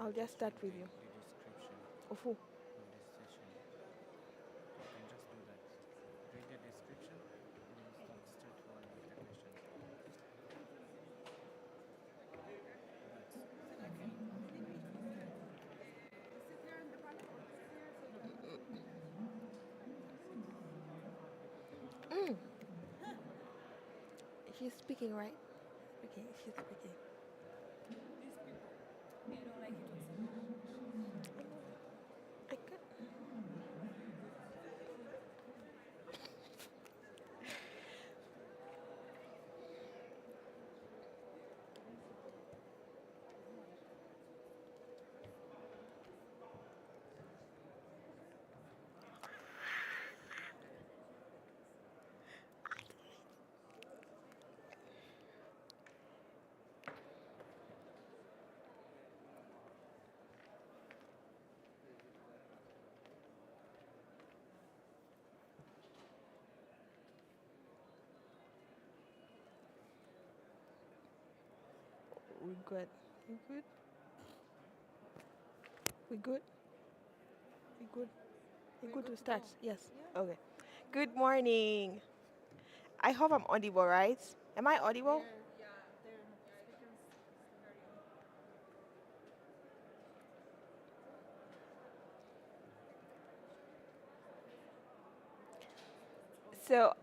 I'll just start with you. The description Of who? of this session. You can just do that. Read the description and then start straightforward with the questions. But I can. Mm. She's speaking, right? Okay, she's speaking. I can we good. We good? We good? We good? We good to start? Yes. Okay. Good morning. I hope I'm audible, right? Am I audible? So,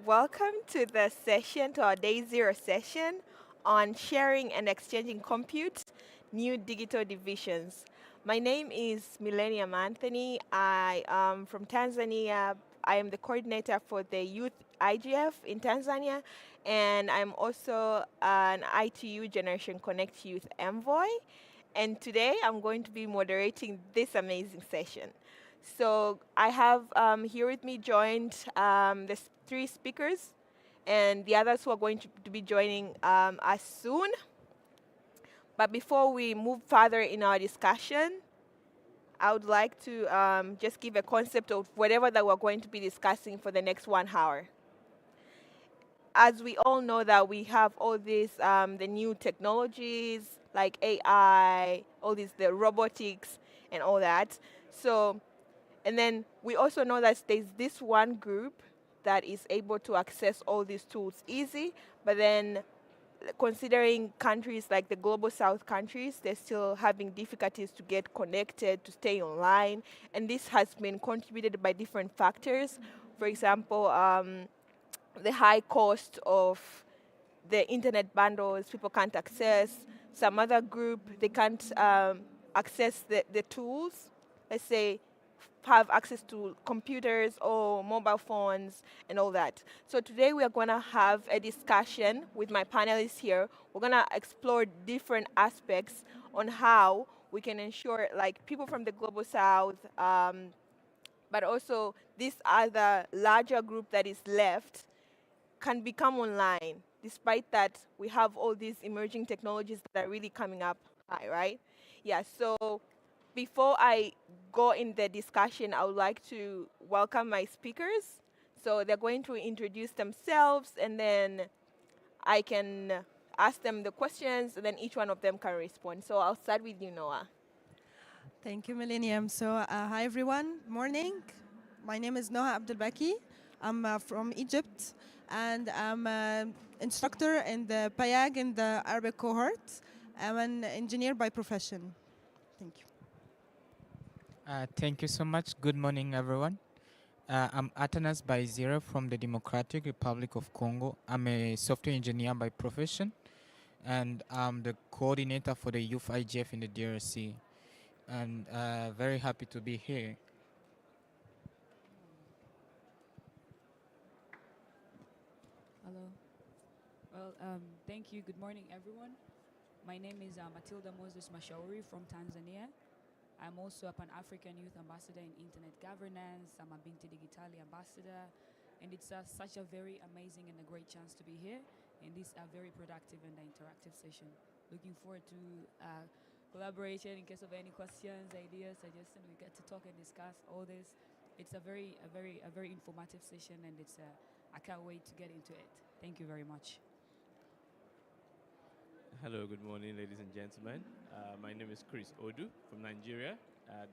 welcome to the session, to our day zero session on sharing and exchanging compute, new digital divisions. My name is Millennium Anthony. I am from Tanzania. I am the coordinator for the Youth IGF in Tanzania, and I'm also an ITU Generation Connect Youth Envoy. And today I'm going to be moderating this amazing session. So I have here with me joined the three speakers and the others who are going to be joining us soon. But before we move further in our discussion, I would like to just give a concept of whatever that we're going to be discussing for the next 1 hour. As we all know that we have all these, the new technologies like AI, all these, the robotics and all that. So and then we also know that there's this one group that is able to access all these tools easy, but then considering countries like the global south countries, they're still having difficulties to get connected, to stay online, and this has been contributed by different factors. For example, the high cost of the internet bundles people can't access. Some other group, they can't access the tools. Let's say have access to computers or mobile phones and all that. So today we are going to have a discussion with my panelists here. We're going to explore different aspects on how we can ensure like people from the global south, but also this other larger group that is left can become online, despite that we have all these emerging technologies that are really coming up high, right? Yeah, so before I go in the discussion, I would like to welcome my speakers. So they're going to introduce themselves, and then I can ask them the questions, and then each one of them can respond. So I'll start with you, Noah. Thank you, Millennium. So, hi everyone. Morning. My name is Noha Abdelbaki. I'm from Egypt, and I'm an instructor in the PAYAG in the Arabic cohort. I'm an engineer by profession. Thank you. Thank you so much. Good morning, everyone. I'm Atanas Baizira from the Democratic Republic of Congo. I'm a software engineer by profession, and I'm the coordinator for the Youth IGF in the DRC. And very happy to be here. Hello. Well, thank you. Good morning, everyone. My name is Matilda Moses Mashauri from Tanzania. I'm also a Pan-African Youth Ambassador in Internet Governance. I'm a Binti Digitali Ambassador. And it's such a very amazing and a great chance to be here in this very productive and interactive session. Looking forward to collaboration in case of any questions, ideas, suggestions. We get to talk and discuss all this. It's a very informative session, and I can't wait to get into it. Thank you very much. Hello, good morning, ladies and gentlemen. My name is Chris Odu from Nigeria,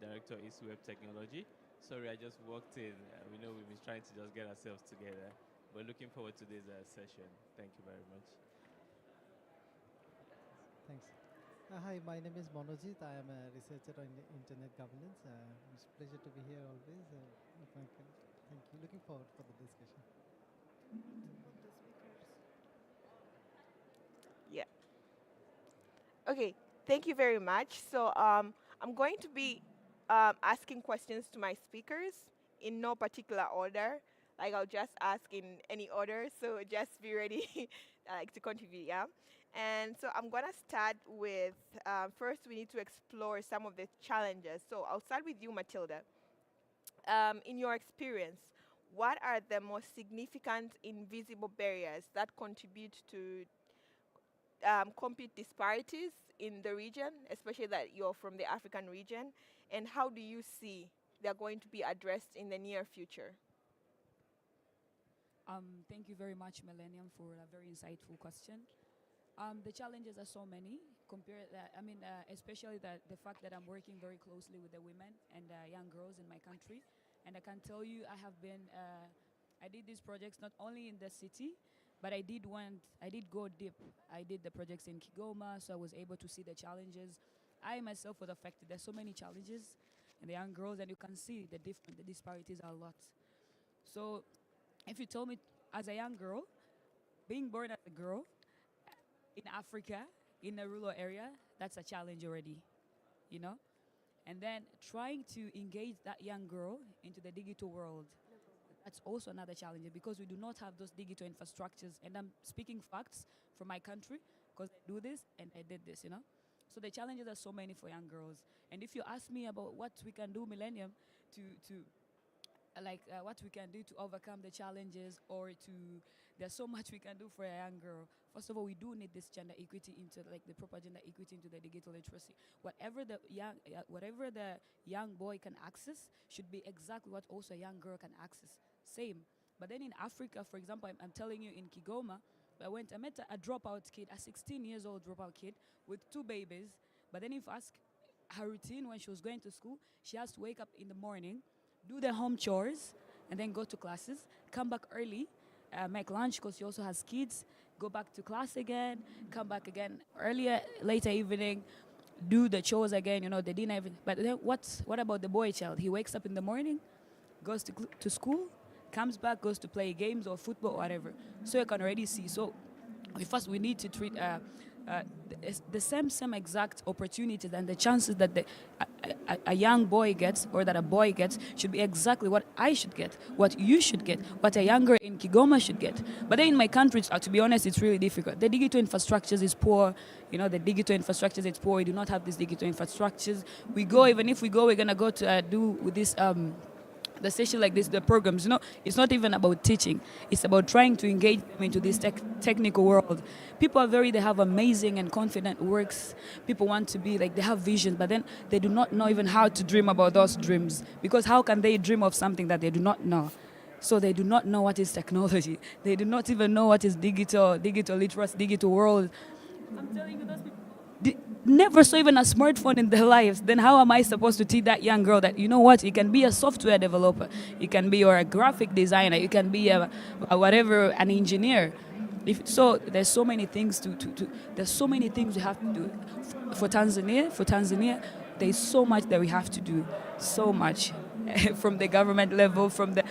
Director East Web Technology. Sorry, I just walked in. We know we've been trying to just get ourselves together, but looking forward to this session. Thank you very much. Thanks. Hi, my name is Monojit. I am a researcher on internet governance. It's a pleasure to be here always. Thank you. Looking forward for the discussion. Yeah. Okay, thank you very much. So I'm going to be asking questions to my speakers in no particular order. Like I'll just ask in any order, so just be ready like to contribute, yeah? And so I'm gonna start with first we need to explore some of the challenges. So I'll start with you, Matilda. In your experience, what are the most significant invisible barriers that contribute to compete disparities in the region, especially that you're from the African region, and how do you see they're going to be addressed in the near future? Thank you very much, Millennium, for a very insightful question. The challenges are so many. Especially the fact that I'm working very closely with the women and young girls in my country, and I can tell you, I did these projects not only in the city, but I did go deep. I did the projects in Kigoma, so I was able to see the challenges. I myself was affected. There's so many challenges in the young girls, and you can see the disparities are a lot. So, if you told me as a young girl, being born as a girl in Africa, in a rural area, that's a challenge already, you know? And then trying to engage that young girl into the digital world, that's also another challenge because we do not have those digital infrastructures. And I'm speaking facts from my country because I do this and I did this, you know? So the challenges are so many for young girls. And if you ask me about what we can do, Millennium, what we can do to overcome the challenges there's so much we can do for a young girl. First of all, we do need this gender equity the proper gender equity into the digital literacy. Whatever the young boy can access should be exactly what also a young girl can access. Same. But then in Africa, for example, I'm telling you in Kigoma, I met a dropout kid, a 16 years old dropout kid with 2 babies. But then if you ask her routine when she was going to school, she has to wake up in the morning, do the home chores, and then go to classes, come back early, make lunch because she also has kids, go back to class again, come back again earlier, later evening, do the chores again, the dinner, everything. But then what about the boy child? He wakes up in the morning, goes to school, comes back, goes to play games or football or whatever. So you can already see. So we need to treat the same exact opportunities and the chances that a young boy gets or that a boy gets should be exactly what I should get, what you should get, what a younger in Kigoma should get. But then in my country, to be honest, it's really difficult. The digital infrastructures is poor. The digital infrastructures is poor. We do not have these digital infrastructures. Even if we go, we're going to go to do with this the session like this, the programs, it's not even about teaching. It's about trying to engage them into this technical world. People they have amazing and confident works. People want to be they have visions, but then they do not know even how to dream about those dreams. Because how can they dream of something that they do not know? So they do not know what is technology. They do not even know what is digital literacy, digital world. I'm telling you, those people never saw even a smartphone in their lives. Then how am I supposed to teach that young girl that, you can be a software developer, you can be a graphic designer, you can be an engineer. There's so many things there's so many things we have to do. For Tanzania, there's so much that we have to do, so much. From the government level, from the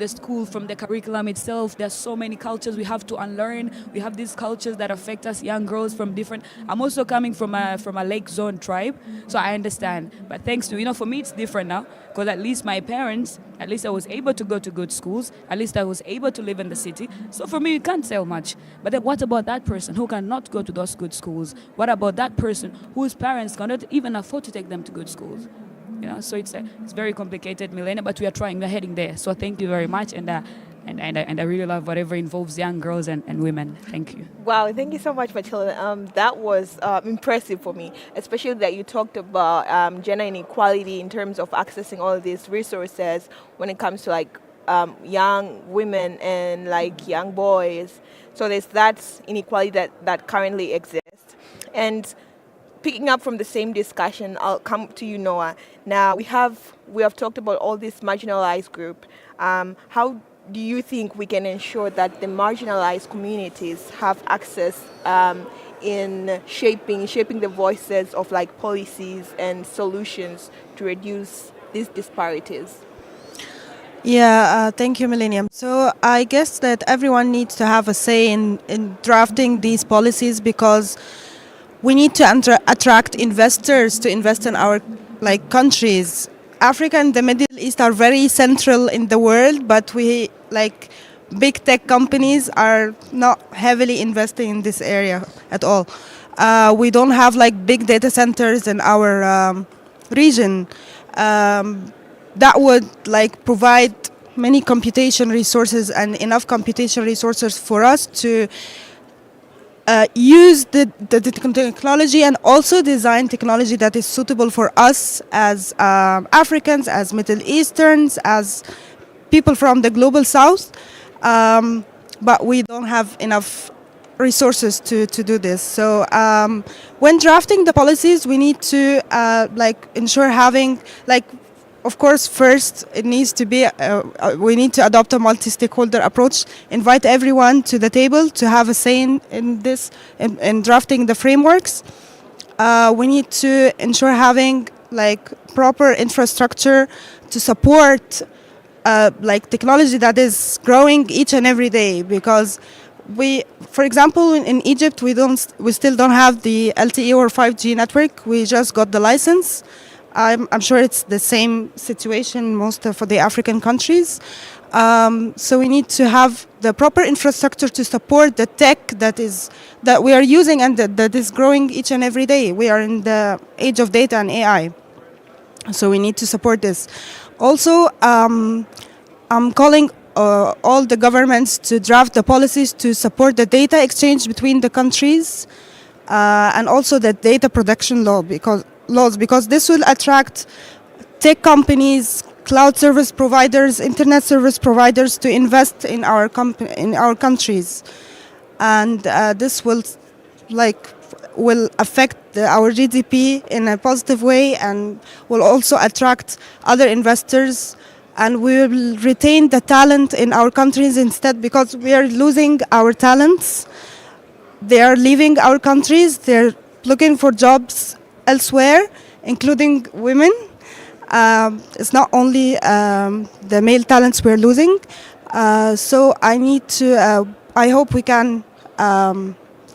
school, from the curriculum itself. There's so many cultures we have to unlearn. We have these cultures that affect us young girls from different. I'm also coming from a lake zone tribe, so I understand. But thanks to, for me it's different now, because at least my parents, at least I was able to go to good schools, at least I was able to live in the city. So for me, you can't tell much. But then what about that person who cannot go to those good schools? What about that person whose parents cannot even afford to take them to good schools? So it's very complicated, Milena, but we are trying. We're heading there. So thank you very much, and I really love whatever involves young girls and women. Thank you. Wow, thank you so much, Matilda. That was impressive for me, especially that you talked about gender inequality in terms of accessing all of these resources when it comes to young women and like young boys. So there's that inequality that currently exists. And picking up from the same discussion, I'll come to you, Noah. Now we have talked about all this marginalized group. How do you think we can ensure that the marginalized communities have access in shaping the voices of like policies and solutions to reduce these disparities? Yeah, thank you, Millennium. So I guess that everyone needs to have a say in drafting these policies because we need to attract investors to invest in our like countries. Africa and the Middle East are very central in the world, but we like big tech companies are not heavily investing in this area at all. We don't have like big data centers in our region. That would like provide many computation resources and enough computation resources for us to use the technology and also design technology that is suitable for us as Africans, as Middle Easterns, as people from the global south. But we don't have enough resources to do this. So when drafting the policies, we need to like ensure having like of course, first it needs to be. We need to adopt a multi-stakeholder approach. Invite everyone to the table to have a say in this, in drafting the frameworks. We need to ensure having like proper infrastructure to support like technology that is growing each and every day. Because we, for example, in Egypt, we still don't have the LTE or 5G network. We just got the license. I'm sure it's the same situation most for the African countries. So we need to have the proper infrastructure to support the tech that we are using and that is growing each and every day. We are in the age of data and AI, so we need to support this. Also, I'm calling all the governments to draft the policies to support the data exchange between the countries and also the data protection laws because this will attract tech companies, cloud service providers, internet service providers to invest in our in our countries, and this will affect our GDP in a positive way and will also attract other investors. And we will retain the talent in our countries instead because we are losing our talents. They are leaving our countries. They're looking for jobs elsewhere, including women. It's not only the male talents we're losing. So I hope we can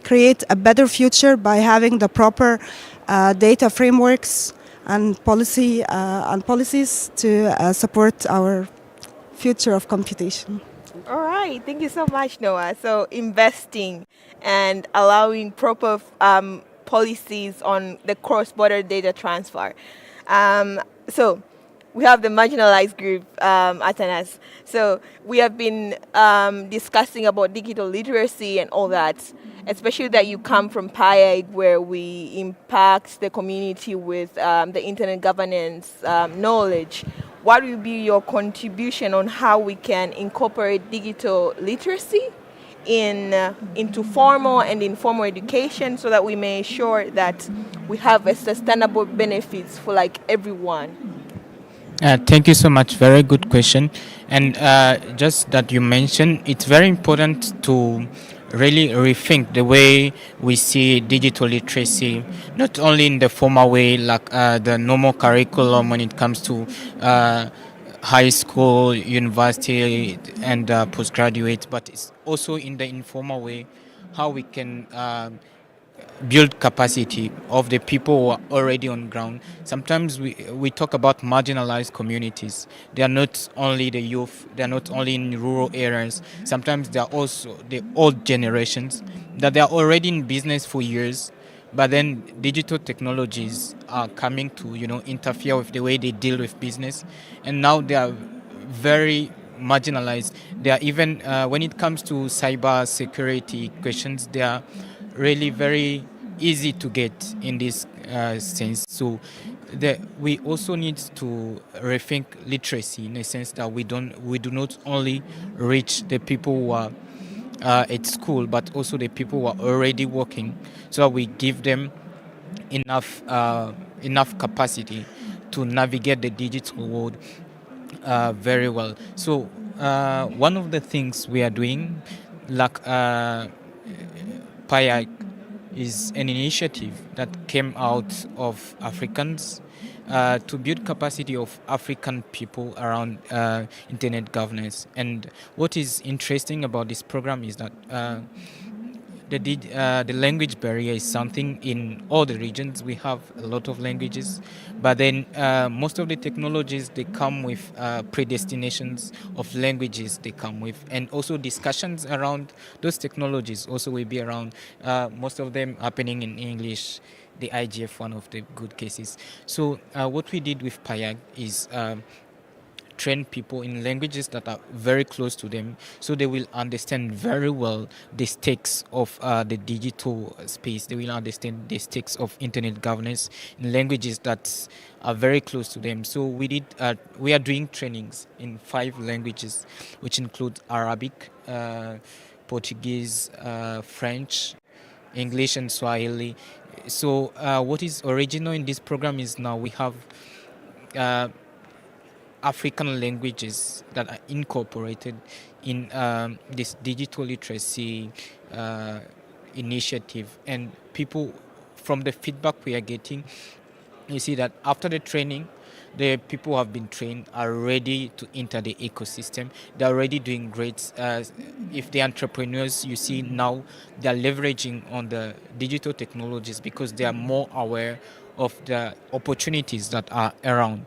create a better future by having the proper data frameworks and policies to support our future of computation. All right, thank you so much, Noah. So investing and allowing proper policies on the cross-border data transfer. So we have the marginalized group, Atanas. So we have been discussing about digital literacy and all that, especially that you come from PAEG, where we impact the community with the internet governance knowledge. What will be your contribution on how we can incorporate digital literacy into formal and informal education so that we may ensure that we have a sustainable benefits for like everyone? Thank you so much. Very good question. And just that you mentioned, it's very important to really rethink the way we see digital literacy, not only in the formal way, like the normal curriculum when it comes to high school, university, and postgraduate, but it's also in the informal way, how we can build capacity of the people who are already on ground. Sometimes we talk about marginalized communities. They are not only the youth, they are not only in rural areas. Sometimes they are also the old generations that they are already in business for years, but then digital technologies are coming to interfere with the way they deal with business, and now they are very marginalized. They are even when it comes to cyber security questions, they are really very easy to get in this sense. So we also need to rethink literacy in a sense that we do not only reach the people who are at school, but also the people who are already working, so that we give them enough capacity to navigate the digital world very well. So one of the things we are doing, like PIAC, is an initiative that came out of Africans to build capacity of African people around internet governance. And what is interesting about this program is that the language barrier is something in all the regions. We have a lot of languages, but then most of the technologies, they come with predestinations of languages they come with, and also discussions around those technologies also will be around, most of them happening in English, the IGF, one of the good cases. So what we did with PIAG is train people in languages that are very close to them, so they will understand very well the stakes of the digital space. They will understand the stakes of internet governance in languages that are very close to them. So we are doing trainings in 5 languages, which include Arabic, Portuguese, French, English, and Swahili. So what is original in this program is now we have uh, African languages that are incorporated in this digital literacy uh, initiative. And people, from the feedback we are getting, you see that after the training, the people who have been trained are ready to enter the ecosystem. They're already doing great. If the entrepreneurs, you see now, they're leveraging on the digital technologies because they are more aware of the opportunities that are around.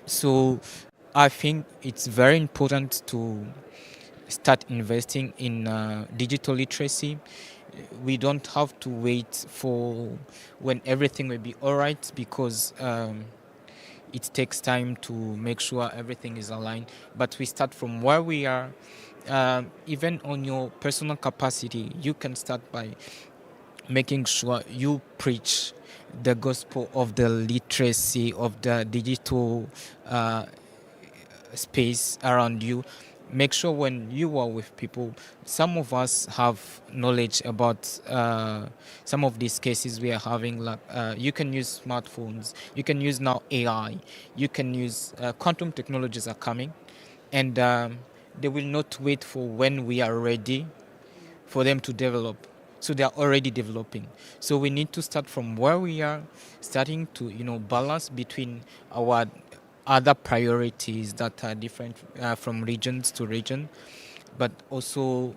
So I think it's very important to start investing in digital literacy. We don't have to wait for when everything will be all right, because it takes time to make sure everything is aligned. But we start from where we are. Even on your personal capacity, you can start by making sure you preach the gospel of the literacy of the digital space around you. Make sure when you are with people, some of us have knowledge about some of these cases we are having. Like you can use smartphones, you can use now AI, you can use quantum technologies are coming, and they will not wait for when we are ready for them to develop. So they are already developing. So we need to start from where we are, starting to balance between our other priorities that are different from regions to region, but also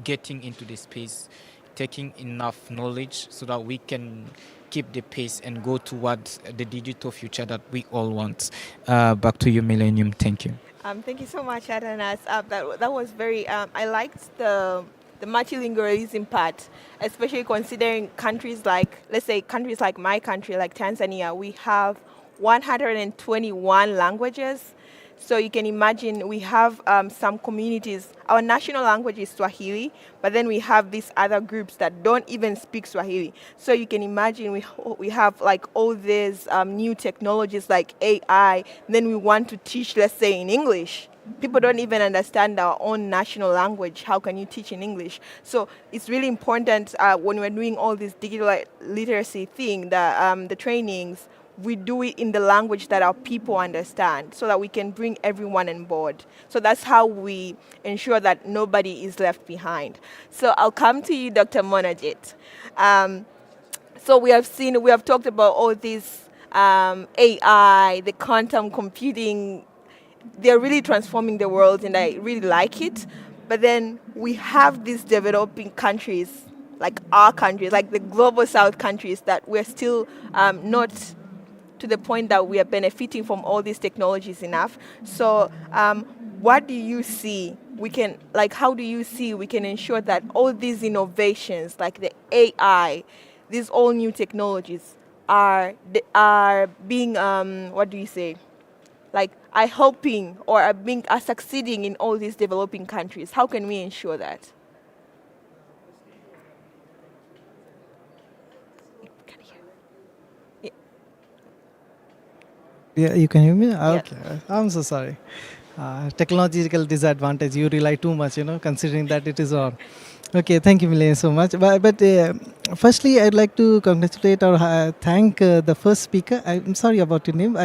getting into the space, taking enough knowledge so that we can keep the pace and go towards the digital future that we all want. Back to you, Millennium. Thank you. Thank you so much, Adanas. That was very. I liked the multilingualism part, especially considering countries like, let's say, countries like my country, like Tanzania. We have 121 languages. So you can imagine we have some communities. Our national language is Swahili, but then we have these other groups that don't even speak Swahili. So you can imagine we have like all these new technologies like AI. Then we want to teach, let's say, in English. People don't even understand our own national language. How can you teach in English? So it's really important when we're doing all this digital literacy thing, the trainings, we do it in the language that our people understand so that we can bring everyone on board. So that's how we ensure that nobody is left behind. So I'll come to you, Dr. Monajit. So we have talked about all these AI, the quantum computing. They're really transforming the world, and I really like it. But then we have these developing countries, like our countries, like the global south countries, that we're still not to the point that we are benefiting from all these technologies enough. So what do you see how do you see we can ensure that all these innovations, like the AI, these all new technologies are being, what do you say, like are helping or are succeeding in all these developing countries? How can we ensure that? Yeah, you can hear me? Yeah. Okay, I'm so sorry. Technological disadvantage. You rely too much, considering that it is on. Okay, thank you, Milena, so much. But firstly, I'd like to congratulate or thank the first speaker. I'm sorry about your name.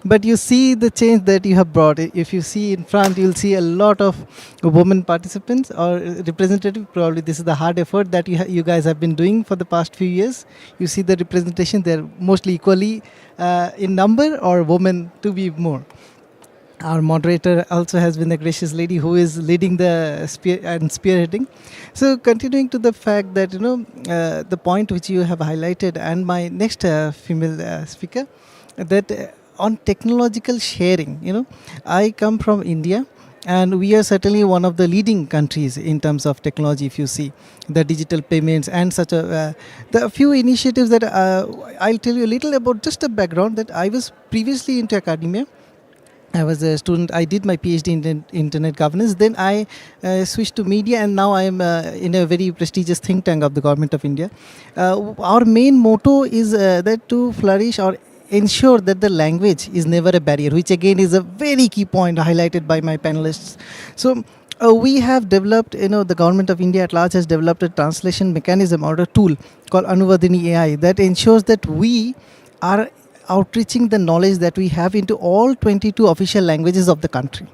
But you see the change that you have brought. If you see in front, you'll see a lot of women participants or representative. Probably this is the hard effort that you guys have been doing for the past few years. You see the representation; they're mostly equally in number, or women to be more. Our moderator also has been the gracious lady who is leading the spearheading. So continuing to the fact that the point which you have highlighted, and my next female speaker, that on technological sharing, I come from India, and we are certainly one of the leading countries in terms of technology. If you see the digital payments and such the few initiatives that I'll tell you a little about, just a background that I was previously into academia. I was a student. I did my PhD in internet governance. Then I switched to media, and now I am in a very prestigious think tank of the government of India. Our main motto is that to flourish or ensure that the language is never a barrier, which again is a very key point highlighted by my panelists. So. We have developed, the government of India at large has developed a translation mechanism or a tool called Anuvadini AI that ensures that we are outreaching the knowledge that we have into all 22 official languages of the country.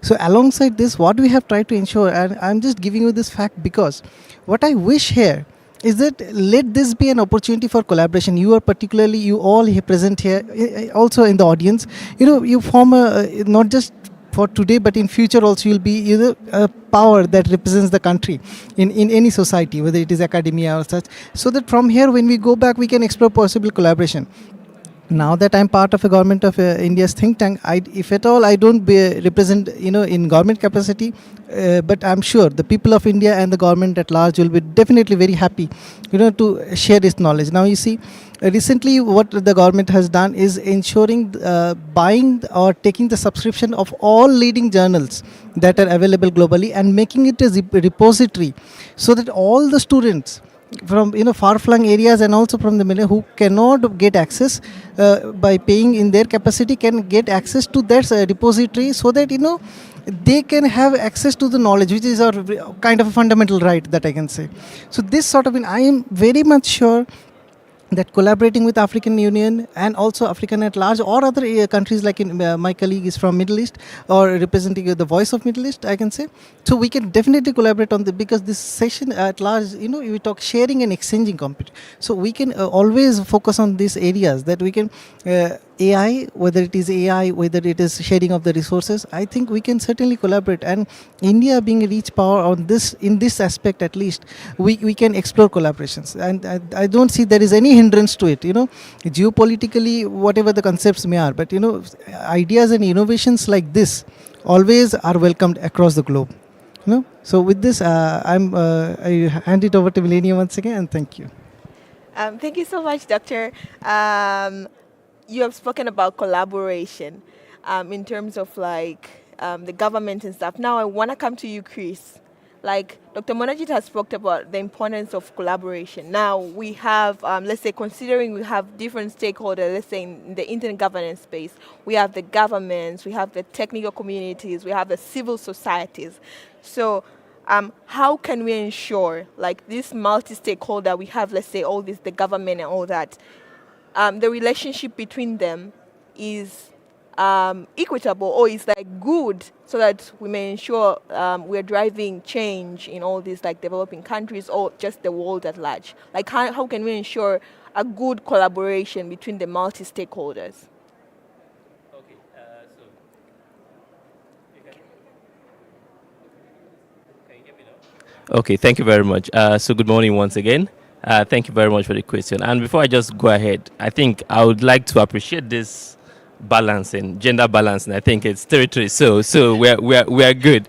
So alongside this, what we have tried to ensure, and I'm just giving you this fact because what I wish here is that let this be an opportunity for collaboration. You are particularly, you all here present here, also in the audience, you form not just for today but in future also you'll be a power that represents the country in any society, whether it is academia or such, so that from here when we go back we can explore possible collaboration. Now that I'm part of a government of India's think tank, if at all I don't represent, in government capacity, but I'm sure the people of India and the government at large will be definitely very happy, to share this knowledge. Now you see, recently what the government has done is ensuring buying or taking the subscription of all leading journals that are available globally and making it a repository, so that all the students from far-flung areas and also from the middle who cannot get access by paying in their capacity can get access to that repository, so that they can have access to the knowledge, which is our kind of a fundamental right, that I can say. So this sort of I am very much sure that collaborating with African Union and also African at large or other countries, like my colleague is from Middle East or representing the voice of Middle East, I can say. So we can definitely collaborate on because this session at large, we talk sharing and exchanging compute. So we can always focus on these areas that we can AI, whether it is AI, whether it is sharing of the resources, I think we can certainly collaborate. And India being a rich power on this, in this aspect at least, we can explore collaborations. And I don't see there is any hindrance to it. Geopolitically, whatever the concepts may are, but ideas and innovations like this always are welcomed across the globe. So with this, I hand it over to Millennium once again, and thank you. Thank you so much, Doctor. You have spoken about collaboration in terms of the government and stuff. Now I want to come to you, Chris. Like Dr. Monajit has spoke about the importance of collaboration. Now we have, let's say, considering we have different stakeholders, let's say in the internet governance space, we have the governments, we have the technical communities, we have the civil societies. So how can we ensure, like this multi-stakeholder, we have, let's say, all this, the government and all that, the relationship between them is equitable or is like good, so that we may ensure we're driving change in all these like developing countries or just the world at large? Like how can we ensure a good collaboration between the multi-stakeholders? Okay, so can you hear me now? Okay, thank you very much. So good morning once again. Thank you very much for the question. And before I just go ahead, I think I would like to appreciate this balancing, gender balancing. I think it's territory. So we're good.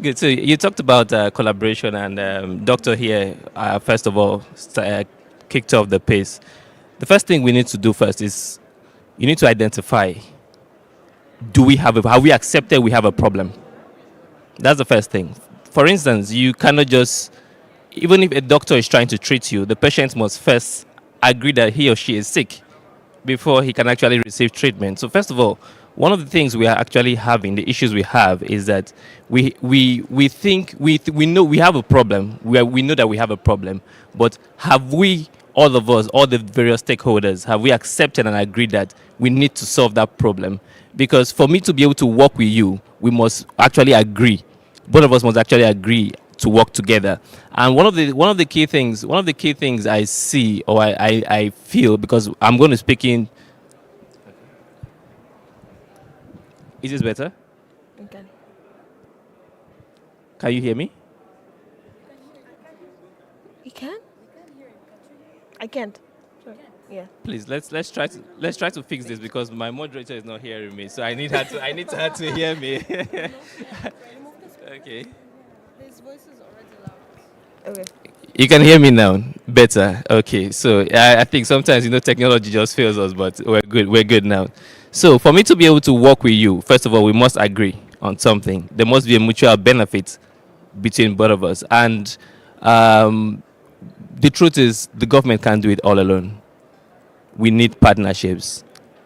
Good. So you talked about collaboration, and Doctor here, first of all, kicked off the pace. The first thing we need to do first is you need to identify: have we accepted we have a problem? That's the first thing. For instance, you cannot just, even if a doctor is trying to treat you, the patient must first agree that he or she is sick. before he can actually receive treatment. So first of all, one of the things we are actually having, the issues we have, is that we think we know we have a problem. We know that we have a problem, but have we, all of us, all the various stakeholders, have we accepted and agreed that we need to solve that problem? Because for me to be able to work with you, we must actually agree. Both of us must actually agree to work together. And one of the key things I see, or I feel, because I'm going to speak in. Is this better? Okay. Can you hear me? You can? I can't. Sorry. Yeah. Please, let's try to fix this, because my moderator is not hearing me, so I need her to hear me. Okay. His voice is already loud. Okay. You can hear me now better. Okay, so I think sometimes technology just fails us, but we're good. We're good now. So for me to be able to work with you, first of all, we must agree on something. There must be a mutual benefit between both of us, and the truth is, the government can't do it all alone. We need partnerships,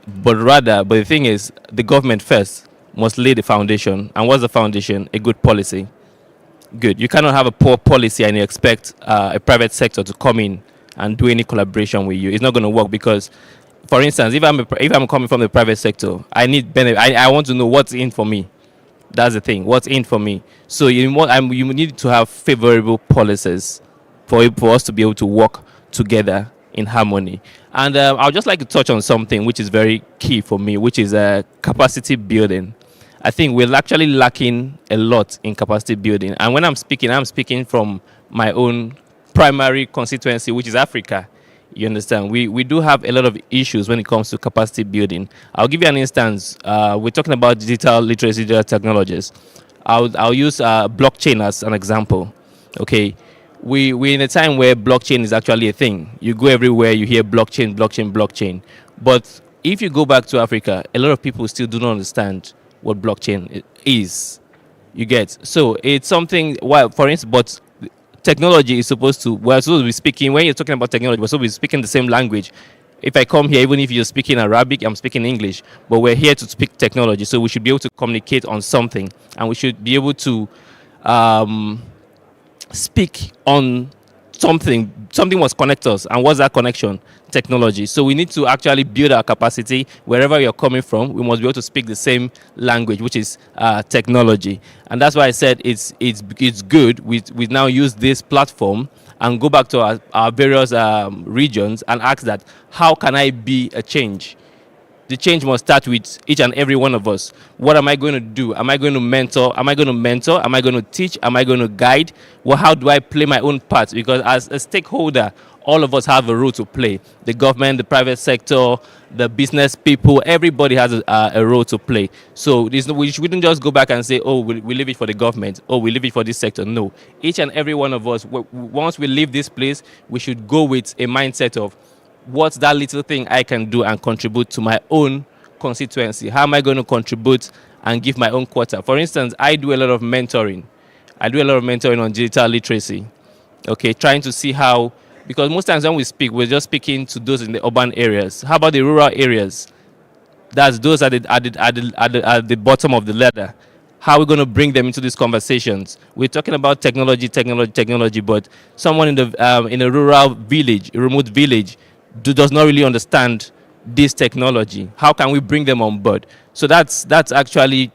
but the thing is, the government first must lay the foundation. And what's the foundation? A good policy. Good. You cannot have a poor policy and you expect a private sector to come in and do any collaboration with you. It's not going to work, because, for instance, if I'm coming from the private sector, I need benefit. I want to know what's in for me. That's the thing. What's in for me? So you need to have favorable policies for us to be able to work together in harmony. And I would just like to touch on something which is very key for me, which is capacity building. I think we're actually lacking a lot in capacity building. And when I'm speaking from my own primary constituency, which is Africa. You understand? We do have a lot of issues when it comes to capacity building. I'll give you an instance. We're talking about digital literacy, digital technologies. I'll use blockchain as an example. Okay, we're in a time where blockchain is actually a thing. You go everywhere, you hear blockchain, blockchain, blockchain. But if you go back to Africa, a lot of people still do not understand what blockchain is. You get? So it's something. Well, for instance, but technology is we're supposed to be speaking. When you're talking about technology, we're supposed to be speaking the same language. If I come here, even if you're speaking Arabic, I'm speaking English, but we're here to speak technology, so we should be able to communicate on something, and we should be able to speak on something. Something must connect us, and what's that connection? Technology. So we need to actually build our capacity wherever you're coming from. We must be able to speak the same language, which is technology. And that's why I said it's good. We now use this platform and go back to our various regions and ask that, how can I be a change? The change must start with each and every one of us. What am I going to do? Am I going to mentor? Am I going to mentor? Am I going to teach? Am I going to guide? Well, how do I play my own part? Because as a stakeholder, all of us have a role to play. The government, the private sector, the business people, everybody has a role to play. So we shouldn't just go back and say, oh, we leave it for the government. Oh, we leave it for this sector. No. Each and every one of us, once we leave this place, we should go with a mindset of, what's that little thing I can do and contribute to my own constituency? How am I going to contribute and give my own quota? For instance, I do a lot of mentoring. I do a lot of mentoring on digital literacy. Okay, trying to see how, because most times when we speak, we're just speaking to those in the urban areas. How about the rural areas? That's those at the bottom of the ladder. How are we going to bring them into these conversations? We're talking about technology, but someone in a rural village, a remote village, does not really understand this technology. How can we bring them on board? So that's actually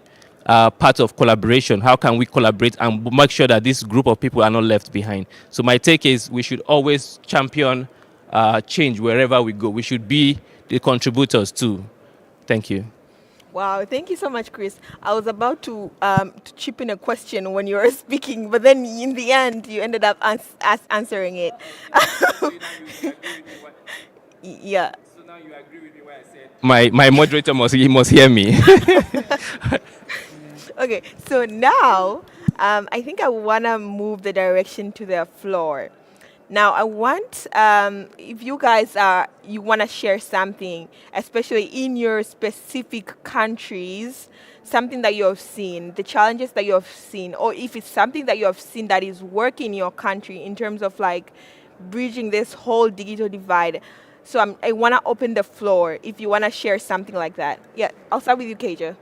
part of collaboration. How can we collaborate and make sure that this group of people are not left behind? So my take is, we should always champion change wherever we go. We should be the contributors too. Thank you. Wow, thank you so much, Chris. I was about to chip in a question when you were speaking, but then in the end, you ended up answering it. Yeah. So now you agree with me when I said my moderator must hear me. Okay, so now I think I want to move the direction to the floor. Now I want, if you guys you want to share something, especially in your specific countries, something that you have seen, the challenges that you have seen, or if it's something that you have seen that is working in your country in terms of like bridging this whole digital divide. So I want to open the floor if you want to share something like that. Yeah, I'll start with you, Keja.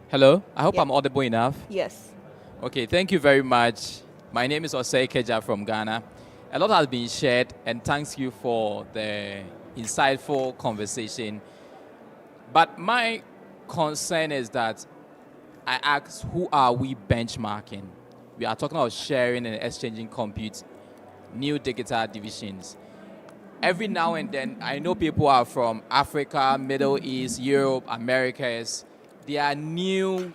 Hello, I hope Yeah. I'm audible enough. Yes. Okay, thank you very much. My name is Osei Keja from Ghana. A lot has been shared, and thanks you for the insightful conversation. But my concern is that I ask, who are we benchmarking? We are talking about sharing and exchanging compute, new digital divisions. Every now and then, I know people are from Africa, Middle East, Europe, Americas. There are new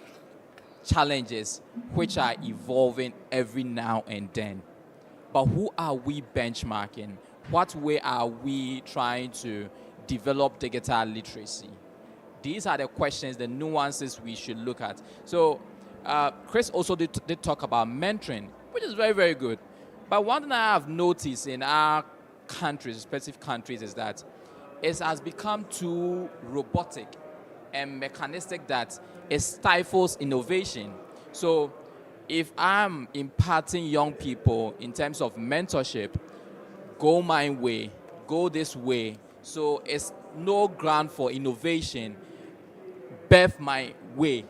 challenges which are evolving every now and then. But who are we benchmarking? What way are we trying to develop digital literacy? These are the questions, the nuances we should look at. So, Chris also did talk about mentoring, which is very, very good. But one thing I have noticed in our countries, specific countries, is that it has become too robotic and mechanistic that it stifles innovation. So, if I'm imparting young people in terms of mentorship, go my way, go this way, so it's no ground for innovation, birth my way.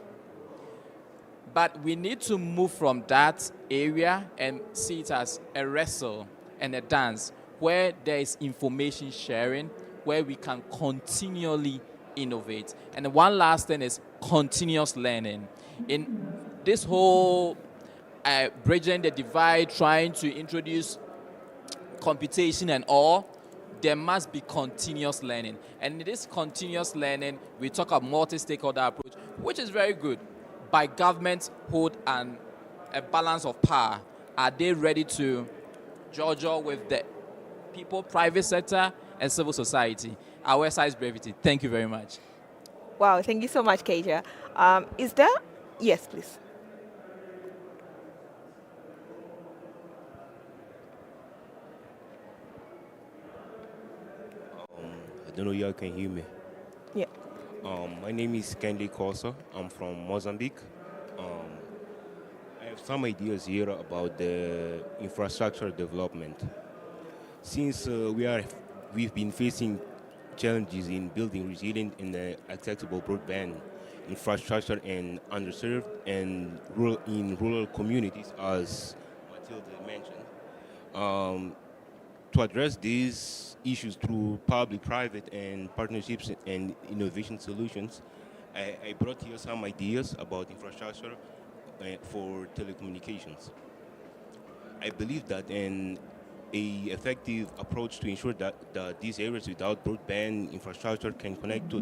But we need to move from that area and see it as a wrestle and a dance where there is information sharing, where we can continually innovate. And one last thing is continuous learning. In this whole bridging the divide, trying to introduce computation and all, there must be continuous learning. And in this continuous learning, we talk about multi-stakeholder approach, which is very good. By government hold a balance of power, are they ready to judge with the people, private sector, and civil society? Our size brevity. Thank you very much. Wow, thank you so much, Keja. Is there? Yes, please. I don't know if y'all can hear me. Yeah. My name is Kendi Kosa. I'm from Mozambique. Um, I have some ideas here about the infrastructure development. Since we've been facing challenges in building resilient and accessible broadband infrastructure in underserved and rural communities, as Matilda mentioned. Um, to address these issues through public-private and partnerships and innovation solutions, I brought here some ideas about infrastructure for telecommunications. I believe that a effective approach to ensure that these areas without broadband infrastructure can connect to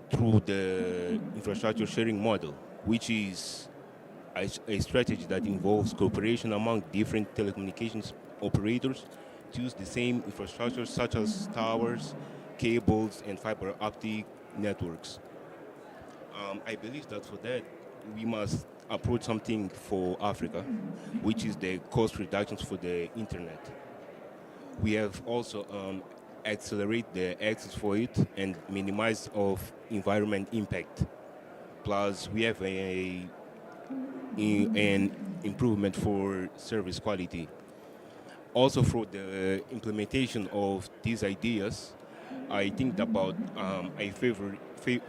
through the infrastructure sharing model, which is a strategy that involves cooperation among different telecommunications operators to use the same infrastructure such as towers, cables, and fiber optic networks. I believe that for that, we must approach something for Africa, which is the cost reductions for the internet. We have also accelerate the access for it and minimize of environment impact. Plus, we have an improvement for service quality. Also, for the implementation of these ideas, I think about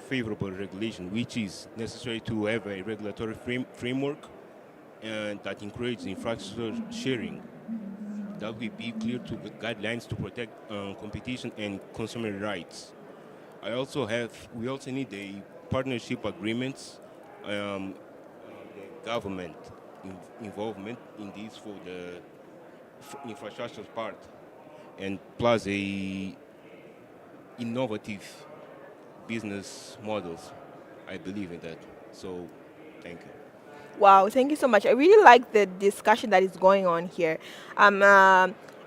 favorable regulation, which is necessary to have a regulatory framework and that encourages infrastructure sharing. That will be clear to the guidelines to protect competition and consumer rights. We also need a partnership agreements, the government involvement in this for the infrastructure part, and plus a innovative business models. I believe in that. So, thank you. Wow, thank you so much. I really like the discussion that is going on here.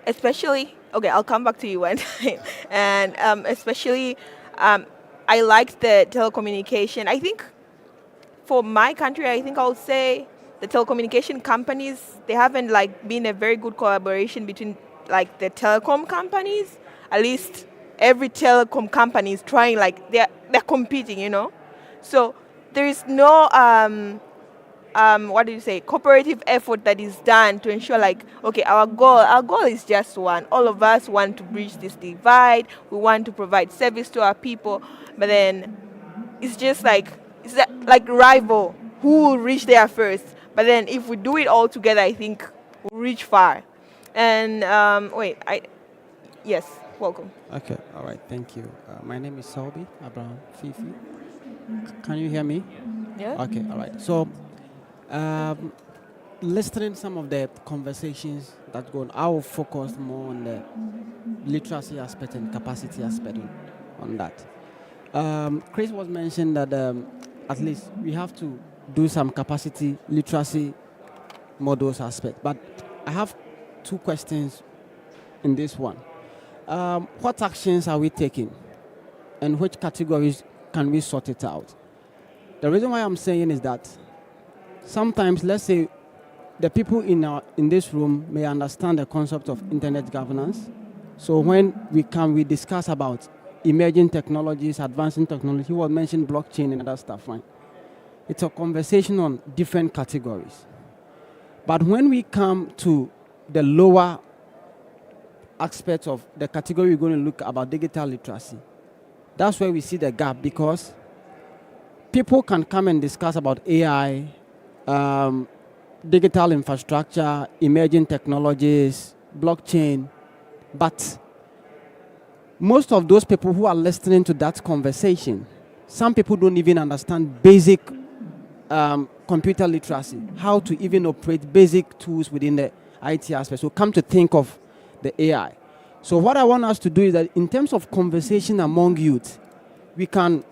Especially, okay, I'll come back to you one time. And especially, I liked the telecommunication. I think for my country, I think I'll say the telecommunication companies, they haven't like been a very good collaboration between like the telecom companies. At least every telecom company is trying, like they're competing, you know. So there is no what do you say, cooperative effort that is done to ensure, like, okay, our goal is just one. All of us want to bridge this divide. We want to provide service to our people, but then it's just like, it's like rival who will reach there first. But then if we do it all together, I think we'll reach far. And wait, yes, welcome. Okay, all right, thank you. My name is Selby Abraham Fifi. Can you hear me? Yeah. Okay, all right. So, um, listening some of the conversations that go on, I will focus more on the literacy aspect and capacity aspect on that. Chris was mentioned that at least we have to do some capacity literacy models aspect, but I have two questions in this one. What actions are we taking, and which categories can we sort it out? The reason why I'm saying is that sometimes, let's say, the people in this room may understand the concept of internet governance. So when we discuss about emerging technologies, advancing technology, he was mentioned blockchain and other stuff, right? It's a conversation on different categories. But when we come to the lower aspects of the category we're going to look about digital literacy, that's where we see the gap, because people can come and discuss about AI, digital infrastructure, emerging technologies, blockchain, but most of those people who are listening to that conversation, some people don't even understand basic computer literacy, how to even operate basic tools within the IT aspect. So come to think of the AI. So what I want us to do is that in terms of conversation among youth, we can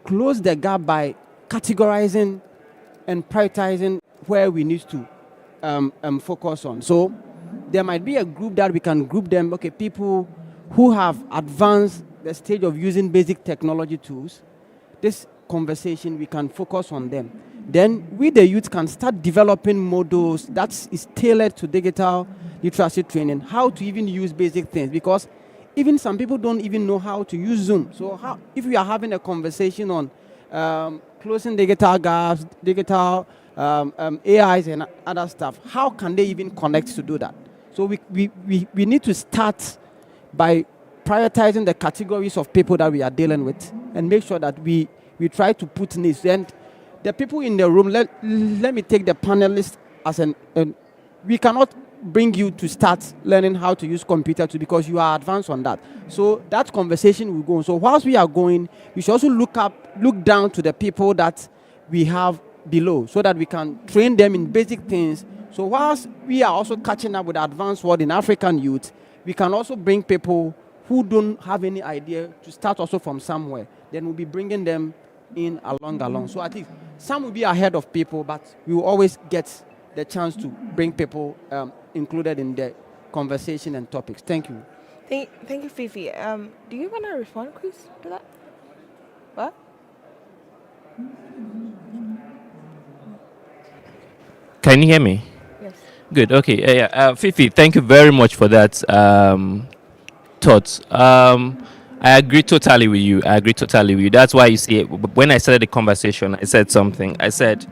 close the gap by categorizing and prioritizing where we need to focus on. So there might be a group that we can group them, okay, people who have advanced the stage of using basic technology tools. This conversation, we can focus on them. Then we, the youth, can start developing models that is tailored to digital literacy training, how to even use basic things, because even some people don't even know how to use Zoom. So if we are having a conversation on closing digital gaps, digital AIs and other stuff, how can they even connect to do that? So we need to start by prioritizing the categories of people that we are dealing with and make sure that we try to put needs. And the people in the room, let me take the panelists as we cannot bring you to start learning how to use computer too, because you are advanced on that. So that conversation will go on. So whilst we are going, we should also look down to the people that we have below, so that we can train them in basic things. So whilst we are also catching up with the advanced world in African youth, we can also bring people who don't have any idea to start also from somewhere. Then we'll be bringing them in along. So I think some will be ahead of people, but we will always get the chance to bring people included in the conversation and topics. Thank you. Thank you, Fifi. Do you want to respond, Chris, to that? What? Can you hear me? Yes. Good. Okay. Fifi, thank you very much for that thoughts. I agree totally with you. That's why you see, when I started the conversation, I said something. I said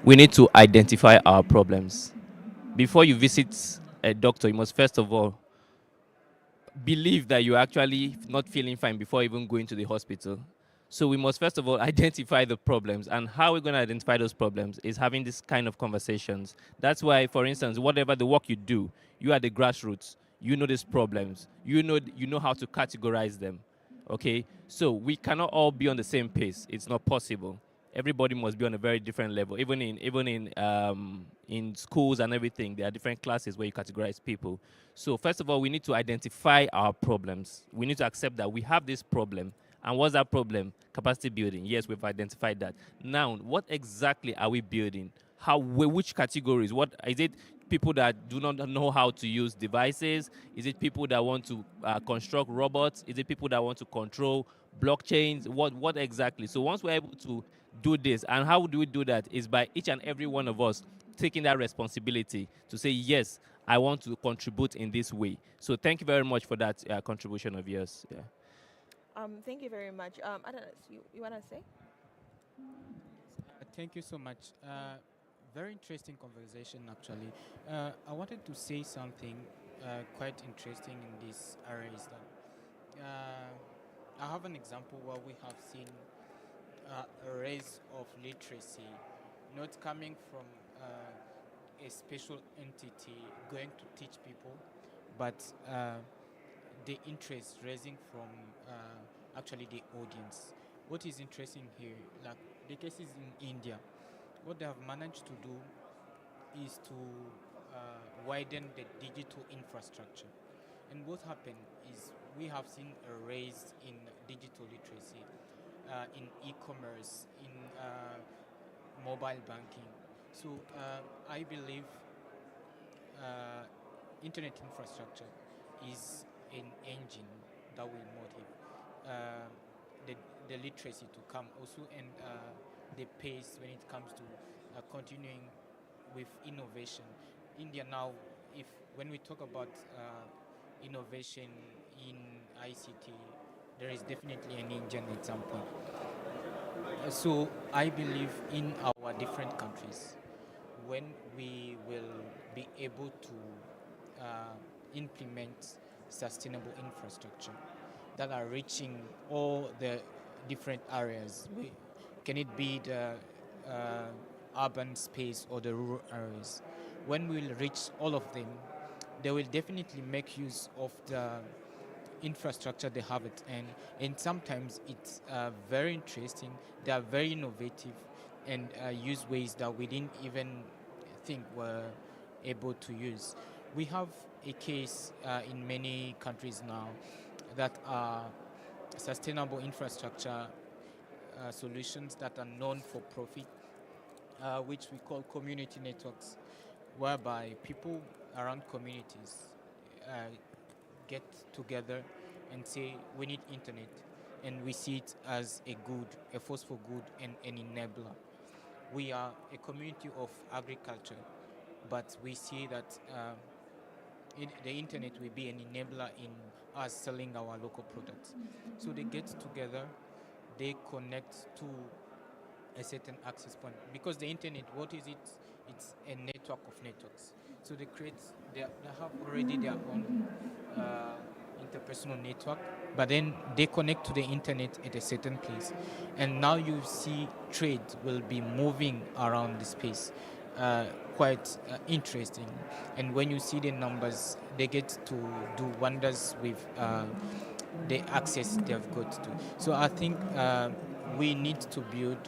we need to identify our problems. Before you visit a doctor, you must first of all believe that you're actually not feeling fine before even going to the hospital. So we must first of all identify the problems, and how we're going to identify those problems is having this kind of conversations. That's why, for instance, whatever the work you do, you are the grassroots. You know these problems. You know how to categorize them. Okay, so we cannot all be on the same pace. It's not possible. Everybody must be on a very different level. Even in schools and everything, there are different classes where you categorize people. So first of all, we need to identify our problems. We need to accept that we have this problem. And what's that problem? Capacity building. Yes, we've identified that. Now, what exactly are we building? Which categories? What is it? People that do not know how to use devices? Is it people that want to construct robots? Is it people that want to control blockchains? What exactly? So once we're able to do this, and how do we do that? Is by each and every one of us taking that responsibility to say, yes, I want to contribute in this way. So thank you very much for that contribution of yours. Yeah. Thank you very much. I don't know, you want to say? Thank you so much. very interesting conversation, actually. I wanted to say something quite interesting in this area is that I have an example where we have seen a rise of literacy, not coming from a special entity going to teach people, but the interest raising from actually the audience. What is interesting here, like the cases in India, what they have managed to do is to widen the digital infrastructure. And what happened is we have seen a rise in digital literacy, in e-commerce, in mobile banking. So I believe uh, internet infrastructure is an engine that will motivate uh, the, the literacy to come also, and the pace when it comes to continuing with innovation. India now, if when we talk about innovation in ICT, there is definitely an Indian example. So I believe in our different countries, when we will be able to implement sustainable infrastructure that are reaching all the different areas. Can it be the urban space or the rural areas? When we will reach all of them, they will definitely make use of the infrastructure they have it, and sometimes it's very interesting. They are very innovative and use ways that we didn't even think were able to use. We have a case in many countries now that are sustainable infrastructure solutions that are known for profit, which we call community networks, whereby people around communities uh, get together and say we need internet, and we see it as a good, a force for good, and an enabler. We are a community of agriculture, but we see that the internet will be an enabler in us selling our local products. So they get together, they connect to a certain access point, because the internet, what is it? It's a network of networks. So they have already their own interpersonal network, but then they connect to the internet at a certain place, and now you see trade will be moving around the space, uh, quite interesting. And when you see the numbers, they get to do wonders with the access they've got to. So I think we need to build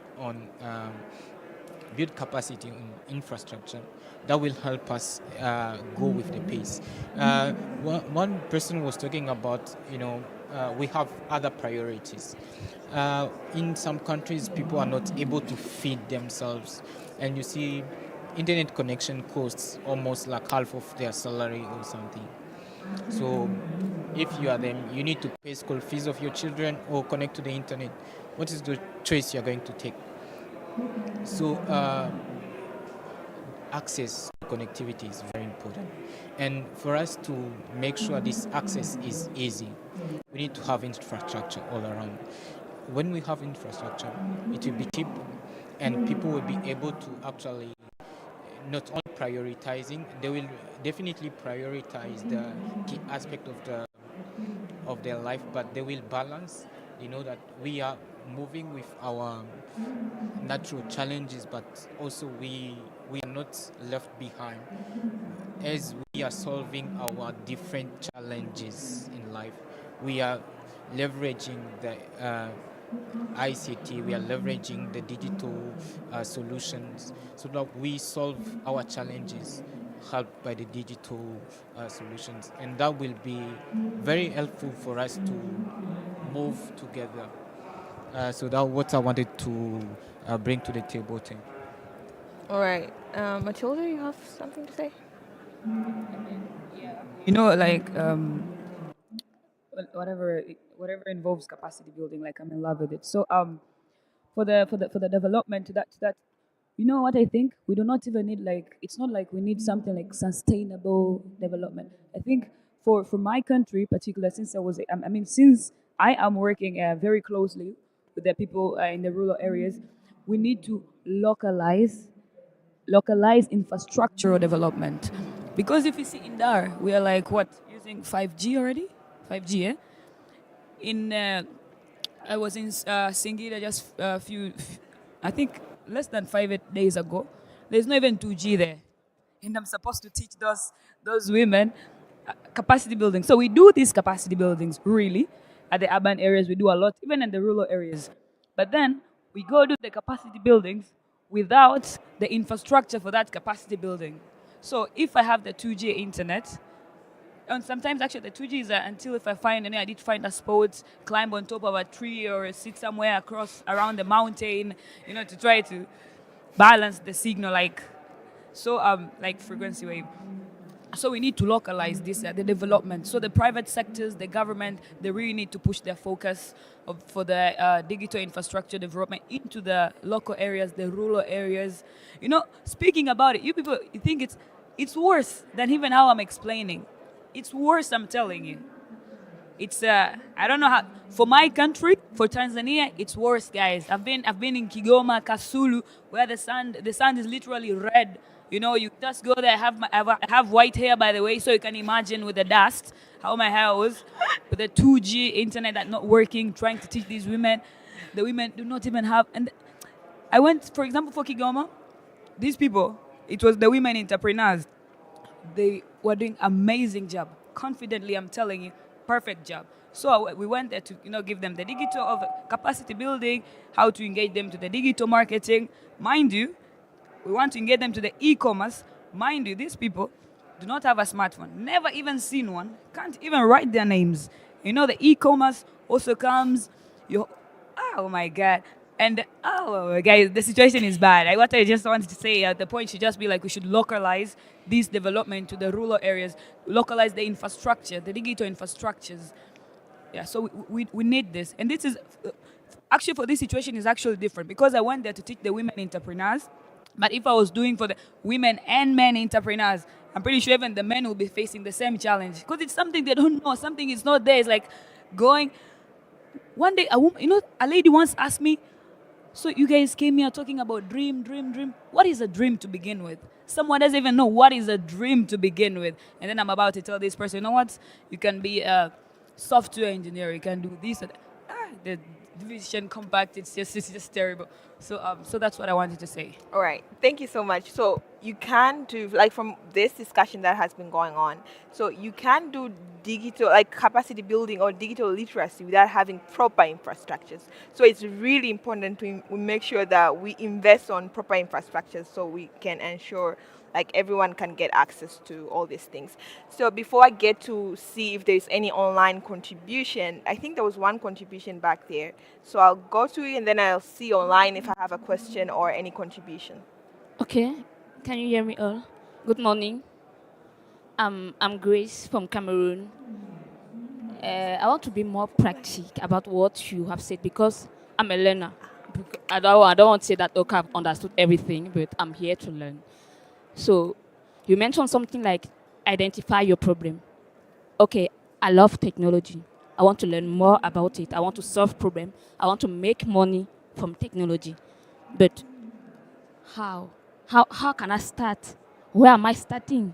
capacity in infrastructure that will help us go with the pace. One person was talking about, we have other priorities. In some countries, people are not able to feed themselves, and you see, internet connection costs almost like half of their salary or something. So if you are them, you need to pay school fees of your children or connect to the internet. What is the choice you're going to take? So access to connectivity is very important. And for us to make sure this access is easy, we need to have infrastructure all around. When we have infrastructure, it will be cheap, and people will be able to actually not only prioritizing, they will definitely prioritize the key aspect of their life, but they will balance. That we are moving with our natural challenges, but also we are not left behind as we are solving our different challenges in life. We are leveraging the ICT, we are leveraging the digital solutions so that we solve our challenges helped by the digital solutions. And that will be very helpful for us to move together. So that's what I wanted to bring to the table. Thank you. All right. Matilda, you have something to say? Like whatever involves capacity building, like I'm in love with it. So for the development to that, what I think, we do not even need, like, it's not like we need something like sustainable development. I think for my country particular, since since I am working very closely with the people in the rural areas, we need to localize localized infrastructural development. Because if you see in there, we are like what, using 5G already? 5G, eh? In I was in Singida just a I think less than 8 days ago. There's not even 2G there, and I'm supposed to teach those women capacity building. So we do these capacity buildings really at the urban areas. We do a lot, even in the rural areas. But then we go do the capacity buildings without the infrastructure for that capacity building. So if I have the 2G internet, and sometimes actually the 2G is until if I find, I did find a spot, climb on top of a tree or sit somewhere across around the mountain, to try to balance the signal like frequency wave. So we need to localize this, the development. So the private sectors, the government, they really need to push their focus for the digital infrastructure development into the local areas, the rural areas. Speaking about it, you people, you think it's worse than even how I'm explaining. It's worse, I'm telling you. It's I don't know how, for my country, for Tanzania, it's worse, guys. I've been in Kigoma, Kasulu, where the sun is literally red. You just go there. I have white hair, by the way, so you can imagine with the dust how my hair was, with the 2G internet that not working, trying to teach these women. The women do not even have. And I went, for example, for Kigoma. These people, it was the women entrepreneurs. They were doing amazing job. Confidently, I'm telling you, perfect job. So we went there to give them the digital of capacity building, how to engage them to the digital marketing. Mind you, we want to engage them to the e-commerce. Mind you, these people do not have a smartphone, never even seen one, can't even write their names. The e-commerce also comes. Oh my God. And guys, the situation is bad. What I just wanted to say at the point should just be like we should localize this development to the rural areas, localize the infrastructure, the digital infrastructures. Yeah, so we need this. And this is actually, for this situation is actually different because I went there to teach the women entrepreneurs. But if I was doing for the women and men entrepreneurs, I'm pretty sure even the men will be facing the same challenge because it's something they don't know. Something is not there. It's like going. One day, a lady once asked me, so you guys came here talking about dream. What is a dream to begin with? Someone doesn't even know what is a dream to begin with. And then I'm about to tell this person, you know what? You can be a software engineer. You can do this. The division compact. It's just terrible. So that's what I wanted to say. All right. Thank you so much. So you can do, like, from this discussion that has been going on, so you can do digital, like, capacity building or digital literacy without having proper infrastructures. So it's really important to we make sure that we invest on proper infrastructures so we can ensure like everyone can get access to all these things. So before I get to see if there's any online contribution, I think there was one contribution back there. So I'll go to it and then I'll see online if I have a question or any contribution. Okay, can you hear me all? Good morning. I'm Grace from Cameroon. I want to be more practical about what you have said because I'm a learner. I don't want to say that, okay, I've understood everything, but I'm here to learn. So you mentioned something like identify your problem. Okay, I love technology. I want to learn more about it. I want to solve problems. I want to make money from technology. But how? How can I start? Where am I starting?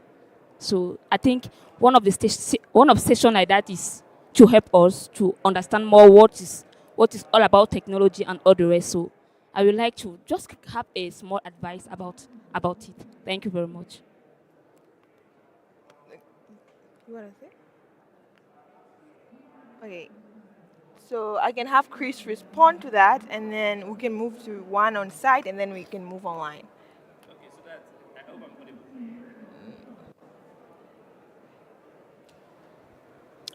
So I think one of session like that is to help us to understand more what is all about technology and all the rest. So I would like to just have a small advice about it. Thank you very much. You want to say? Okay. So I can have Chris respond to that, and then we can move to one on site, and then we can move online. Okay, so that's, I hope I'm audible.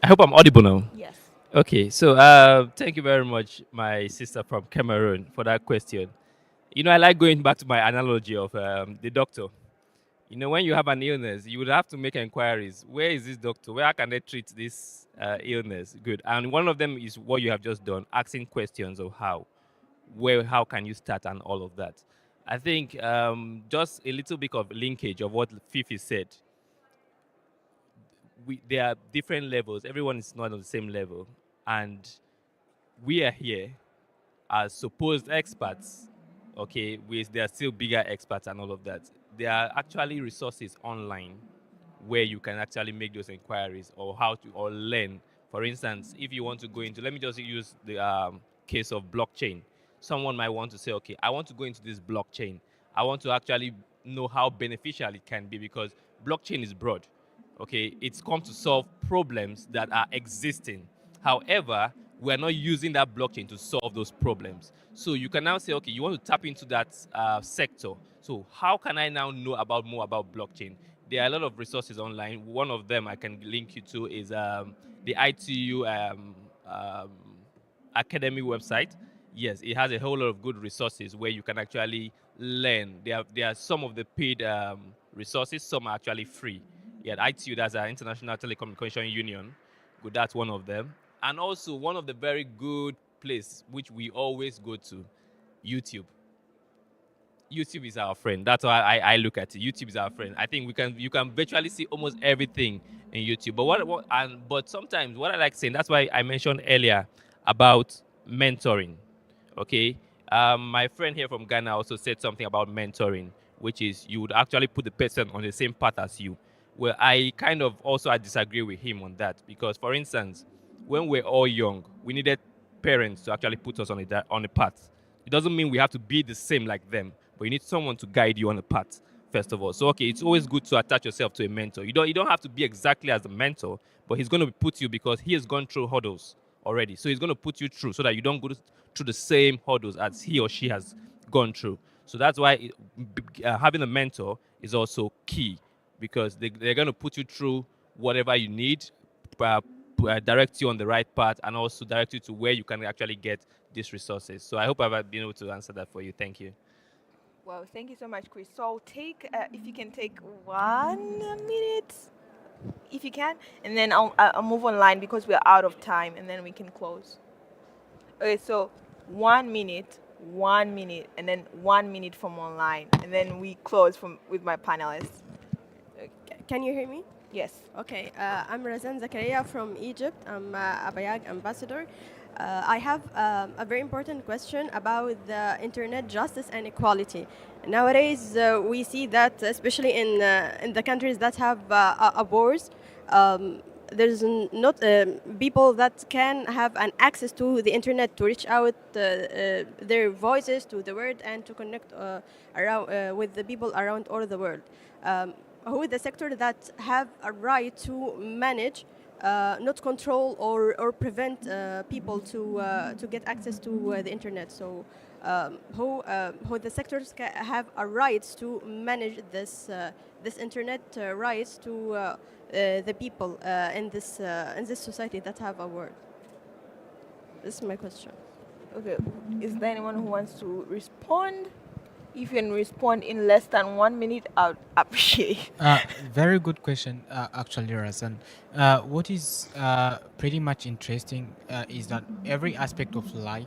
I hope I'm audible now. Yes. Okay, so thank you very much, my sister from Cameroon, for that question. I like going back to my analogy of the doctor. When you have an illness, you would have to make inquiries. Where is this doctor? Where can they treat this illness? Good. And one of them is what you have just done, asking questions of how. How can you start and all of that. I think just a little bit of linkage of what Fifi said. There are different levels. Everyone is not on the same level. And we are here as supposed experts. Okay, there are still bigger experts and all of that. there are actually resources online where you can actually make those inquiries or how to or learn. For instance, if you want to go into, let me just use the case of blockchain. Someone might want to say, okay, I want to go into this blockchain. I want to actually know how beneficial it can be because blockchain is broad. Okay, it's come to solve problems that are existing. However, we're not using that blockchain to solve those problems. So you can now say, okay, you want to tap into that sector. So how can I now know about more about blockchain? There are a lot of resources online. One of them I can link you to is the ITU Academy website. Yes, it has a whole lot of good resources where you can actually learn. There are some of the paid resources, some are actually free. Yeah, ITU, that's our International Telecommunication Union. Good, that's one of them. And also one of the very good place which we always go to, YouTube. YouTube is our friend. That's why I look at it. YouTube is our friend. I think you can virtually see almost everything in YouTube. But but sometimes what I like saying, that's why I mentioned earlier about mentoring. Okay. My friend here from Ghana also said something about mentoring, which is you would actually put the person on the same path as you. Well, I disagree with him on that because, for instance, when we're all young, we needed parents to actually put us on a path. It doesn't mean we have to be the same like them, but you need someone to guide you on the path first of all. So okay, it's always good to attach yourself to a mentor. You don't have to be exactly as the mentor, but he's going to put you because he has gone through hurdles already. So he's going to put you through so that you don't go through the same hurdles as he or she has gone through. So that's why having a mentor is also key because they're going to put you through whatever you need, uh, direct you on the right path, and also direct you to where you can actually get these resources. So I hope I've been able to answer that for you. Thank you. Well, thank you so much, Chris. So I'll take, if you can take 1 minute, if you can, and then I'll move online because we're out of time, and then we can close. Okay, so 1 minute, and then 1 minute from online, and then we close from with my panelists. Can you hear me? Yes. Okay, I'm Razan Zakaria from Egypt. I'm a BIAG ambassador. I have a very important question about the internet justice and equality. Nowadays, we see that, especially in the countries that have wars, there's not people that can have an access to the internet to reach out their voices to the world and to connect around with the people around all the world. Who is the sector that have a right to manage, not control or prevent people to get access to the internet? So who the sectors have a right to manage this internet rights to the people in this society that have a word? This is my question. Okay. Is there anyone who wants to respond? If you can respond in less than 1 minute, I'd appreciate. Very good question, actually, Razan. What is pretty much interesting is that every aspect of life,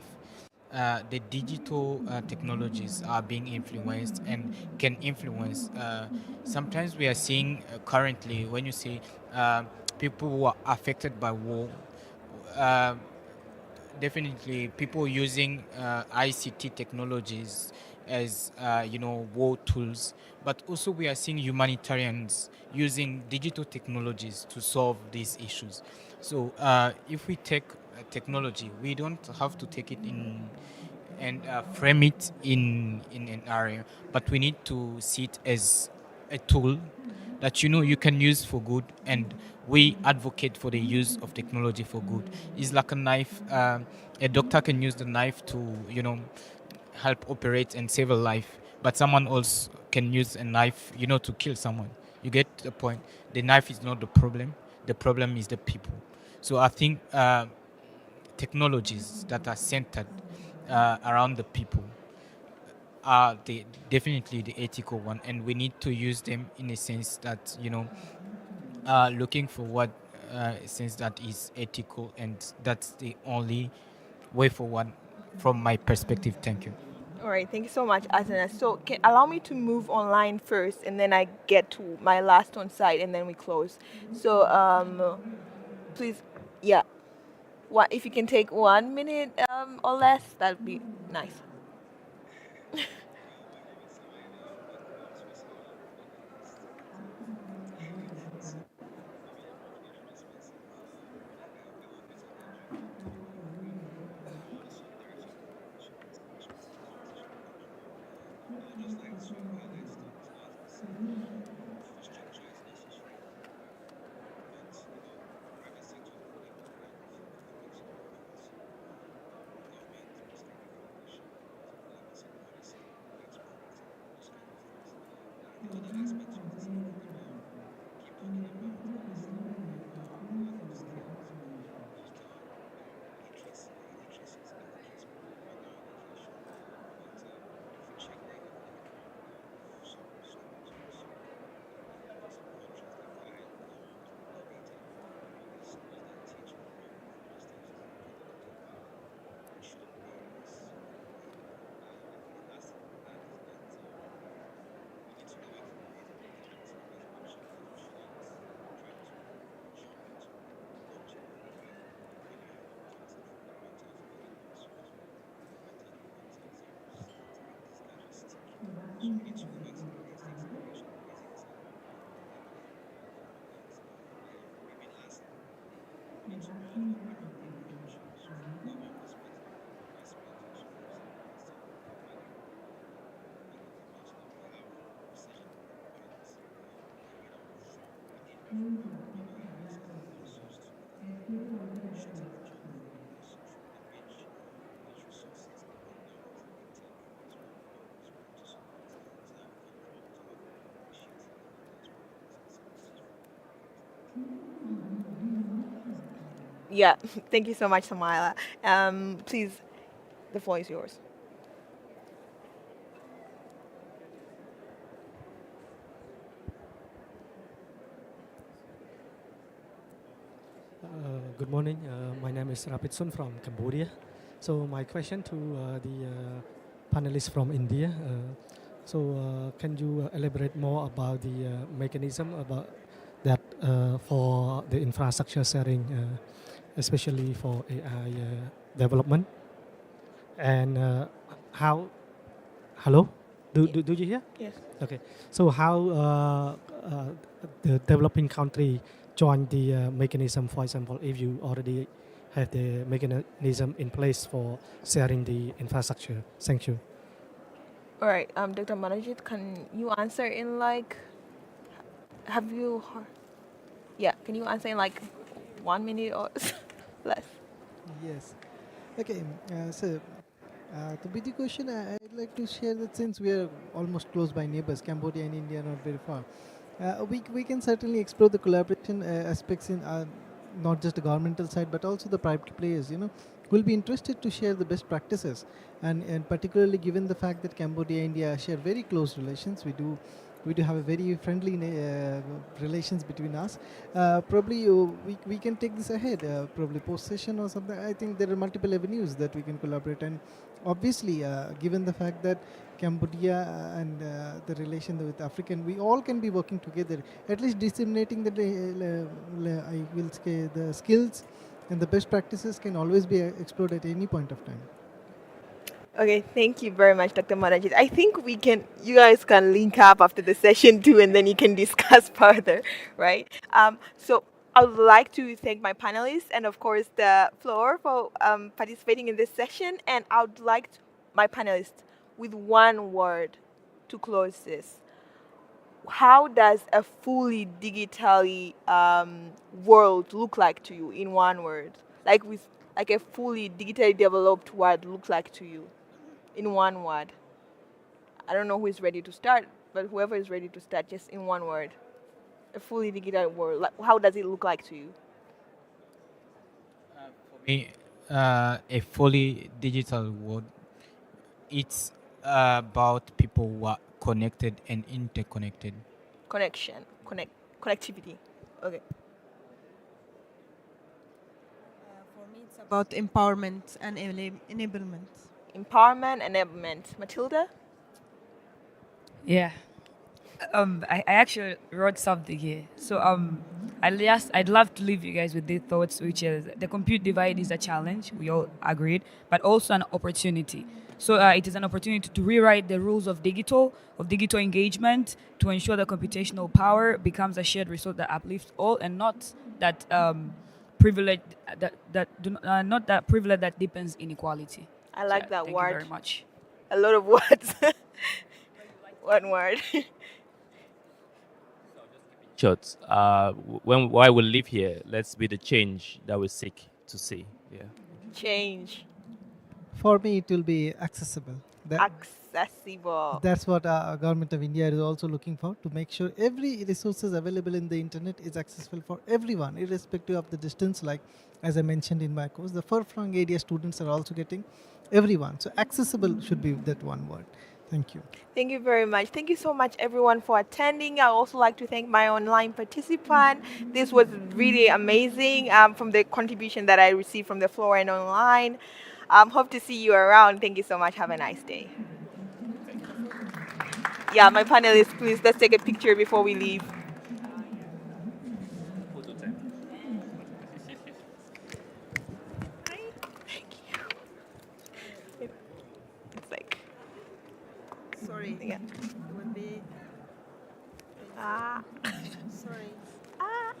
the digital technologies are being influenced and can influence. Sometimes we are seeing currently when you see people who are affected by war. Uh, Definitely people using ICT technologies as war tools, but also we are seeing humanitarians using digital technologies to solve these issues. So if we take technology, we don't have to take it in and frame it in an area, but we need to see it as a tool that you can use for good, and we advocate for the use of technology for good. It's like a knife. A doctor can use the knife to help operate and save a life, but someone else can use a knife to kill someone. You get the point. The knife is not the problem. The problem is the people. So I think technologies that are centered around the people are definitely the ethical one, and we need to use them in a sense that looking for what sense that is ethical, and that's the only way forward from my perspective. Thank you. All right, thank you so much, Asana. So, allow me to move online first, and then I get to my last on site, and then we close. So, please, yeah, what if you can take 1 minute or less, that'd be nice. Yeah, thank you so much, Samila. Please, the floor is yours. Good morning. My name is Rapitsun from Cambodia. So my question to the panelists from India. Can you elaborate more about the mechanism about that for the infrastructure sharing, especially for AI development, and how? Hello, do you hear? Yes. Okay. So how the developing country join the mechanism? For example, if you already have the mechanism in place for sharing the infrastructure. Thank you. All right, Dr. Manajit, can you answer in like, have you, yeah, can you answer in like 1 minute or less? Yes. Okay. To be the question, I'd like to share that since we are almost close by neighbors, Cambodia and India are not very far. We can certainly explore the collaboration aspects in not just the governmental side but also the private players. Will be interested to share the best practices, and particularly given the fact that Cambodia and India share very close relations, we do have a very friendly relations between us. Probably we can take this ahead. Probably post session or something. I think there are multiple avenues that we can collaborate, and obviously, given the fact that Cambodia and the relation with African, we all can be working together, at least disseminating I will say the skills and the best practices can always be explored at any point of time. Okay, thank you very much, Dr. Manajit. I think you guys can link up after the session too, and then you can discuss further, right? So I would like to thank my panelists and, of course, the floor for participating in this session. And I would like my panelists with one word to close this. How does a fully digitally world look like to you in one word? Like a fully digitally developed world looks like to you in one word. I don't know who is ready to start, but whoever is ready to start, just in one word. A fully digital world. Like, how does it look like to you? For me, a fully digital world, it's about people who are connected and interconnected. Connectivity. Okay. For me, it's about empowerment and enablement. Empowerment, enablement. Matilda? Yeah. I actually wrote something here. So I'd love to leave you guys with these thoughts, which is the compute divide is a challenge. We all agreed, but also an opportunity. So it is an opportunity to rewrite the rules of digital engagement to ensure that computational power becomes a shared resource that uplifts all, and not that privilege not that privilege that deepens inequality. I like that thank word. you very much. A lot of words. One word. short, while we live here, let's be the change that we seek to see. Yeah. Change. For me, it will be accessible. Accessible. That's what government of India is also looking for, to make sure every resources available in the internet is accessible for everyone, irrespective of the distance. Like as I mentioned in my course, the far-flung area students are also getting everyone. So accessible should be that one word. Thank you. Thank you very much. Thank you so much, everyone, for attending. I also like to thank my online participant. This was really amazing from the contribution that I received from the floor and online. Hope to see you around. Thank you so much. Have a nice day. Yeah, my panelists, please, let's take a picture before we leave. Thank you. It's like, Sorry. yeah. It would be. Ah. Sorry. Ah.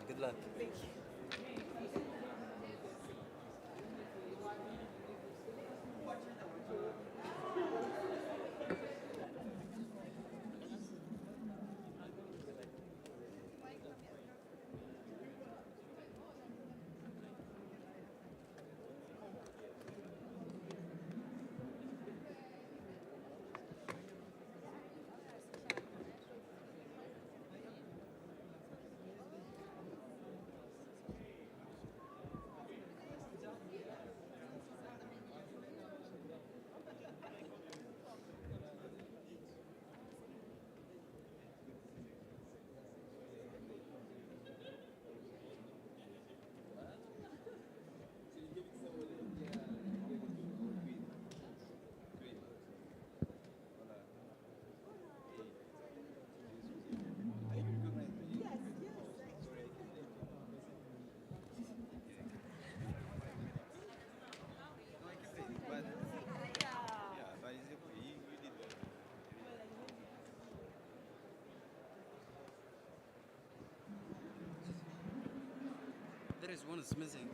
Good luck. There is one is missing.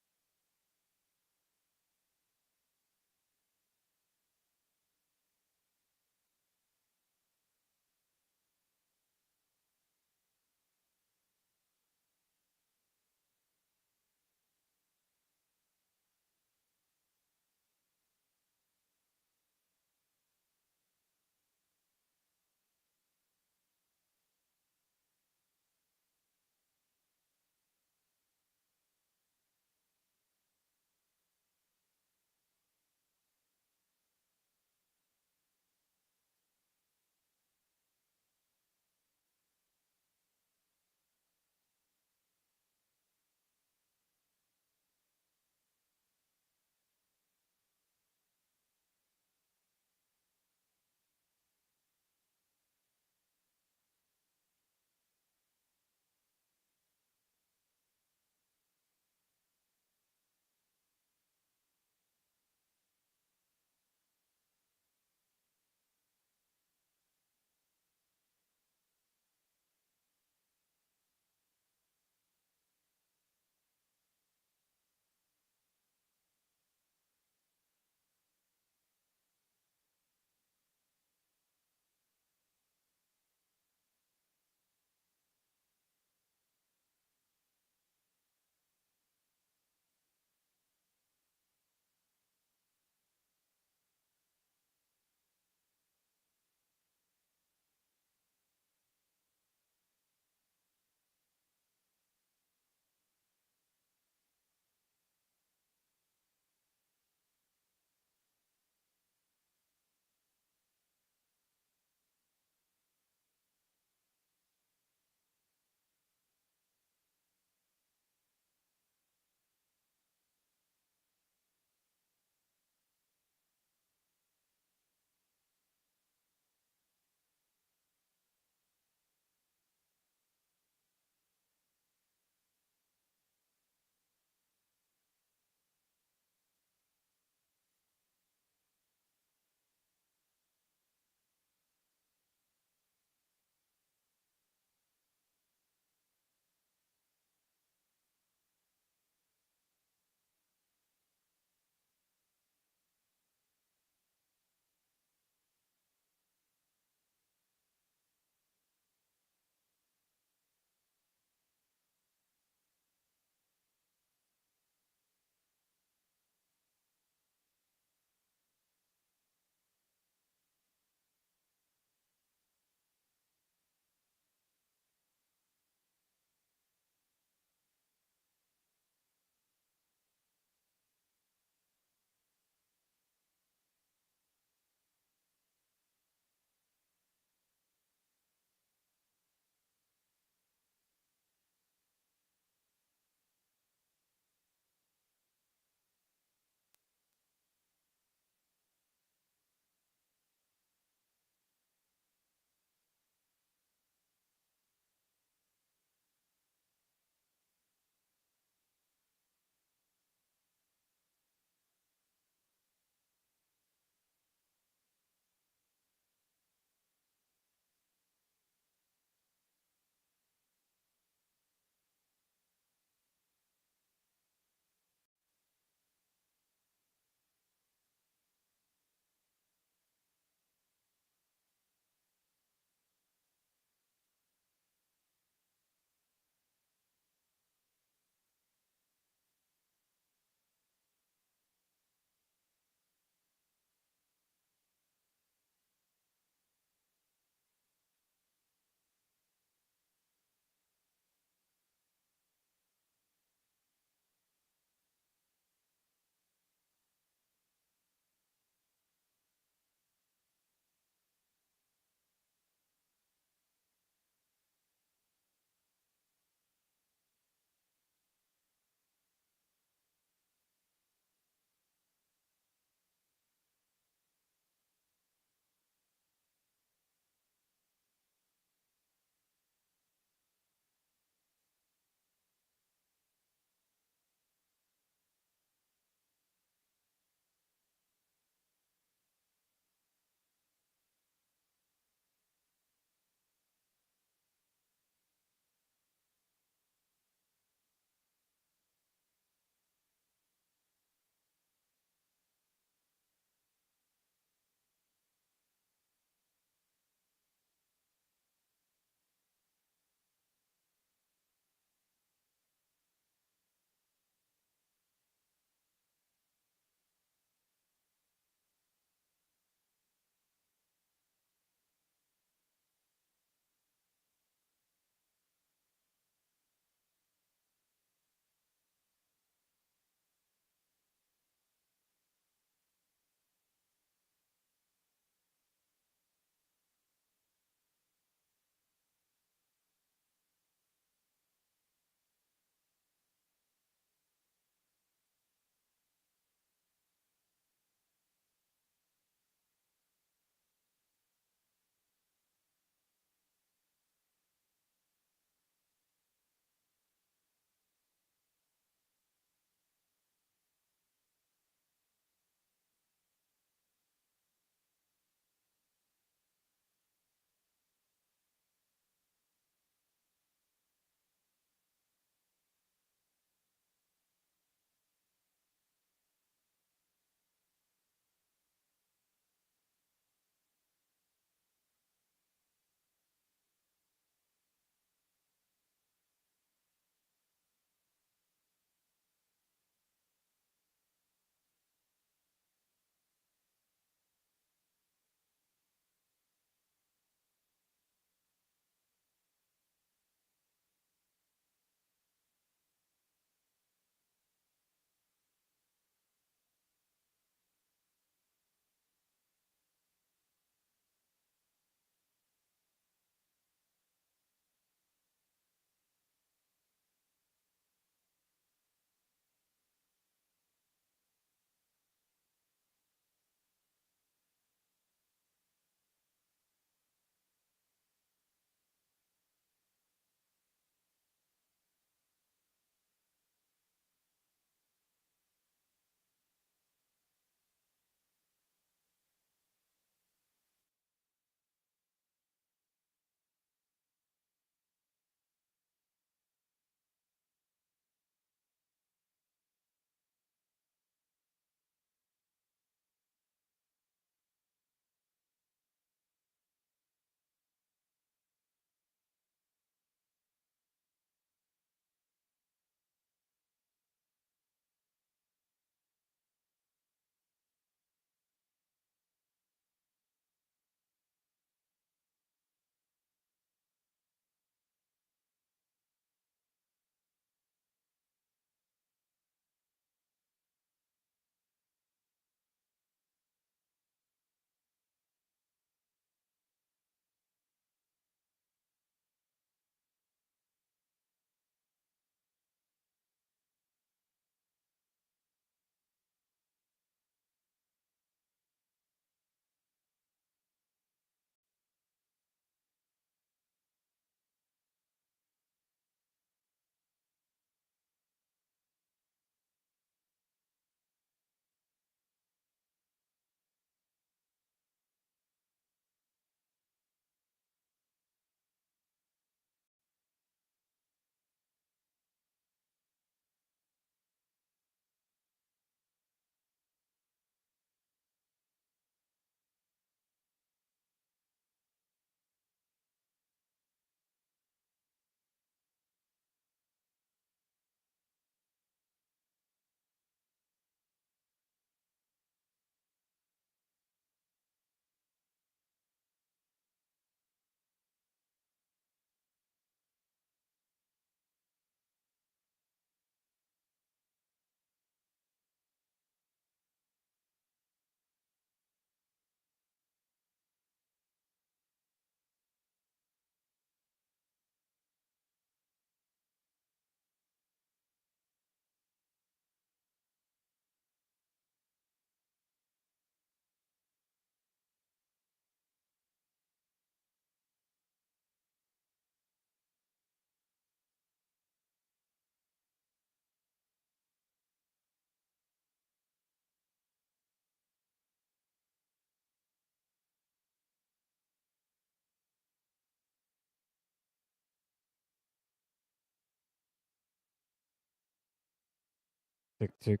Check, check.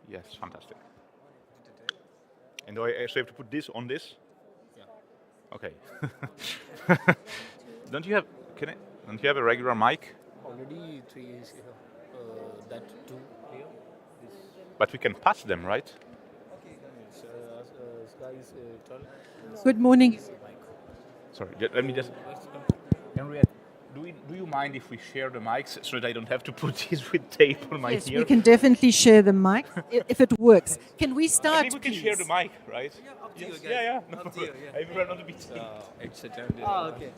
Yes, fantastic. And do I also have to put this on this? Yeah. Okay. don't you have? Can I? Don't you have a regular mic? Already 3 years here. That two here. This. But we can pass them, right? Guys, tell. Good morning. Sorry, let me just. Henriette, do you mind if we share the mics so that I don't have to put this with tape on my Yes, ear? we can definitely share the mic if it works. Can we start, I think we can please? share the mic, right? Yeah, up to Yes. you guys. Yeah, no Up to problem. you, yeah. I prefer not to be taped. It's attended. Okay.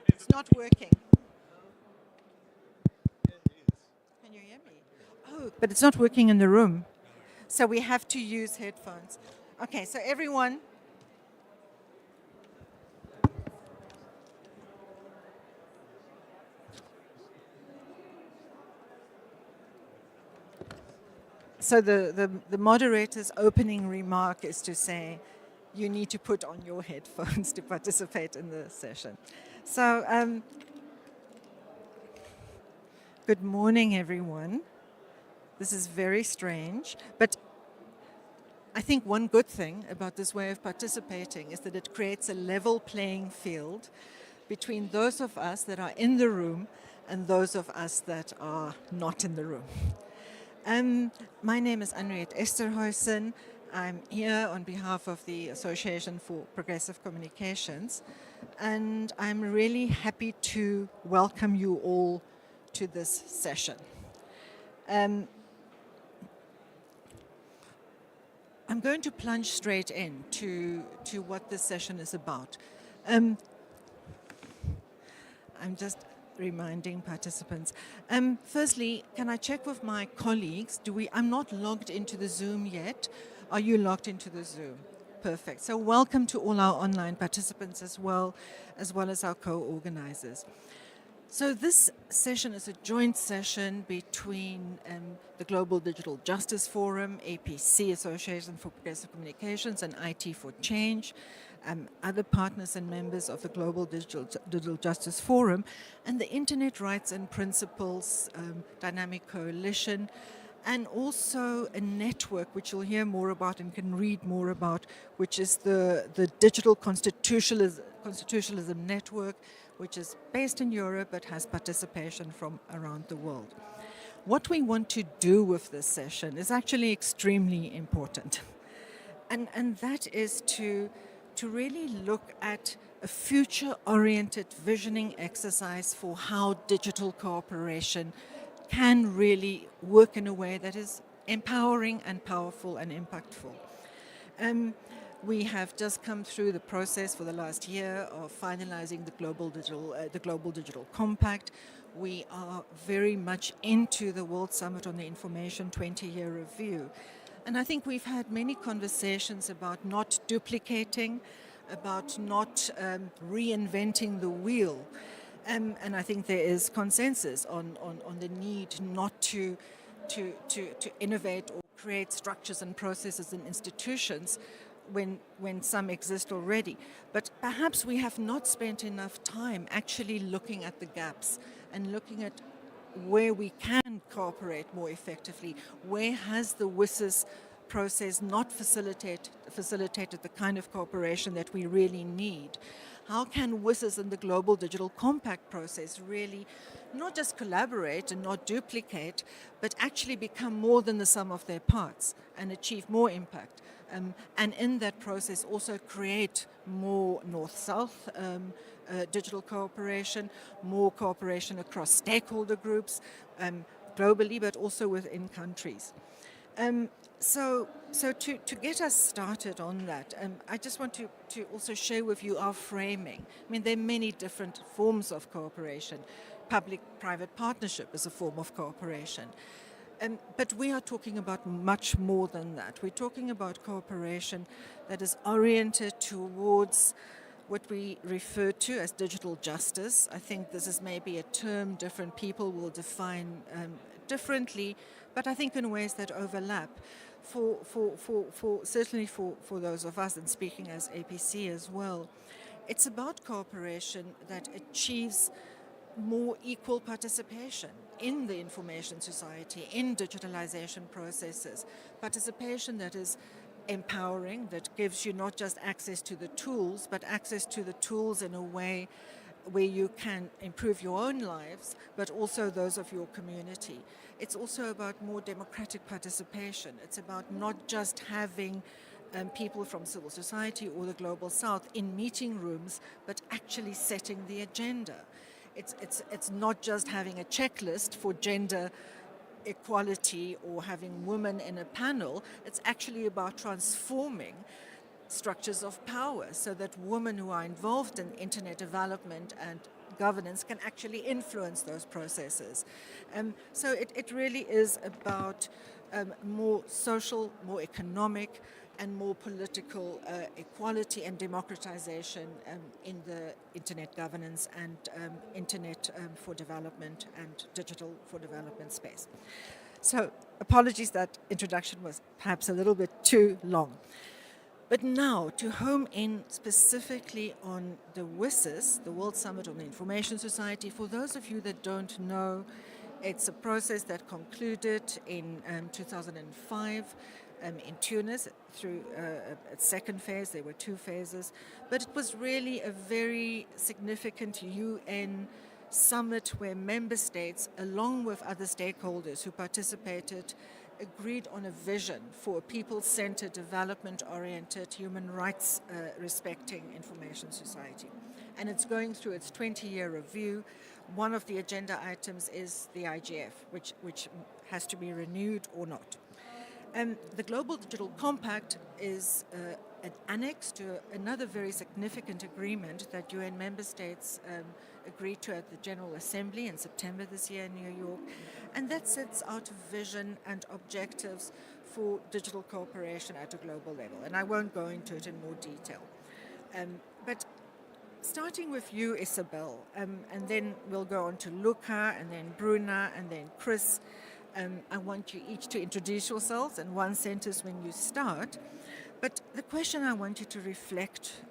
It's not working. Can you hear me? Oh, but it's not working in the room. So we have to use headphones. Okay, so everyone. So the moderator's opening remark is to say, you need to put on your headphones to participate in the session. So, good morning, everyone. This is very strange, but I think one good thing about this way of participating is that it creates a level playing field between those of us that are in the room and those of us that are not in the room. My name is Henriette Esterhuizen. I'm here on behalf of the Association for Progressive Communications, and I'm really happy to welcome you all to this session. I'm going to plunge straight in to what this session is about. I'm just reminding participants. Firstly, can I check with my colleagues? I'm not logged into the Zoom yet. Are you logged into the Zoom? Perfect. So welcome to all our online participants as well as our co-organizers. So this session is a joint session between the Global Digital Justice Forum, APC, Association for Progressive Communications, and IT for Change, other partners and members of the Global Digital Justice Forum, and the Internet Rights and Principles Dynamic Coalition, and also a network which you'll hear more about and can read more about, which is the Digital Constitutionalism Network, which is based in Europe but has participation from around the world. What we want to do with this session is actually extremely important. And that is to really look at a future-oriented visioning exercise for how digital cooperation can really work in a way that is empowering and powerful and impactful. We have just come through the process for the last year of finalizing the Global Digital Compact. We are very much into the World Summit on the Information 20-year review. And I think we've had many conversations about not duplicating, about not reinventing the wheel. And I think there is consensus on the need not to innovate or create structures and processes and institutions when some exist already. But perhaps we have not spent enough time actually looking at the gaps and looking at where we can cooperate more effectively. Where has the WSIS process not facilitated the kind of cooperation that we really need? How can WISES and the Global Digital Compact process really not just collaborate and not duplicate, but actually become more than the sum of their parts and achieve more impact? And in that process also create more north-south digital cooperation, more cooperation across stakeholder groups, globally, but also within countries. So to get us started on that, I just want to also share with you our framing. I mean, there are many different forms of cooperation. Public-private partnership is a form of cooperation. But we are talking about much more than that. We're talking about cooperation that is oriented towards what we refer to as digital justice. I think this is maybe a term different people will define differently, but I think in ways that overlap. Certainly for those of us, and speaking as APC as well, it's about cooperation that achieves more equal participation in the information society, in digitalization processes, participation that is empowering, that gives you not just access to the tools, but access to the tools in a way where you can improve your own lives, but also those of your community. It's also about more democratic participation. It's about not just having people from civil society or the global south in meeting rooms, but actually setting the agenda. It's not just having a checklist for gender equality or having women in a panel. It's actually about transforming structures of power so that women who are involved in internet development and governance can actually influence those processes. So it really is about more social, more economic, and more political equality and democratization in the internet governance and internet for development and digital for development space. So apologies that introduction was perhaps a little bit too long. But now to home in specifically on the WISES, the World Summit on the Information Society. For those of you that don't know, it's a process that concluded in 2005 in Tunis through a second phase. There were two phases, but it was really a very significant UN summit where member states, along with other stakeholders who participated, agreed on a vision for a people-centered, development-oriented, human rights respecting information society. And it's going through its 20-year review. One of the agenda items is the IGF, which has to be renewed or not. The Global Digital Compact is an annex to another very significant agreement that UN member states agreed to at the General Assembly in September this year in New York, and that sets out a vision and objectives for digital cooperation at a global level. And I won't go into it in more detail. But starting with you, Isabel, and then we'll go on to Luca, and then Bruna, and then Chris. I want you each to introduce yourselves in one sentence when you start. But the question I want you to reflect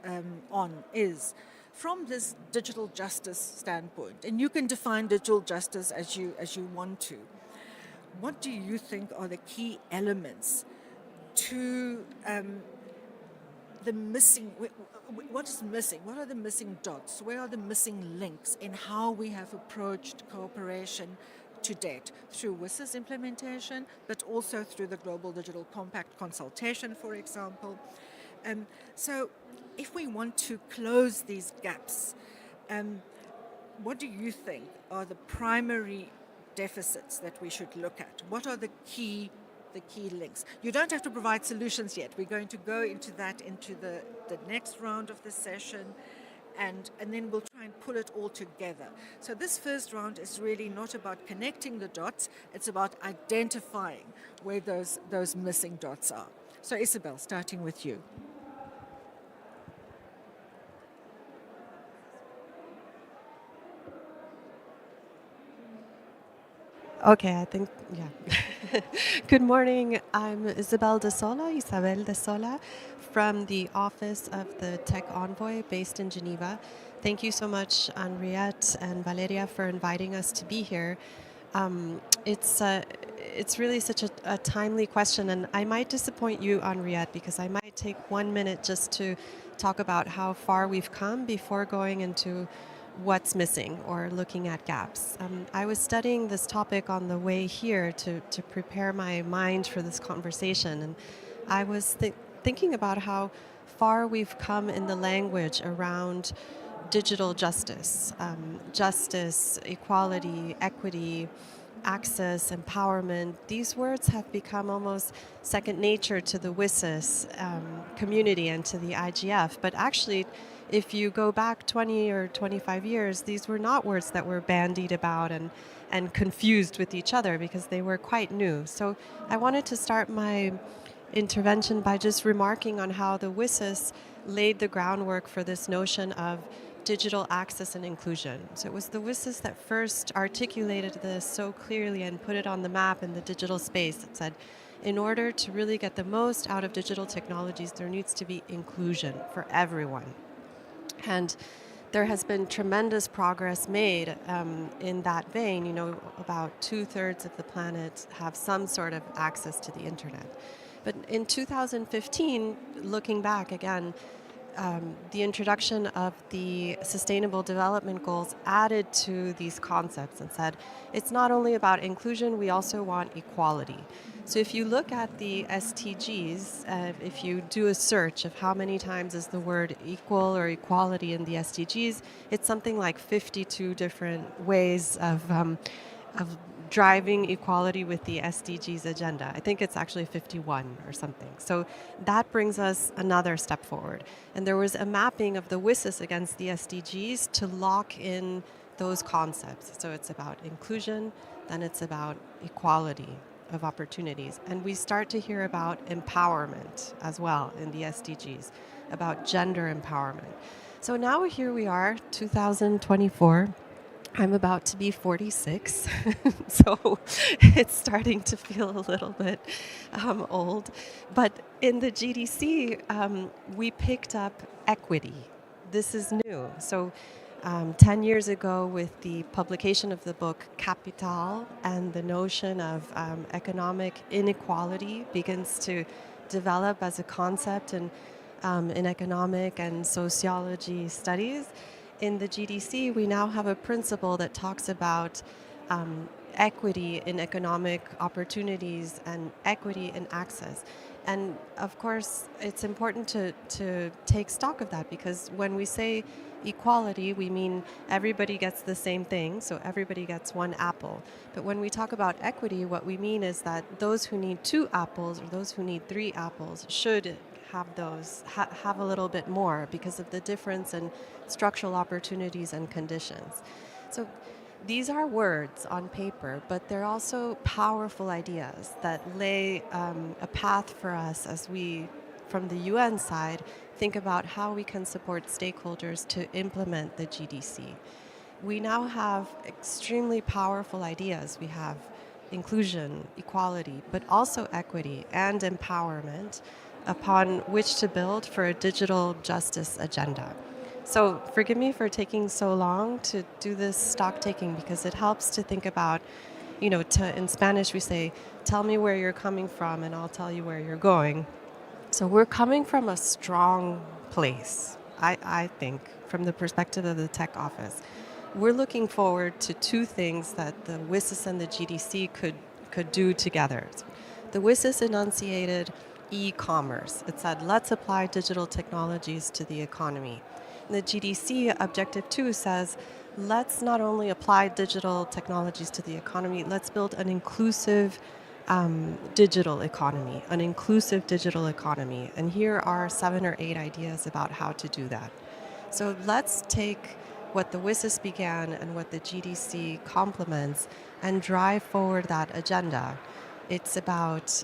on is, from this digital justice standpoint, and you can define digital justice as you want to, what do you think are the key elements to the missing, what is missing? What are the missing dots? Where are the missing links in how we have approached cooperation to date, through WISES implementation, but also through the Global Digital Compact consultation, for example? So if we want to close these gaps, what do you think are the primary deficits that we should look at? What are the key links? You don't have to provide solutions yet. We're going to go into that into the next round of the session, and then we'll try and pull it all together. So this first round is really not about connecting the dots, it's about identifying where those missing dots are. So Isabel, starting with you. Okay, I think, yeah. Good morning. I'm Isabel de Sola, from the Office of the Tech Envoy based in Geneva. Thank you so much, Henriette and Valeria, for inviting us to be here. It's it's really such a timely question, and I might disappoint you, Henriette, because I might take 1 minute just to talk about how far we've come before going into what's missing or looking at gaps. I was studying this topic on the way here to prepare my mind for this conversation, and I was thinking about how far we've come in the language around digital justice, justice, equality, equity, access, empowerment. These words have become almost second nature to the WSIS community and to the IGF. But actually, if you go back 20 or 25 years, these were not words that were bandied about and confused with each other because they were quite new. So I wanted to start my intervention by just remarking on how the WSIS laid the groundwork for this notion of digital access and inclusion. So it was the WSIS that first articulated this so clearly and put it on the map in the digital space. It said, in order to really get the most out of digital technologies, there needs to be inclusion for everyone. And there has been tremendous progress made in that vein. You know, about 2/3 of the planet have some sort of access to the internet. But in 2015, looking back again, the introduction of the Sustainable Development Goals added to these concepts and said, it's not only about inclusion, we also want equality. So if you look at the SDGs, if you do a search of how many times is the word equal or equality in the SDGs, it's something like 52 different ways of driving equality with the SDGs agenda. I think it's actually 51 or something. So that brings us another step forward. And there was a mapping of the WSIS against the SDGs to lock in those concepts. So it's about inclusion, then it's about equality of opportunities. And we start to hear about empowerment as well in the SDGs, about gender empowerment. So now here we are, 2024. I'm about to be 46, so it's starting to feel a little bit old. But in the GDC, we picked up equity. This is new. So 10 years ago, with the publication of the book Capital, and the notion of economic inequality begins to develop as a concept in economic and sociology studies, in the GDC, we now have a principle that talks about equity in economic opportunities and equity in access. And of course, it's important to take stock of that, because when we say equality, we mean everybody gets the same thing, so everybody gets one apple. But when we talk about equity, what we mean is that those who need 2 apples or those who need 3 apples should have a little bit more because of the difference in structural opportunities and conditions. So these are words on paper, but they're also powerful ideas that lay a path for us as we, from the UN side, think about how we can support stakeholders to implement the GDC. We now have extremely powerful ideas. We have inclusion, equality, but also equity and empowerment, upon which to build for a digital justice agenda. So forgive me for taking so long to do this stock taking, because it helps to think about, in Spanish we say, tell me where you're coming from and I'll tell you where you're going. So we're coming from a strong place, I think, from the perspective of the tech office. We're looking forward to 2 things that the WSIS and the GDC could do together. The WSIS enunciated e-commerce. It said, let's apply digital technologies to the economy. And the GDC Objective 2 says, let's not only apply digital technologies to the economy, let's build an inclusive digital economy, an inclusive digital economy. And here are 7 or 8 ideas about how to do that. So let's take what the WSIS began and what the GDC complements and drive forward that agenda. It's about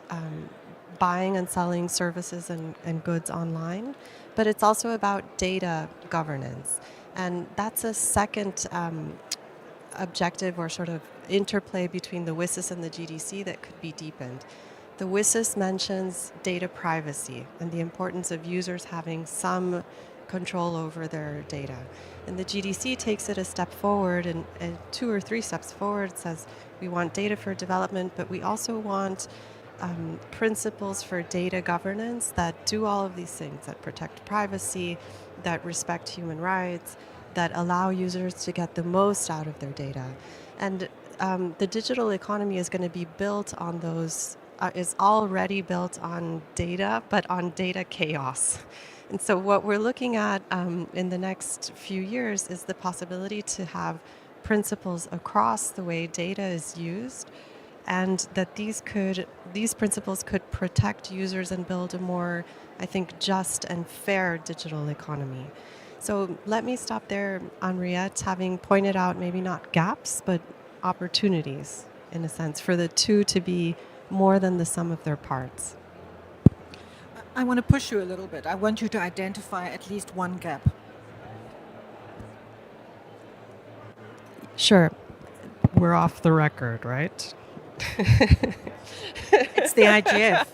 buying and selling services and goods online, but it's also about data governance. And that's a second objective or sort of interplay between the WSIS and the GDC that could be deepened. The WSIS mentions data privacy and the importance of users having some control over their data. And the GDC takes it a step forward and 2 or 3 steps forward. It says we want data for development, but we also want principles for data governance that do all of these things, that protect privacy, that respect human rights, that allow users to get the most out of their data. And the digital economy is going to be built on those, is already built on data, but on data chaos. And so what we're looking at in the next few years is the possibility to have principles across the way data is used, and that these principles could protect users and build a more, I think, just and fair digital economy. So let me stop there, Henriette, having pointed out maybe not gaps, but opportunities, in a sense, for the two to be more than the sum of their parts. I want to push you a little bit. I want you to identify at least one gap. Sure. We're off the record, right? It's the IGF.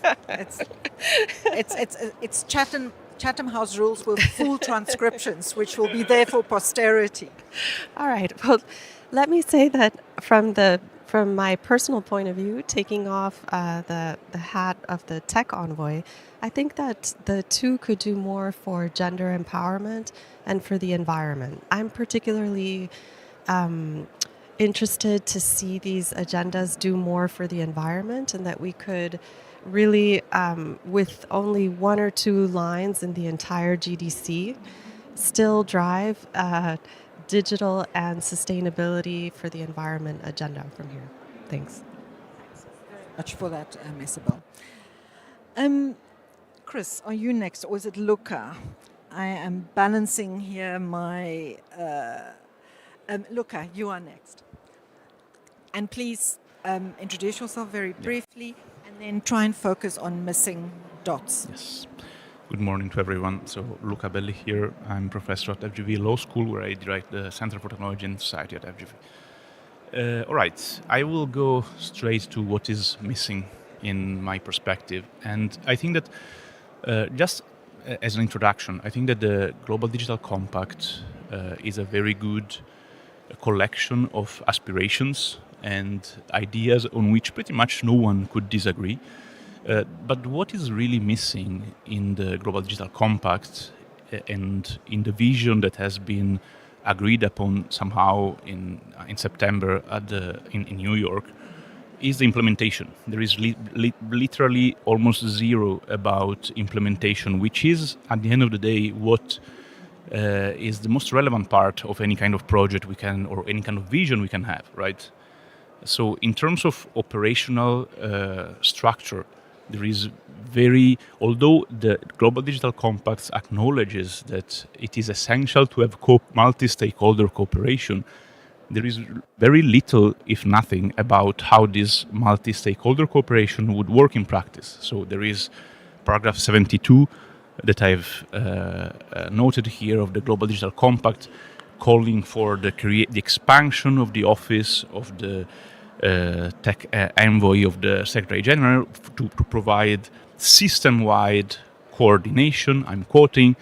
It's Chatham House rules with full transcriptions, which will be there for posterity. All right. Well, let me say that from my personal point of view, taking off the hat of the tech envoy, I think that the two could do more for gender empowerment and for the environment. I'm particularly interested to see these agendas do more for the environment, and that we could really, with only 1 or 2 lines in the entire GDC, still drive digital and sustainability for the environment agenda from here. Thanks. Much for that, Isabel. Chris, are you next, or is it Luca? I am balancing here my... Luca, you are next. And please introduce yourself very briefly, and then try and focus on missing dots. Yes. Good morning to everyone. So Luca Belli here. I'm professor at FGV Law School, where I direct the Center for Technology and Society at FGV. All right, I will go straight to what is missing in my perspective. And I think that just as an introduction, I think that the Global Digital Compact is a very good collection of aspirations and ideas on which pretty much no one could disagree. But what is really missing in the Global Digital Compact and in the vision that has been agreed upon somehow in September in New York is the implementation. There is literally almost zero about implementation, which is, at the end of the day, what is the most relevant part of any kind of project we can, or any kind of vision we can have, right? So in terms of operational structure, there is although the Global Digital Compact acknowledges that it is essential to have multi-stakeholder cooperation, there is very little, if nothing, about how this multi-stakeholder cooperation would work in practice. So there is paragraph 72 that I've noted here of the Global Digital Compact, calling for the expansion of the office of the tech envoy of the Secretary General to provide system-wide coordination, I'm quoting,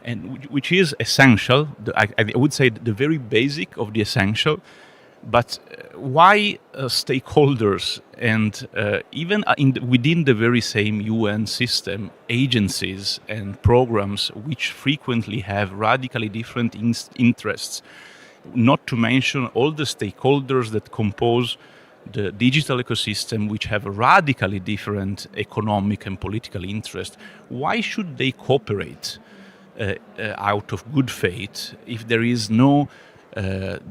and which is essential. I would say the very basic of the essential. But why stakeholders and even within the very same UN system, agencies and programs which frequently have radically different interests, not to mention all the stakeholders that compose the digital ecosystem, which have a radically different economic and political interest, why should they cooperate out of good faith if there is no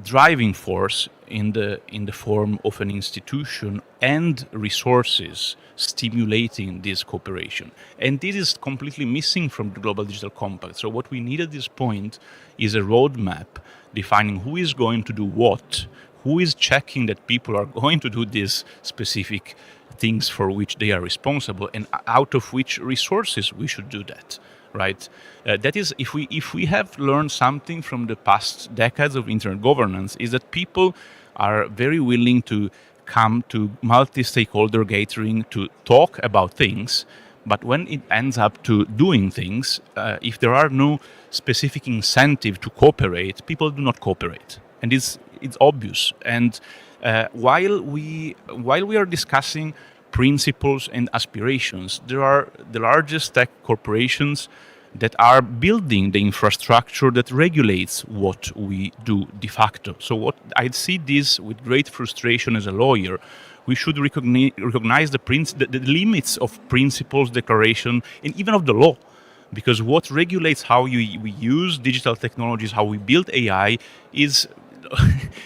driving force in the form of an institution and resources stimulating this cooperation? And this is completely missing from the Global Digital Compact. So what we need at this point is a roadmap defining who is going to do what, who is checking that people are going to do these specific things for which they are responsible, and out of which resources we should do that. Right? That is, if we have learned something from the past decades of internet governance, is that people are very willing to come to multi-stakeholder gathering to talk about things, But when it ends up to doing things, if there are no specific incentive to cooperate, people do not cooperate, and it's obvious. And while we are discussing principles and aspirations, there are the largest tech corporations that are building the infrastructure that regulates what we do de facto. So what I see this with great frustration as a lawyer. We should recognize the limits of principles, declaration, and even of the law. Because what regulates how we use digital technologies, how we build AI, is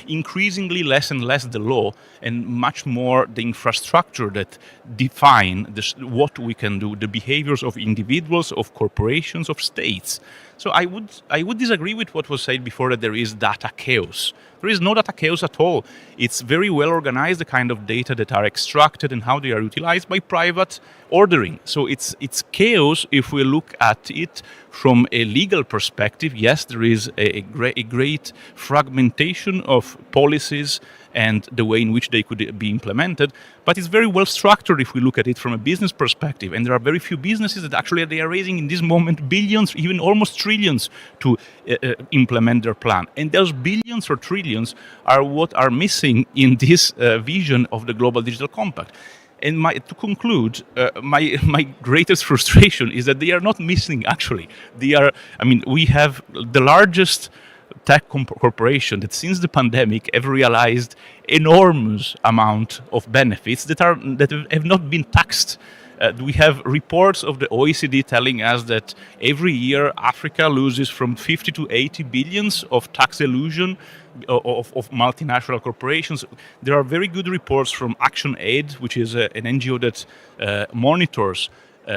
increasingly less and less the law and much more the infrastructure that define what we can do, the behaviors of individuals, of corporations, of states. So I would disagree with what was said before, that there is data chaos. There is no data chaos at all. It's very well organized, the kind of data that are extracted and how they are utilized by private ordering. So it's chaos if we look at it from a legal perspective. Yes, there is a great fragmentation of policies and the way in which they could be implemented, but it's very well structured if we look at it from a business perspective. And there are very few businesses that actually they are raising in this moment billions, even almost trillions, to implement their plan. And those billions or trillions are what are missing in this vision of the Global Digital Compact. And to conclude, my greatest frustration is that they are not missing, actually. We have the largest tech corporation that since the pandemic have realized enormous amount of benefits that have not been taxed. We have reports of the OECD telling us that every year Africa loses from 50 to 80 billions of tax elusion of multinational corporations. There are very good reports from Action Aid, which is an NGO that monitors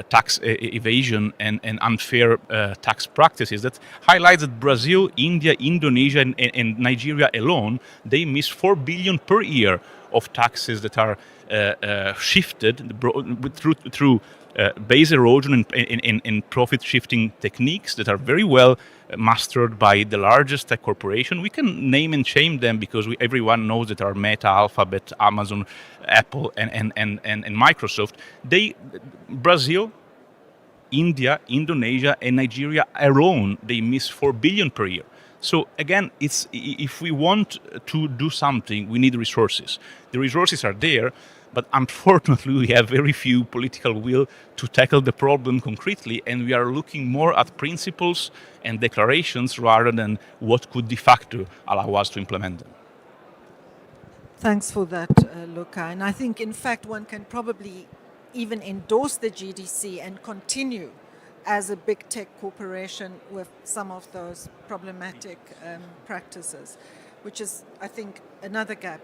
tax evasion and unfair tax practices, that highlights that Brazil, India, Indonesia, and Nigeria alone, they miss 4 billion per year of taxes that are shifted through base erosion and profit shifting techniques that are very well mastered by the largest tech corporation. We can name and shame them because everyone knows that are Meta, Alphabet, Amazon, Apple, and Microsoft. Brazil, India, Indonesia, and Nigeria alone, they miss 4 billion per year. So again, if we want to do something, we need resources. The resources are there, but unfortunately we have very few political will to tackle the problem concretely, and we are looking more at principles and declarations rather than what could de facto allow us to implement them. Thanks for that, Luca. And I think, in fact, one can probably even endorse the GDC and continue as a big tech corporation with some of those problematic practices, which is, I think, another gap.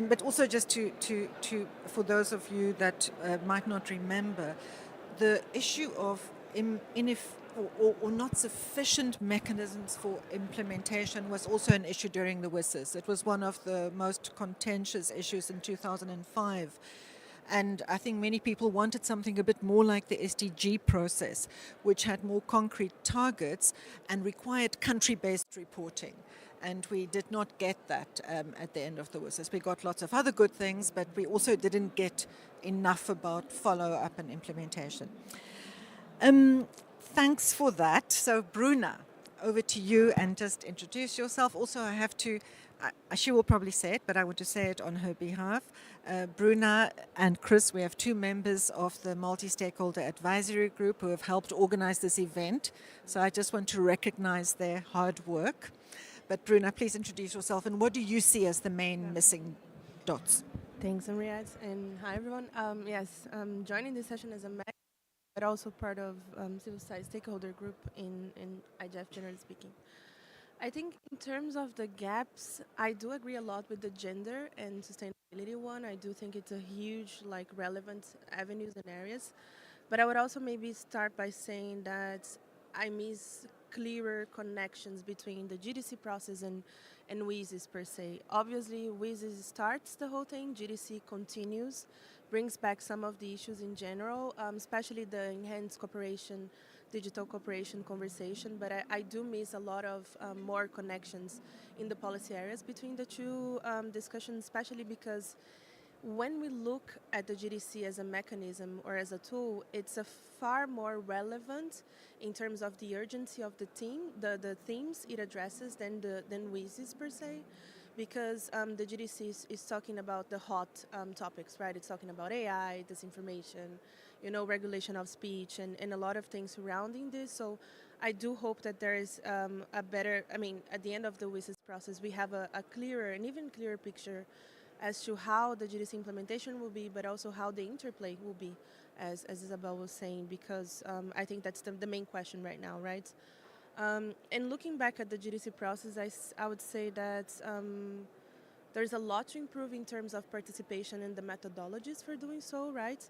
But also just to for those of you that might not remember, the issue of or not sufficient mechanisms for implementation was also an issue during the WSIS. It was one of the most contentious issues in 2005. And I think many people wanted something a bit more like the SDG process, which had more concrete targets and required country-based reporting. And we did not get that at the end of the WSIS. We got lots of other good things, but we also didn't get enough about follow-up and implementation. Thanks for that. So Bruna, over to you, and just introduce yourself. Also, I have to, she will probably say it, but I want to say it on her behalf. Bruna and Chris, we have two members of the Multi-Stakeholder Advisory Group who have helped organize this event. So I just want to recognize their hard work. But Bruna, please introduce yourself, and what do you see as the main missing dots? Thanks, Amriat, and hi everyone. Yes, I'm joining this session as a MEC, but also part of civil society stakeholder group in IGF, generally speaking. I think in terms of the gaps, I do agree a lot with the gender and sustainability one. I do think it's a huge, relevant avenues and areas. But I would also maybe start by saying that I miss clearer connections between the GDC process and WSIS per se. Obviously, WSIS starts the whole thing, GDC continues, brings back some of the issues in general, especially the enhanced cooperation, digital cooperation conversation, but I do miss a lot of more connections in the policy areas between the two discussions, especially because when we look at the GDC as a mechanism or as a tool, it's a far more relevant in terms of the urgency of the themes it addresses than WSIS per se, because the GDC is talking about the hot topics, right? It's talking about AI, disinformation, regulation of speech, and a lot of things surrounding this. So I do hope that there is a better, at the end of the WSIS process, we have a clearer, an even clearer picture as to how the GDC implementation will be, but also how the interplay will be, as Isabel was saying, because I think that's the main question right now, right? And looking back at the GDC process, I would say that there's a lot to improve in terms of participation and the methodologies for doing so, right?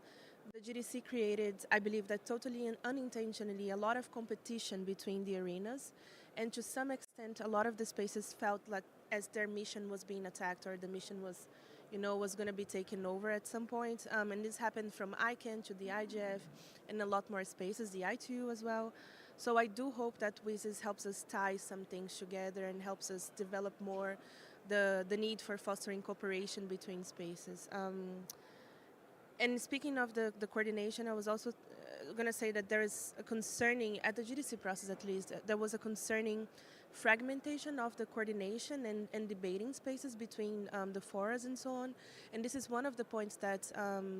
The GDC created, I believe that totally and unintentionally, a lot of competition between the arenas. And to some extent, a lot of the spaces felt like as their mission was being attacked or the mission was, was going to be taken over at some point. And this happened from ICANN to the IGF and a lot more spaces, the ITU as well. So I do hope that WSIS helps us tie some things together and helps us develop more the need for fostering cooperation between spaces. And speaking of the coordination, I was also going to say that there is a concerning, at the GDC process at least, there was a concerning fragmentation of the coordination and debating spaces between the forums and so on. And this is one of the points that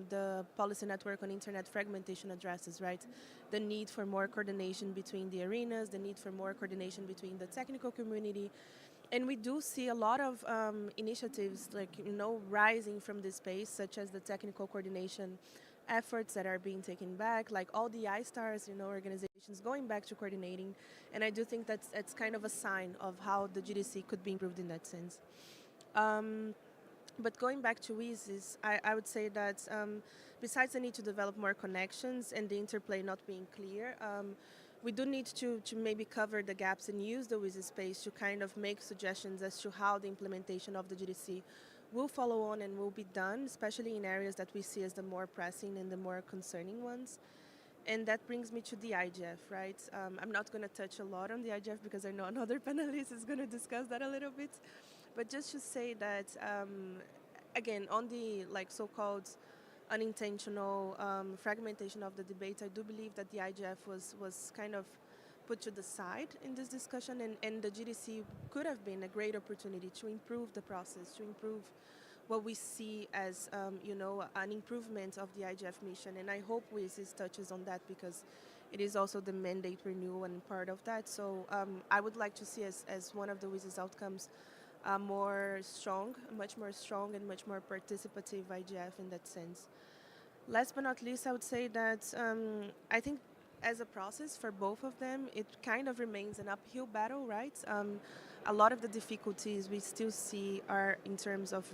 the Policy Network on Internet Fragmentation addresses, right? The need for more coordination between the arenas, the need for more coordination between the technical community. And we do see a lot of initiatives, rising from this space, such as the technical coordination efforts that are being taken back, like all the iStars, organizations going back to coordinating. And I do think that's kind of a sign of how the GDC could be improved in that sense. But going back to WSIS, I would say that besides the need to develop more connections and the interplay not being clear, we do need to maybe cover the gaps and use the WSIS space to kind of make suggestions as to how the implementation of the GDC will follow on and will be done, especially in areas that we see as the more pressing and the more concerning ones. And that brings me to the IGF, right? I'm not going to touch a lot on the IGF because I know another panelist is going to discuss that a little bit. But just to say that, again, on the so-called unintentional fragmentation of the debate, I do believe that the IGF was kind of put to the side in this discussion, and the GDC could have been a great opportunity to improve the process, to improve what we see as, an improvement of the IGF mission. And I hope WSIS touches on that because it is also the mandate renewal and part of that. So I would like to see as one of the WSIS outcomes much more strong and much more participative IGF in that sense. Last but not least, I would say that I think as a process for both of them, it kind of remains an uphill battle, right? A lot of the difficulties we still see are in terms of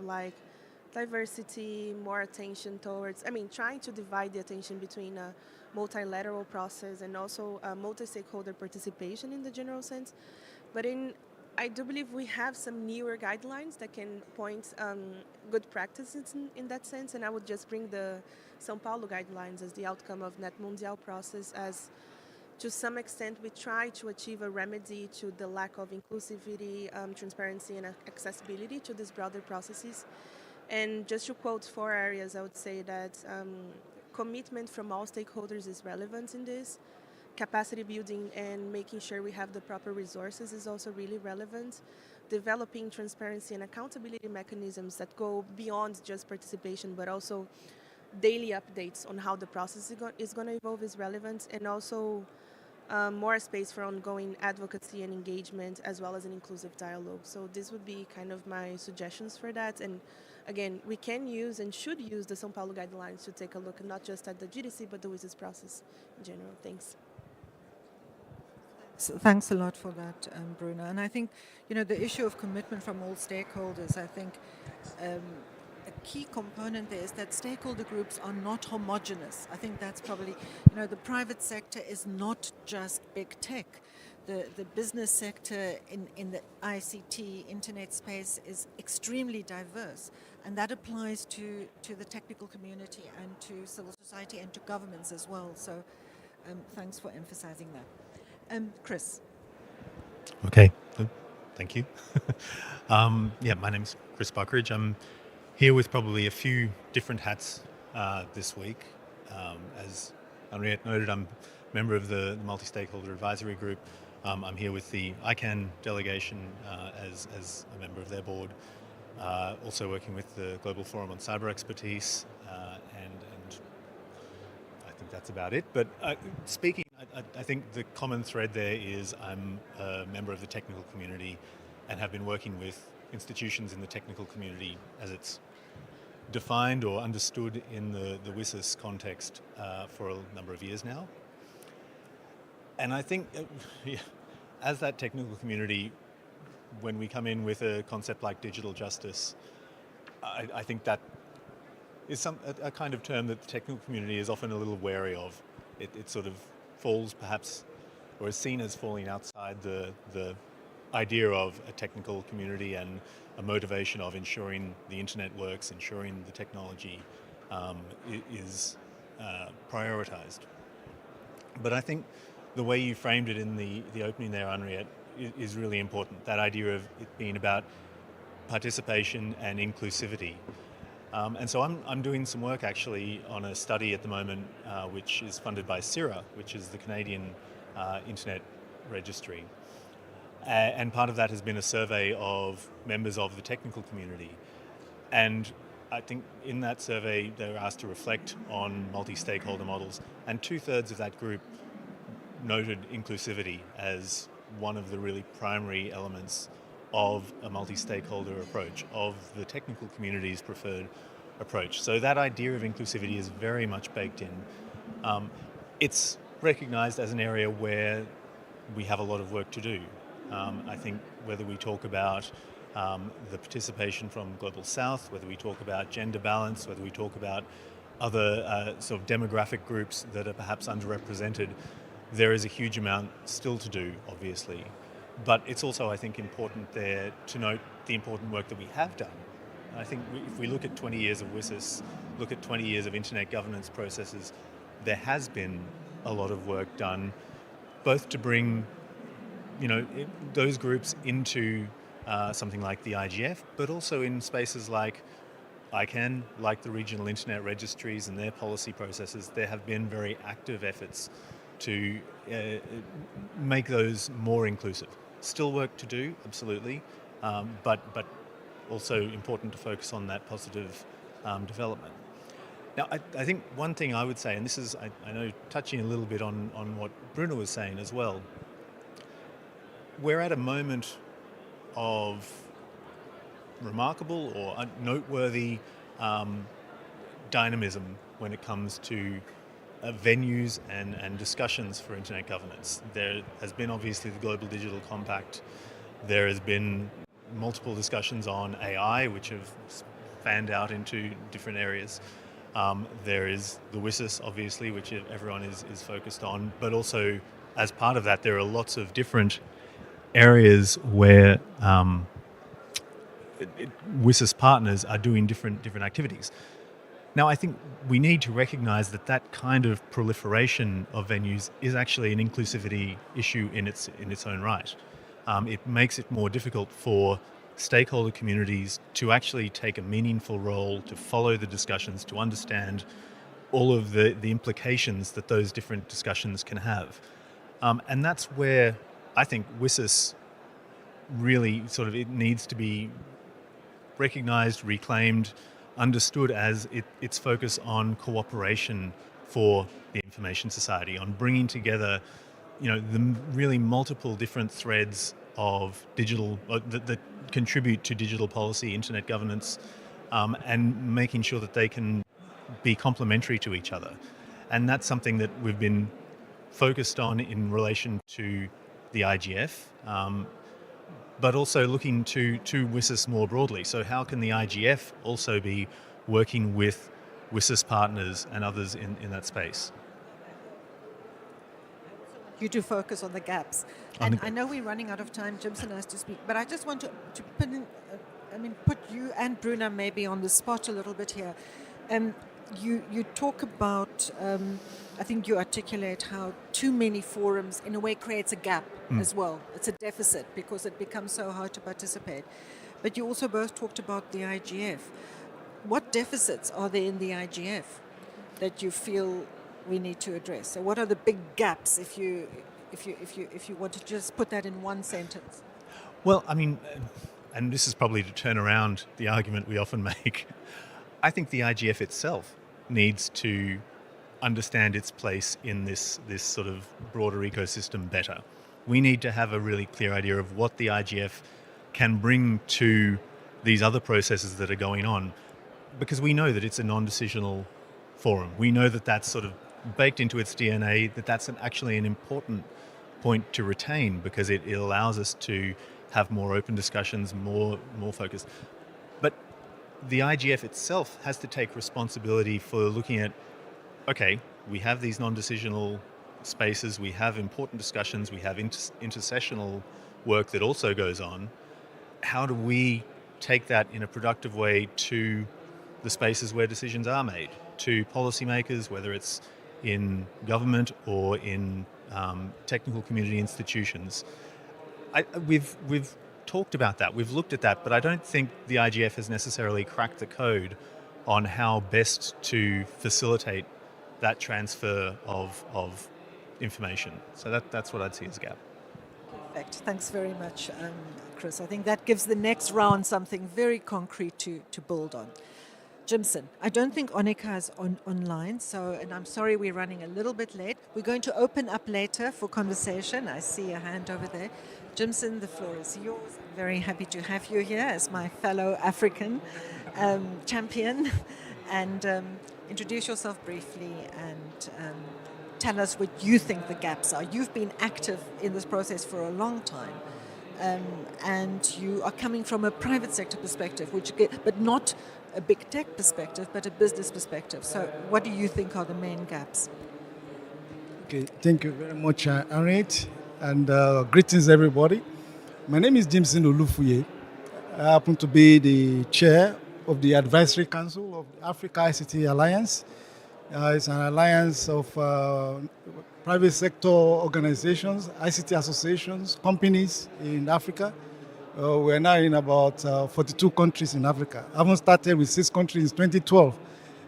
diversity, more attention towards, trying to divide the attention between a multilateral process and also multi-stakeholder participation in the general sense. But I do believe we have some newer guidelines that can point good practices in that sense, and I would just bring the São Paulo guidelines as the outcome of Net Mundial process, as to some extent we try to achieve a remedy to the lack of inclusivity, transparency, and accessibility to these broader processes. And just to quote 4 areas, I would say that commitment from all stakeholders is relevant in this. Capacity building and making sure we have the proper resources is also really relevant. Developing transparency and accountability mechanisms that go beyond just participation, but also daily updates on how the process is going to evolve is relevant. And also more space for ongoing advocacy and engagement, as well as an inclusive dialogue. So this would be kind of my suggestions for that. And again, we can use and should use the São Paulo guidelines to take a look not just at the GDC, but the WSIS process in general. Thanks. So thanks a lot for that, Bruna. And I think, the issue of commitment from all stakeholders, I think a key component there is that stakeholder groups are not homogenous. I think that's probably, the private sector is not just big tech. The business sector in the ICT, internet space is extremely diverse. And that applies to the technical community and to civil society and to governments as well. So thanks for emphasizing that. Chris. Okay, thank you. My name is Chris Buckridge. I'm here with probably a few different hats this week. As Henriette noted, I'm a member of the Multi-Stakeholder Advisory Group. I'm here with the ICANN delegation as a member of their board. Also working with the Global Forum on Cyber Expertise, and I think that's about it. But speaking, I think the common thread there is I'm a member of the technical community and have been working with institutions in the technical community as it's defined or understood in the WSIS context for a number of years now. And I think as that technical community, when we come in with a concept like digital justice, I think that is a kind of term that the technical community is often a little wary of. It sort of falls perhaps, or is seen as falling outside the idea of a technical community and a motivation of ensuring the internet works, ensuring the technology is prioritized. But I think the way you framed it in the opening there, Henriette, is really important. That idea of it being about participation and inclusivity. And so I'm doing some work actually on a study at the moment which is funded by CIRA, which is the Canadian Internet Registry. And part of that has been a survey of members of the technical community. And I think in that survey they were asked to reflect on multi-stakeholder models, and 2/3 of that group noted inclusivity as one of the really primary elements of a multi-stakeholder approach, of the technical community's preferred approach. So that idea of inclusivity is very much baked in. It's recognized as an area where we have a lot of work to do. I think whether we talk about the participation from Global South, whether we talk about gender balance, whether we talk about other sort of demographic groups that are perhaps underrepresented, there is a huge amount still to do, obviously. But it's also, I think, important there to note the important work that we have done. I think if we look at 20 years of WSIS, look at 20 years of internet governance processes, there has been a lot of work done, both to bring those groups into something like the IGF, but also in spaces like ICANN, like the regional internet registries and their policy processes. There have been very active efforts to make those more inclusive. Still work to do, absolutely, but also important to focus on that positive development. Now, I think one thing I would say, and this is, I know, touching a little bit on what Bruno was saying as well, we're at a moment of remarkable or noteworthy dynamism when it comes to venues and discussions for internet governance. There has been obviously the Global Digital Compact. There has been multiple discussions on AI, which have fanned out into different areas. There is the WSIS, obviously, which everyone is focused on, but also as part of that, there are lots of different areas where WSIS partners are doing different activities. Now, I think we need to recognize that that kind of proliferation of venues is actually an inclusivity issue in its own right. It makes it more difficult for stakeholder communities to actually take a meaningful role, to follow the discussions, to understand all of the implications that those different discussions can have. And that's where I think WSIS really it needs to be recognized, reclaimed, understood as its focus on cooperation for the information society, on bringing together, the really multiple different threads of digital that contribute to digital policy, internet governance, and making sure that they can be complementary to each other. And that's something that we've been focused on in relation to the IGF, but also looking to WSIS more broadly. So how can the IGF also be working with WSIS partners and others in that space? You do focus on the gaps. And I know we're running out of time. Jimson has to speak, but I just want to put you and Bruna maybe on the spot a little bit here. You talk about, I think you articulate how too many forums in a way creates a gap as well. It's a deficit because it becomes so hard to participate. But you also both talked about the IGF. what deficits are there in the IGF that you feel we need to address? So what are the big gaps if you want to just put that in one sentence? Well, I mean, and this is probably to turn around the argument we often make, I think the IGF itself needs to understand its place in this sort of broader ecosystem better. We need to have a really clear idea of what the IGF can bring to these other processes that are going on, because we know that it's a non-decisional forum. We know that that's sort of baked into its DNA, that that's actually an important point to retain, because it allows us to have more open discussions, more focus. But the IGF itself has to take responsibility for looking at, okay, we have these non-decisional spaces, we have important discussions, we have intersessional work that also goes on. How do we take that in a productive way to the spaces where decisions are made, to policymakers, whether it's in government or in technical community institutions? We've talked about that, we've looked at that, but I don't think the IGF has necessarily cracked the code on how best to facilitate that transfer of information. So that's what I'd see as a gap. Perfect. Thanks very much, Chris. I think that gives the next round something very concrete to build on. Jimson, I don't think Onika is online, and I'm sorry we're running a little bit late. We're going to open up later for conversation. I see a hand over there. Jimson, the floor is yours. I'm very happy to have you here as my fellow African champion. And introduce yourself briefly and tell us what you think the gaps are. You've been active in this process for a long time. And you are coming from a private sector perspective, but not a big tech perspective, but a business perspective. So what do you think are the main gaps? Okay, thank you very much, Harriet, and greetings, everybody. My name is Jimson Olufuye. I happen to be the chair of the Advisory Council of the Africa ICT Alliance. It's an alliance of private sector organizations, ICT associations, companies in Africa. We're now in about 42 countries in Africa. I haven't started with 6 countries in 2012.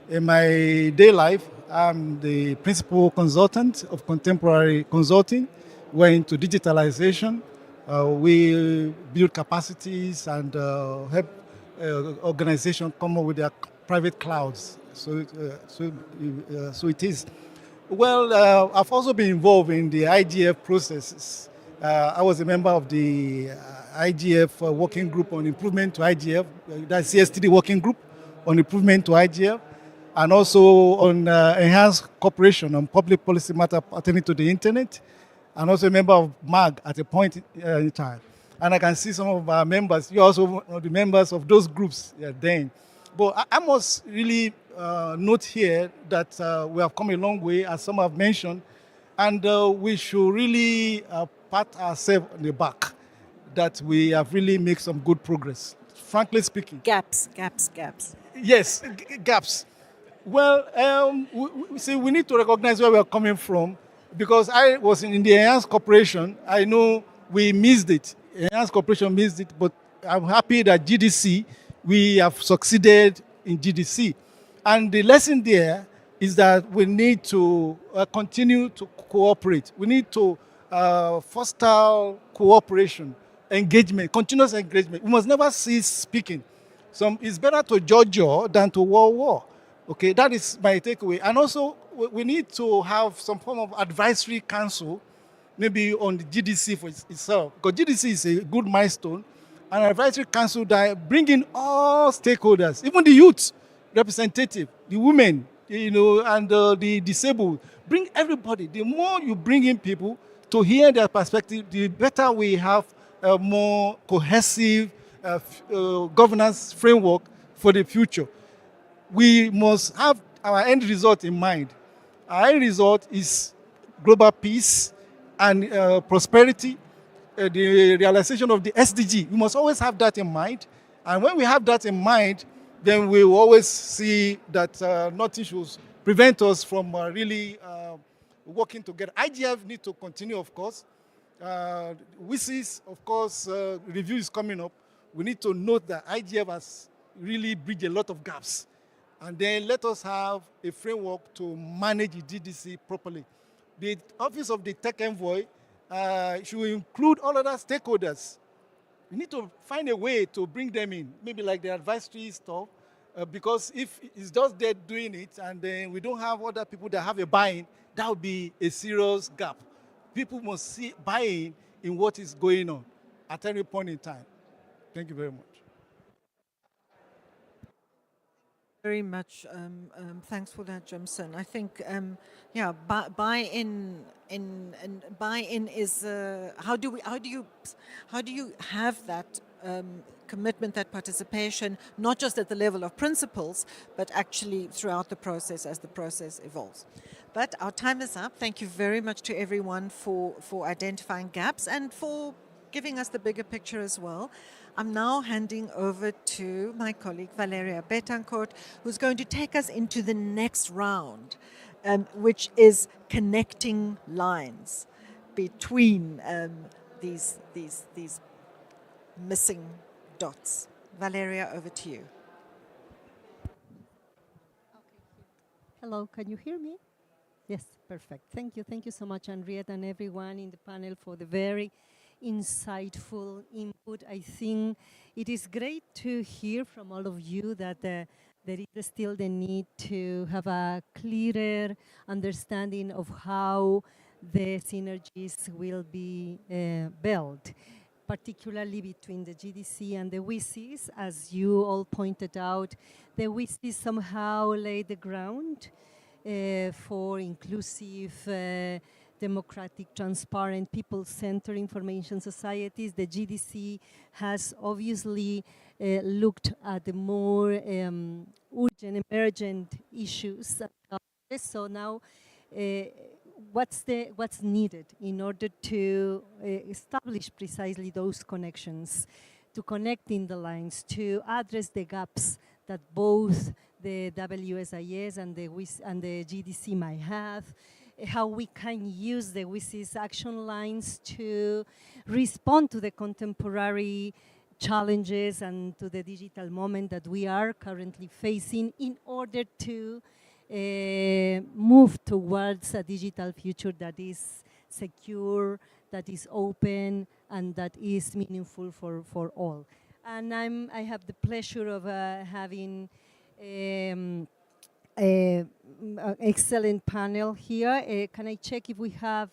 In my day life, I'm the principal consultant of contemporary consulting. We're into digitalization. We build capacities and help organizations come up with their private clouds. So it is. Well, I've also been involved in the IGF processes. I was a member of the IGF working group on improvement to IGF, that's CSTD working group on improvement to IGF, and also on enhanced cooperation on public policy matter pertaining to the internet, and also a member of MAG at a point in time. And I can see some of our members, you're also one of the members of those groups then. But I must really note here that we have come a long way, as some have mentioned, and we should really pat ourselves on the back that we have really made some good progress, frankly speaking. Gaps. Yes, gaps. Well, we need to recognize where we are coming from, because I was in the Enhanced Cooperation. I know we missed it. Enhanced Cooperation missed it, but I'm happy that GDC, we have succeeded in GDC. And the lesson there is that we need to continue to cooperate. We need to foster cooperation, engagement, continuous engagement. We must never cease speaking. So it's better to judge than to war. Okay, that is my takeaway. And also, we need to have some form of advisory council, maybe on the GDC for itself, because GDC is a good milestone. An advisory council that bring in all stakeholders, even the youth representative, the women, and the disabled. Bring everybody. The more you bring in people to hear their perspective, the better we have a more cohesive governance framework for the future. We must have our end result in mind. Our end result is global peace and prosperity, the realization of the SDG. We must always have that in mind. And when we have that in mind, then we will always see that nothing should prevent us from really working together. IGF need to continue, of course. WISIS, of course, review is coming up. We need to note that IGF has really bridge a lot of gaps. And then let us have a framework to manage the GDC properly. The Office of the Tech Envoy should include all other stakeholders. We need to find a way to bring them in, maybe like the advisory stuff, because if it's just there doing it and then we don't have other people that have a buy-in, that would be a serious gap. People must see buy-in in what is going on at any point in time. Thank you very much. Very much. Thanks for that, Jimson. I think, yeah, buy-in and buy-in is how do you have that commitment, that participation, not just at the level of principles, but actually throughout the process as the process evolves. But our time is up. Thank you very much to everyone for identifying gaps and for giving us the bigger picture as well. I'm now handing over to my colleague Valeria Betancourt, who's going to take us into the next round, which is connecting lines between these missing dots. Valeria, over to you. Hello, can you hear me? Yes, perfect. Thank you. Thank you so much, Henriette, and everyone in the panel for the very insightful input. I think it is great to hear from all of you that there is still the need to have a clearer understanding of how the synergies will be built, particularly between the GDC and the WISIs. As you all pointed out, the WISIs somehow lay the ground for inclusive, democratic, transparent, people-centered information societies. The GDC has obviously looked at the more urgent, emergent issues. So now, what's needed in order to establish precisely those connections, to connect in the lines, to address the gaps that both the WSIS and the GDC might have, how we can use the WSIS action lines to respond to the contemporary challenges and to the digital moment that we are currently facing in order to move towards a digital future that is secure, that is open, and that is meaningful for all. And I have the pleasure of having excellent panel here. Can I check if we have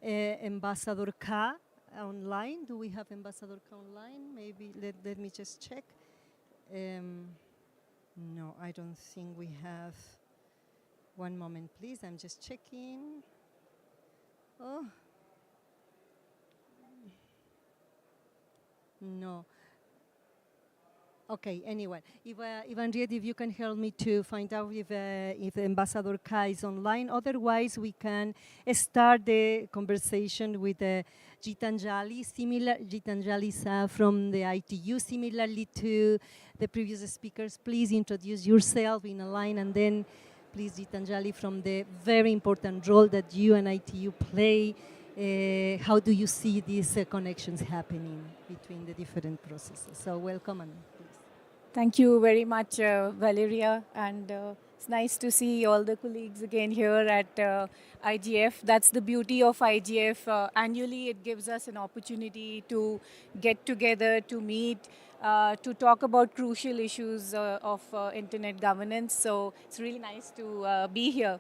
Ambassador K online? Do we have Ambassador K online? Maybe let me just check. No, I don't think we have. One moment, please. I'm just checking. Oh. No. Okay, anyway, if Henriette, if you can help me to find out if Ambassador K is online. Otherwise, we can start the conversation with Gitanjali. Gitanjali is from the ITU. Similarly to the previous speakers, please introduce yourself in a line, and then please, Gitanjali, from the very important role that you and ITU play, how do you see these connections happening between the different processes? So welcome, and please. Thank you very much, Valeria, and it's nice to see all the colleagues again here at IGF. That's the beauty of IGF. Annually, it gives us an opportunity to get together, to meet, to talk about crucial issues of internet governance. So it's really nice to be here.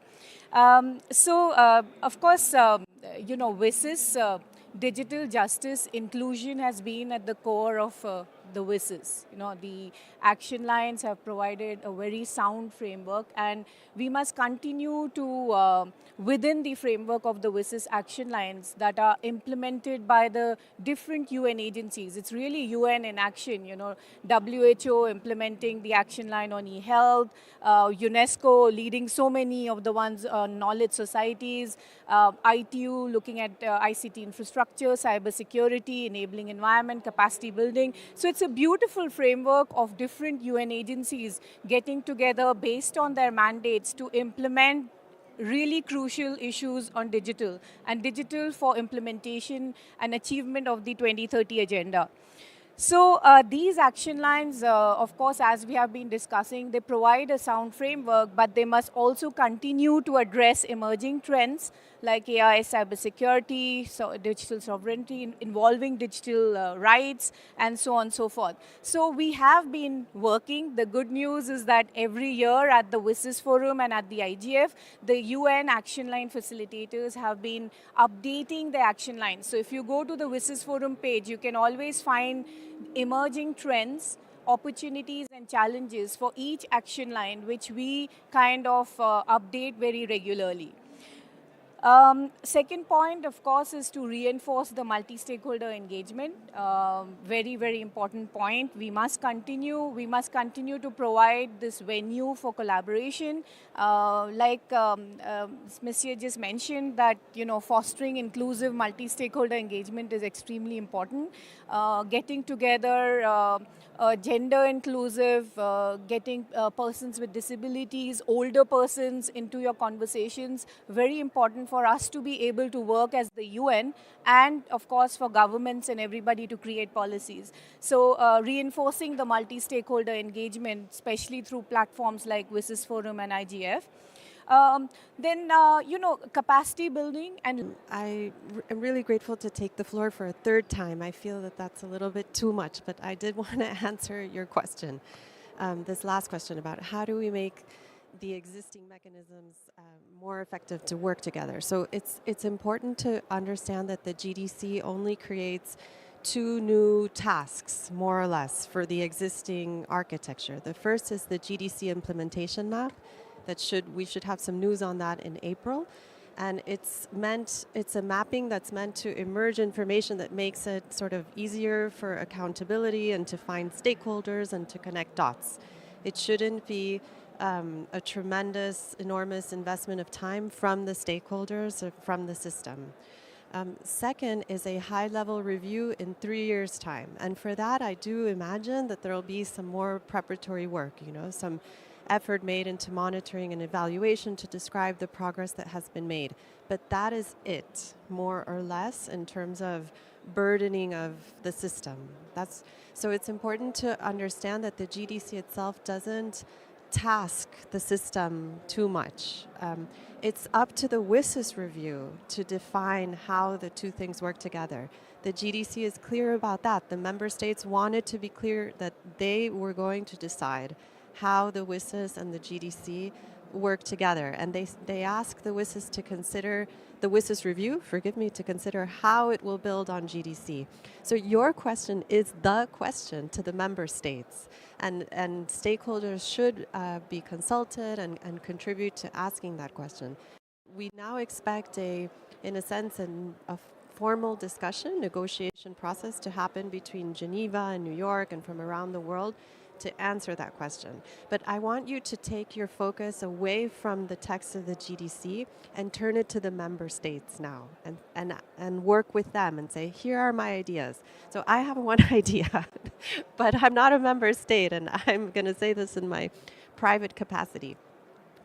Of course, you know, WSIS, digital justice inclusion has been at the core of the WSIS. You know, the action lines have provided a very sound framework, and we must continue to, within the framework of the WSIS action lines that are implemented by the different UN agencies. It's really UN in action, you know, WHO implementing the action line on e-health, UNESCO leading so many of the ones on knowledge societies, ITU looking at ICT infrastructure, cybersecurity, enabling environment, capacity building. So it's a beautiful framework of different UN agencies getting together based on their mandates to implement really crucial issues on digital and digital for implementation and achievement of the 2030 agenda. So these action lines, of course, as we have been discussing, they provide a sound framework, but they must also continue to address emerging trends like AI, cybersecurity, so digital sovereignty, involving digital rights, and so on and so forth. So we have been working. The good news is that every year at the WSIS Forum and at the IGF, the UN action line facilitators have been updating the action lines. So if you go to the WSIS Forum page, you can always find emerging trends, opportunities and challenges for each action line, which we kind of update very regularly. Second point, of course, is to reinforce the multi-stakeholder engagement. Very, very important point. We must continue to provide this venue for collaboration. Monsieur just mentioned that, fostering inclusive multi-stakeholder engagement is extremely important. Getting together gender inclusive, getting persons with disabilities, older persons into your conversations, very important for us to be able to work as the UN and, of course, for governments and everybody to create policies. So reinforcing the multi-stakeholder engagement, especially through platforms like WSIS Forum and IGF. Capacity building and I am really grateful to take the floor for a third time. I feel that that's a little bit too much, but I did want to answer your question, this last question about how do we make the existing mechanisms more effective to work together. So it's important to understand that the GDC only creates 2 new tasks, more or less, for the existing architecture. The first is the GDC implementation map. We should have some news on that in April. And it's a mapping that's meant to emerge information that makes it sort of easier for accountability and to find stakeholders and to connect dots. It shouldn't be a tremendous, enormous investment of time from the stakeholders or from the system. Second is a high-level review in 3 years' time. And for that, I do imagine that there will be some more preparatory work, some effort made into monitoring and evaluation to describe the progress that has been made. But that is it, more or less, in terms of burdening of the system. So it's important to understand that the GDC itself doesn't task the system too much. It's up to the WSIS review to define how the 2 things work together. The GDC is clear about that. The member states wanted to be clear that they were going to decide how the WSIS and the GDC work together. And they ask the WSIS to consider, the WSIS review, to consider how it will build on GDC. So your question is the question to the member states. And stakeholders should be consulted and contribute to asking that question. We now expect in a formal discussion, negotiation process to happen between Geneva and New York and from around the world to answer that question. But I want you to take your focus away from the text of the GDC and turn it to the member states now and work with them and say, here are my ideas. So I have one idea, but I'm not a member state, and I'm going to say this in my private capacity.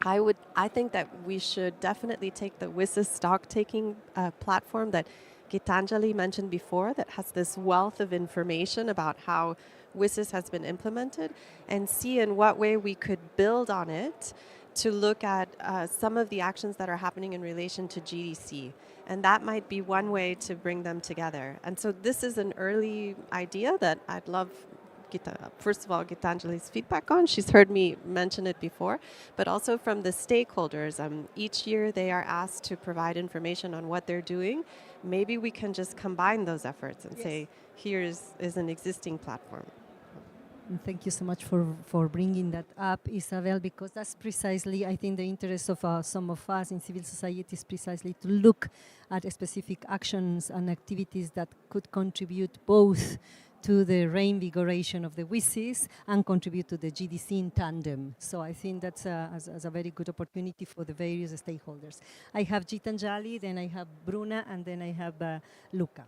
I think that we should definitely take the WSIS stock-taking platform that Gitanjali mentioned before, that has this wealth of information about how WSIS has been implemented, and see in what way we could build on it to look at some of the actions that are happening in relation to GDC. And that might be one way to bring them together. And so this is an early idea that I'd love, first of all, Gitanjali's feedback on. She's heard me mention it before, but also from the stakeholders. Each year they are asked to provide information on what they're doing. Maybe we can just combine those efforts and say, here is an existing platform. And thank you so much for bringing that up, Isabel, because that's precisely, I think, the interest of some of us in civil society is precisely to look at specific actions and activities that could contribute both to the reinvigoration of the WSIS and contribute to the GDC in tandem. So I think that's a very good opportunity for the various stakeholders. I have Gitanjali, then I have Bruna, and then I have Luca.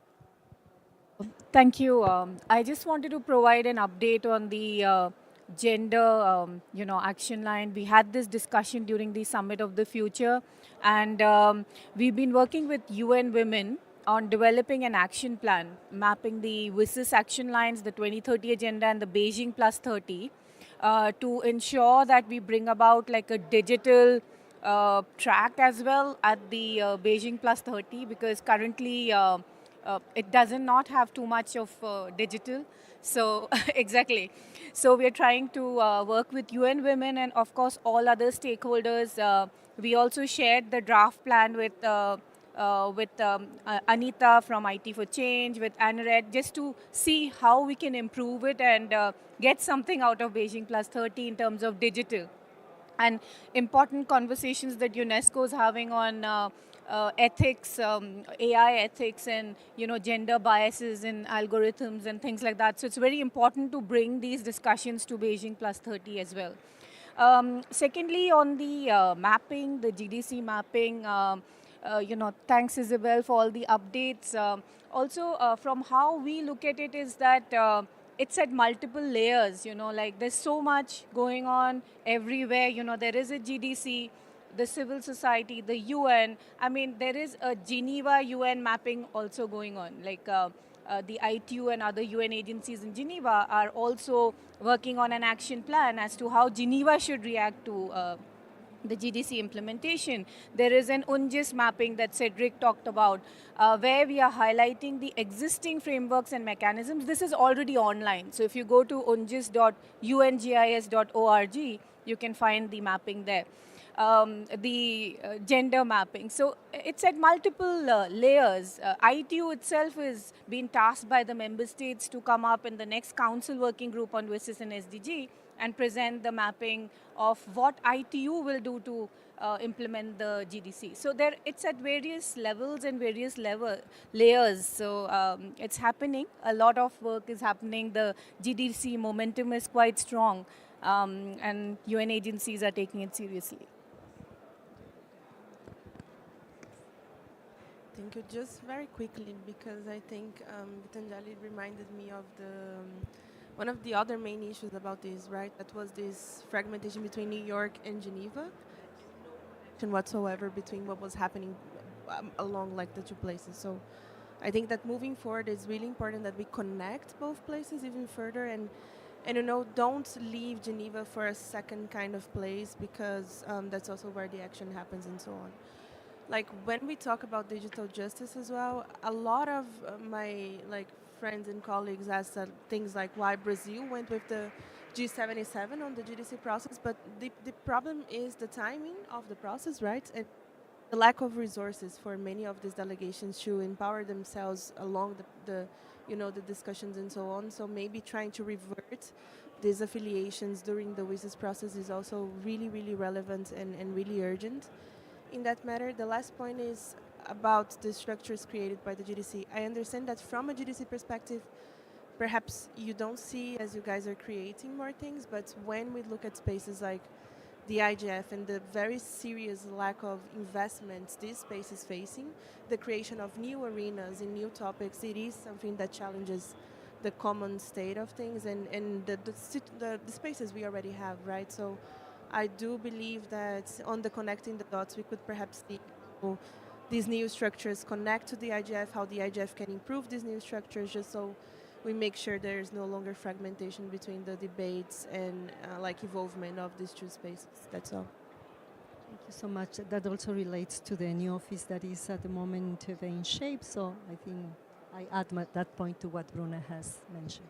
Thank you. I just wanted to provide an update on the gender, action line. We had this discussion during the Summit of the Future, and we've been working with UN Women on developing an action plan, mapping the WSIS action lines, the 2030 agenda, and the Beijing Plus 30 to ensure that we bring about like a digital track as well at the Beijing Plus 30, because currently it does not have too much of digital. So exactly. So we're trying to work with UN Women and of course all other stakeholders. We also shared the draft plan with Anita from IT for Change, with Anred, just to see how we can improve it and get something out of Beijing Plus 30 in terms of digital. And important conversations that UNESCO is having on ethics, AI ethics, and gender biases in algorithms and things like that. So it's very important to bring these discussions to Beijing Plus 30 as well. Secondly, on the mapping, the GDC mapping, thanks Isabel for all the updates. Also, from how we look at it is that it's at multiple layers, like there's so much going on everywhere. There is a GDC, the civil society, the UN. I mean, there is a Geneva UN mapping also going on. Like the ITU and other UN agencies in Geneva are also working on an action plan as to how Geneva should react to the GDC implementation. There is an UNGIS mapping that Cedric talked about, where we are highlighting the existing frameworks and mechanisms. This is already online. So if you go to ungis.ungis.org, you can find the mapping there. The gender mapping. So it's at multiple layers. ITU itself is being tasked by the member states to come up in the next council working group on WSIS and SDG and present the mapping of what ITU will do to implement the GDC. So it's at various levels and various layers. So it's happening. A lot of work is happening. The GDC momentum is quite strong, and UN agencies are taking it seriously. Thank you. Just very quickly, because I think Gitanjali reminded me of one of the other main issues about this, right? That was this fragmentation between New York and Geneva, and whatsoever between what was happening along like the two places. So I think that moving forward, it's really important that we connect both places even further, and don't leave Geneva for a second kind of place, because that's also where the action happens and so on. Like when we talk about digital justice as well, a lot of my friends and colleagues ask things like why Brazil went with the G77 on the GDC process, but the problem is the timing of the process, right? And the lack of resources for many of these delegations to empower themselves along the discussions and so on. So maybe trying to revert these affiliations during the WSIS process is also really, really relevant and really urgent. In that matter, the last point is about the structures created by the GDC. I understand that from a GDC perspective, perhaps you don't see as you guys are creating more things, but when we look at spaces like the IGF and the very serious lack of investments this space is facing, the creation of new arenas and new topics, it is something that challenges the common state of things and the spaces we already have, right? So I do believe that on the connecting the dots, we could perhaps see how these new structures connect to the IGF, how the IGF can improve these new structures, just so we make sure there is no longer fragmentation between the debates and evolvement of these two spaces. That's all. Thank you so much. That also relates to the new office that is at the moment in shape. So I think I add that point to what Bruna has mentioned.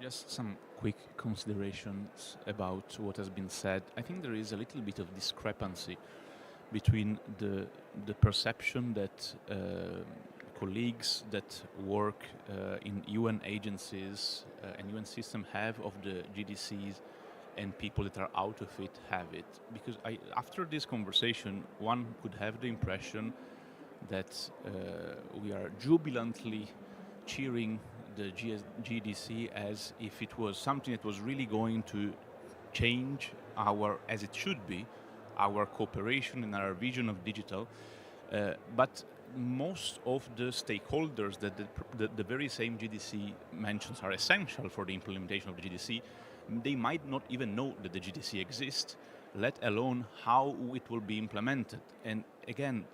Just some quick considerations about what has been said. I think there is a little bit of discrepancy between the perception that colleagues that work in UN agencies and UN system have of the GDCs and people that are out of it have it. Because after this conversation, one could have the impression that we are jubilantly cheering the GDC as if it was something that was really going to change as it should be, our cooperation and our vision of digital. But most of the stakeholders that the very same GDC mentions are essential for the implementation of the GDC, they might not even know that the GDC exists. let alone how it will be implemented. And again,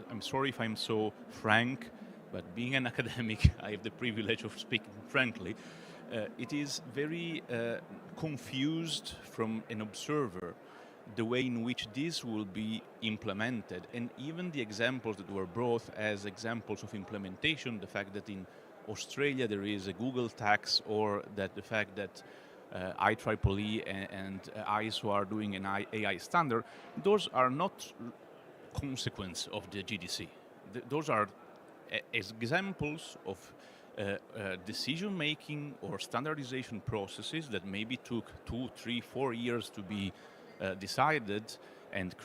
I'm sorry if I'm so frank, but being an academic, I have the privilege of speaking frankly. It is very confused from an observer the way in which this will be implemented, and even the examples that were brought as examples of implementation, the fact that in Australia there is a Google tax, or that the fact that IEEE and ISO are doing an AI standard, those are not consequence of the GDC. Those are examples of decision-making or standardization processes that maybe took 2, 3, 4 years to be decided and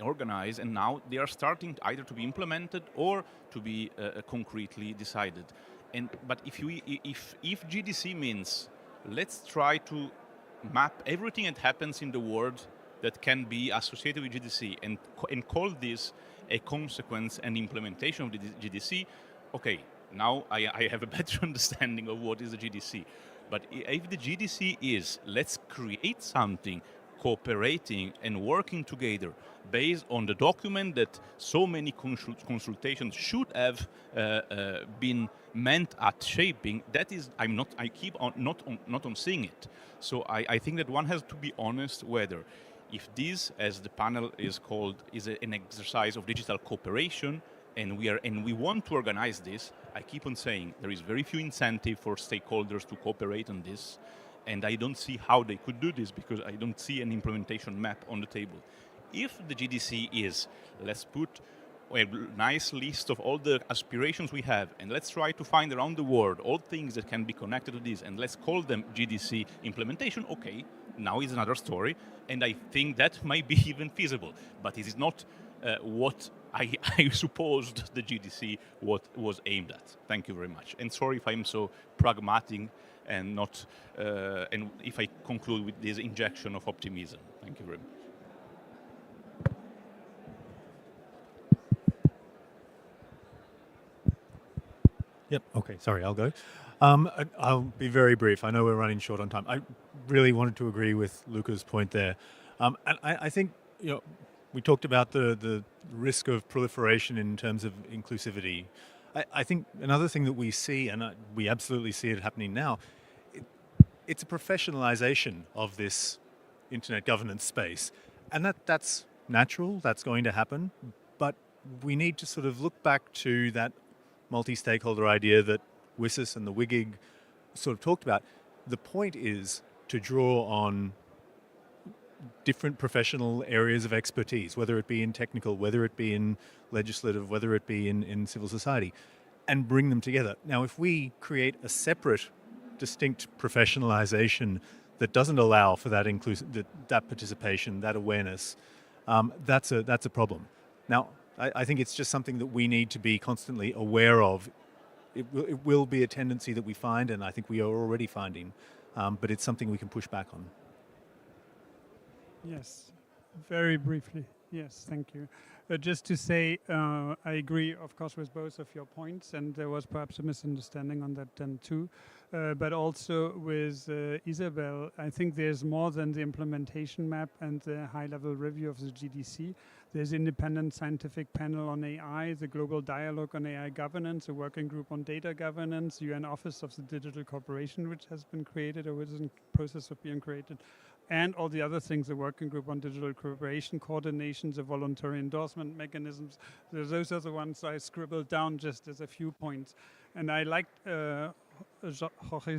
organized, and now they are starting either to be implemented or to be concretely decided. But if GDC means let's try to map everything that happens in the world that can be associated with GDC and call this a consequence and implementation of the GDC, okay, now I have a better understanding of what is the GDC. But if the GDC is, let's create something cooperating and working together based on the document that so many consultations should have been meant at shaping, that is, I keep on not on seeing it. So I think that one has to be honest whether if this, as the panel is called, is an exercise of digital cooperation, and we want to organize this, I keep on saying there is very few incentive for stakeholders to cooperate on this, and I don't see how they could do this because I don't see an implementation map on the table. If the GDC is, let's put a nice list of all the aspirations we have, and let's try to find around the world all things that can be connected to this, and let's call them GDC implementation, okay, now is another story, and I think that might be even feasible, but it is not what I supposed the GDC was aimed at. Thank you very much. And sorry if I'm so pragmatic and not, and if I conclude with this injection of optimism. Thank you very much. Yep. Okay. Sorry, I'll go. I'll be very brief. I know we're running short on time. I really wanted to agree with Luca's point there, and I think we talked about the risk of proliferation in terms of inclusivity. I think another thing that we see, and we absolutely see it happening now, it's a professionalization of this internet governance space, and that's natural. That's going to happen, but we need to sort of look back to that multi-stakeholder idea that WSIS and the WIGIG sort of talked about. The point is to draw on different professional areas of expertise, whether it be in technical, whether it be in legislative, whether it be in civil society, and bring them together. Now, if we create a separate, distinct professionalization that doesn't allow for that that participation, that awareness, that's a problem. Now, I think it's just something that we need to be constantly aware of. It will be a tendency that we find, and I think we are already finding, but it's something we can push back on. Yes, very briefly. Yes, thank you. Just to say, I agree, of course, with both of your points, and there was perhaps a misunderstanding on that then too. But also with Isabel, I think there's more than the implementation map and the high-level review of the GDC. There's independent scientific panel on AI, the global dialogue on AI governance, a working group on data governance, UN Office of the Digital Corporation, which has been created or is in process of being created, and all the other things, the working group on digital cooperation, coordination, the voluntary endorsement mechanisms. Those are the ones I scribbled down just as a few points. And I liked Jorge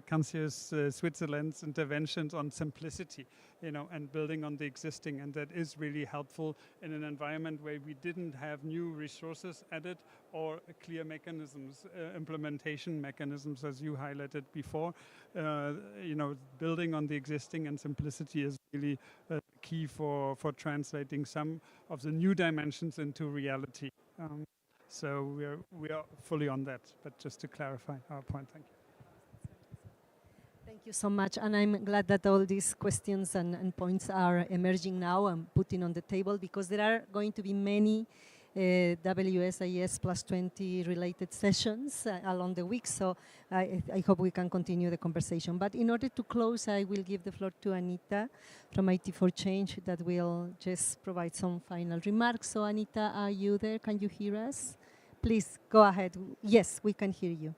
Cancius Switzerland's interventions on simplicity, and building on the existing, and that is really helpful in an environment where we didn't have new resources added or clear mechanisms, implementation mechanisms, as you highlighted before. Building on the existing and simplicity is really key for translating some of the new dimensions into reality. So we are fully on that, but just to clarify our point, thank you. Thank you so much, and I'm glad that all these questions and points are emerging now and putting on the table, because there are going to be many WSIS plus 20 related sessions along the week. So I hope we can continue the conversation. But in order to close, I will give the floor to Anita from IT for Change that will just provide some final remarks. So Anita, are you there? Can you hear us? Please go ahead. Yes, we can hear you.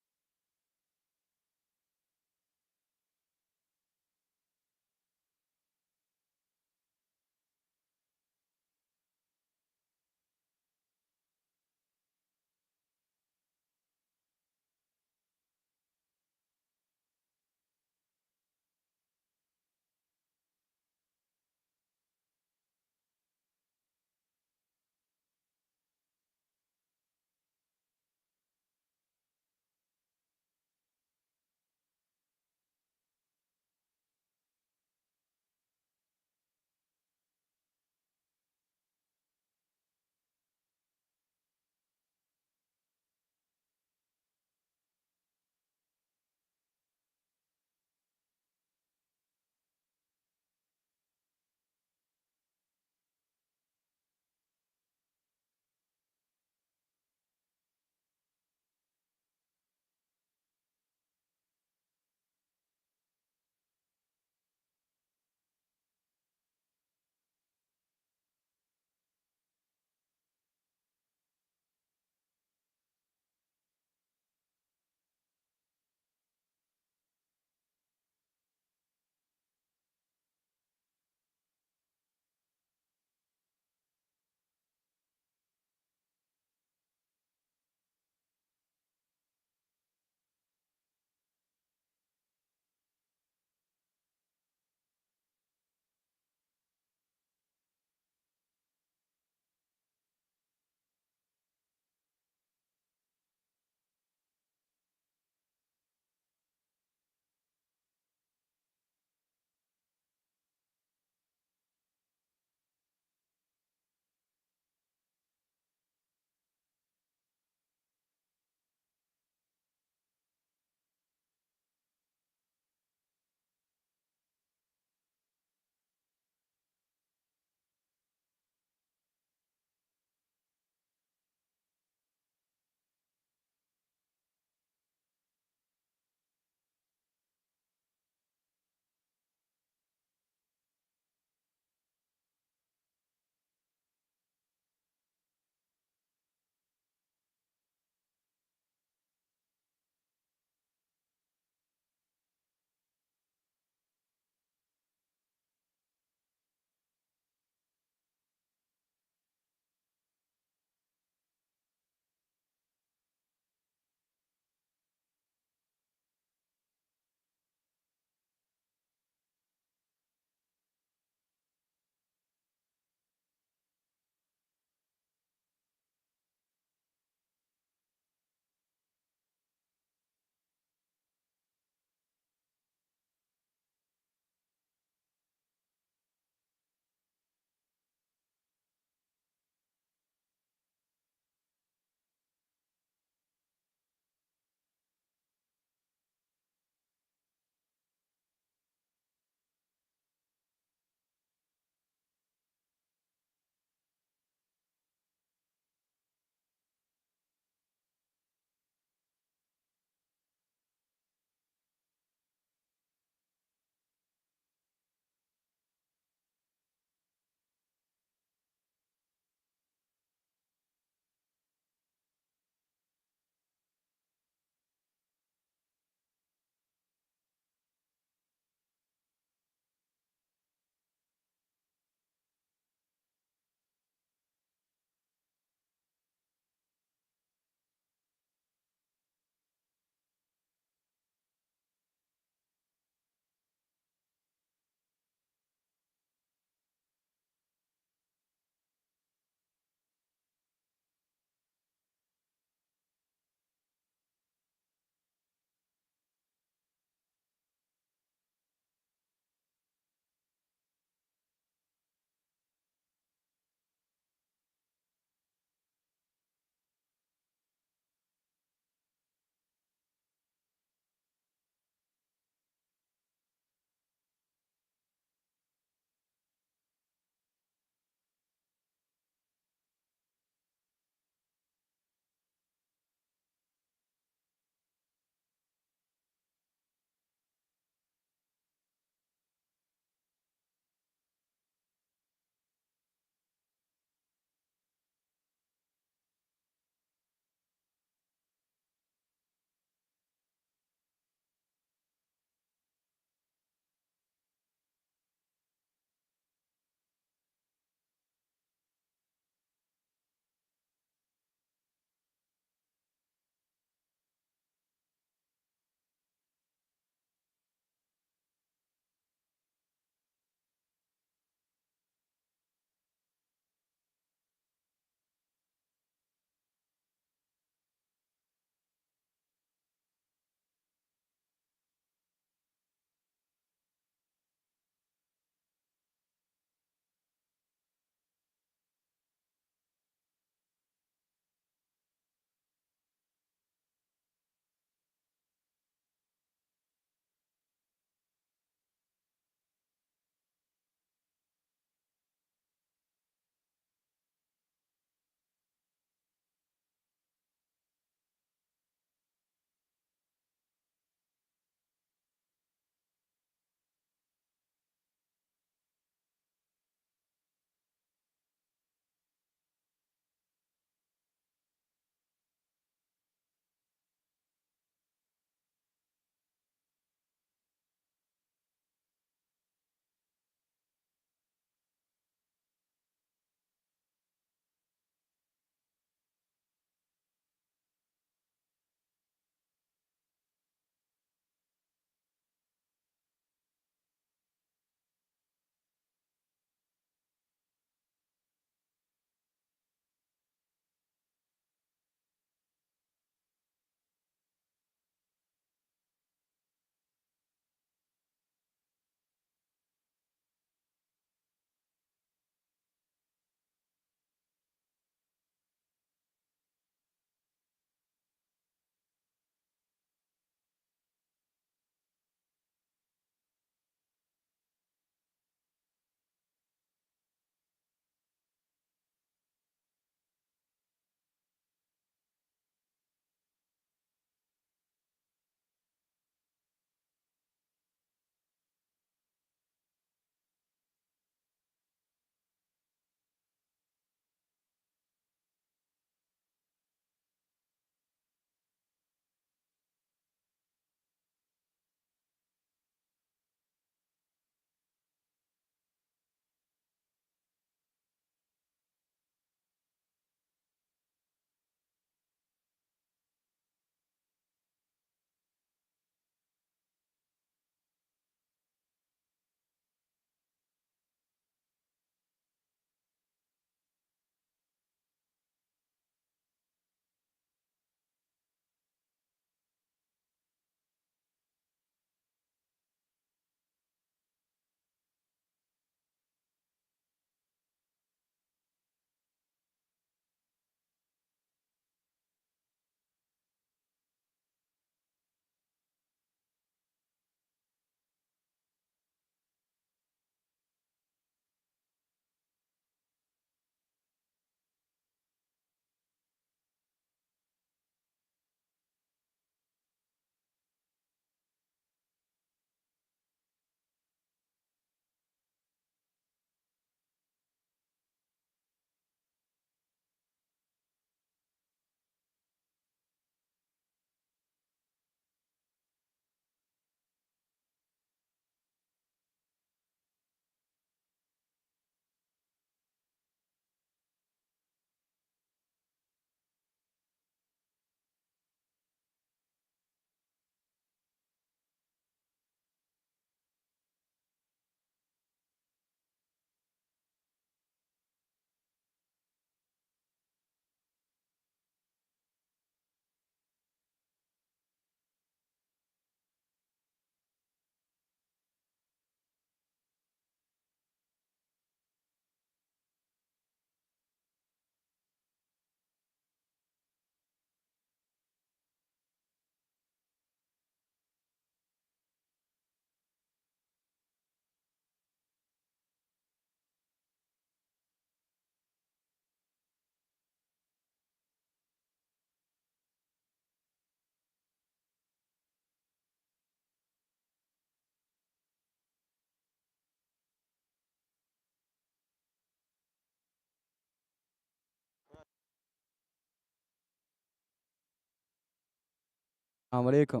Assalamualaikum.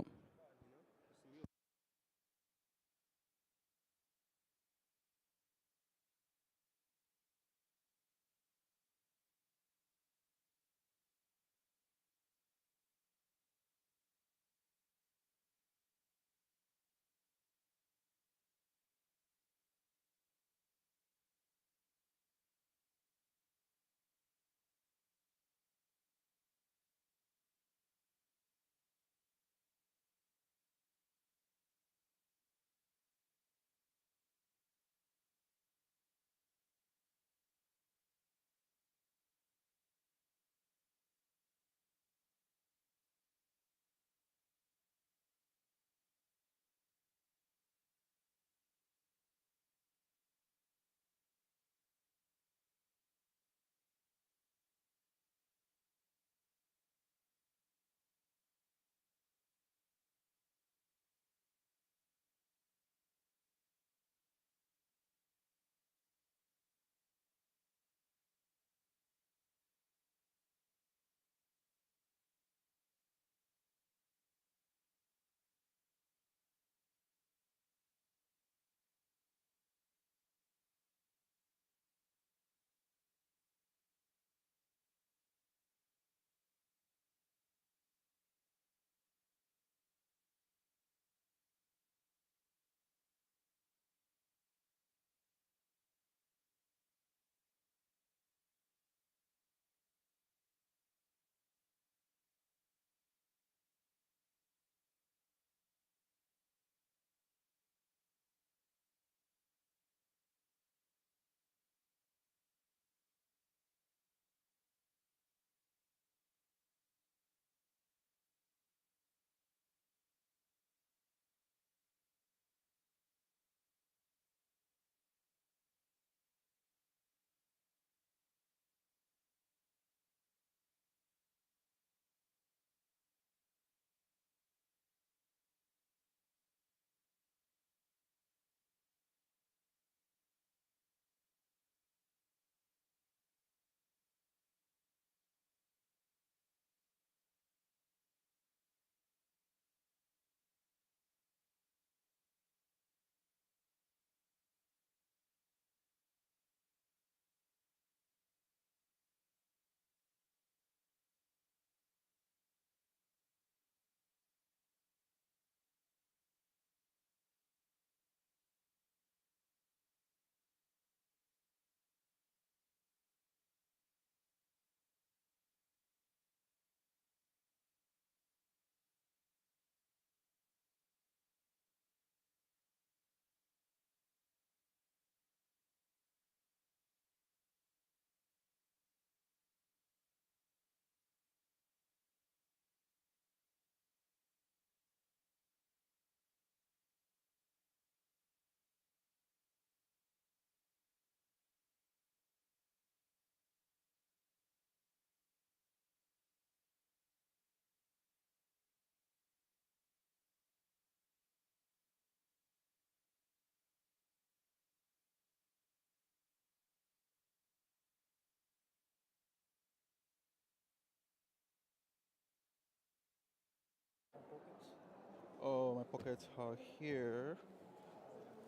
Oh, my pockets are here.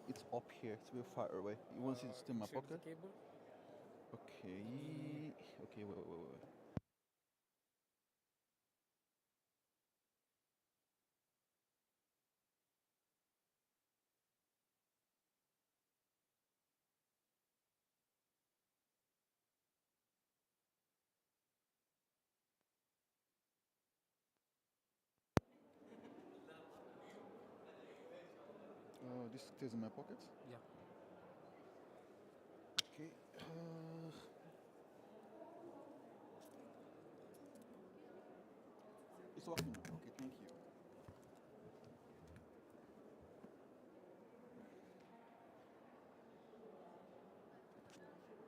It's up here. It's a bit far away. You want to see it's in my pocket? Okay. Okay, wait. This stays in my pocket. Yeah. Okay. It's working now. Okay, thank you.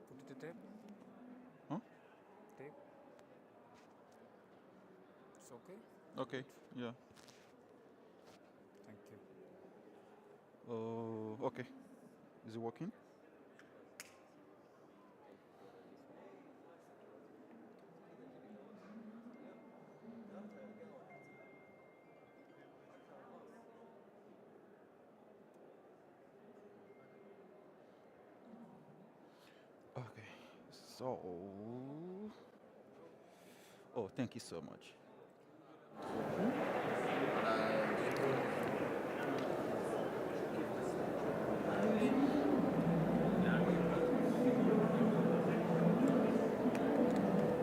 Put it tape. Huh? Tape. It's okay. Okay. Yeah. Thank you. Okay. Is it working? So, oh, thank you so much.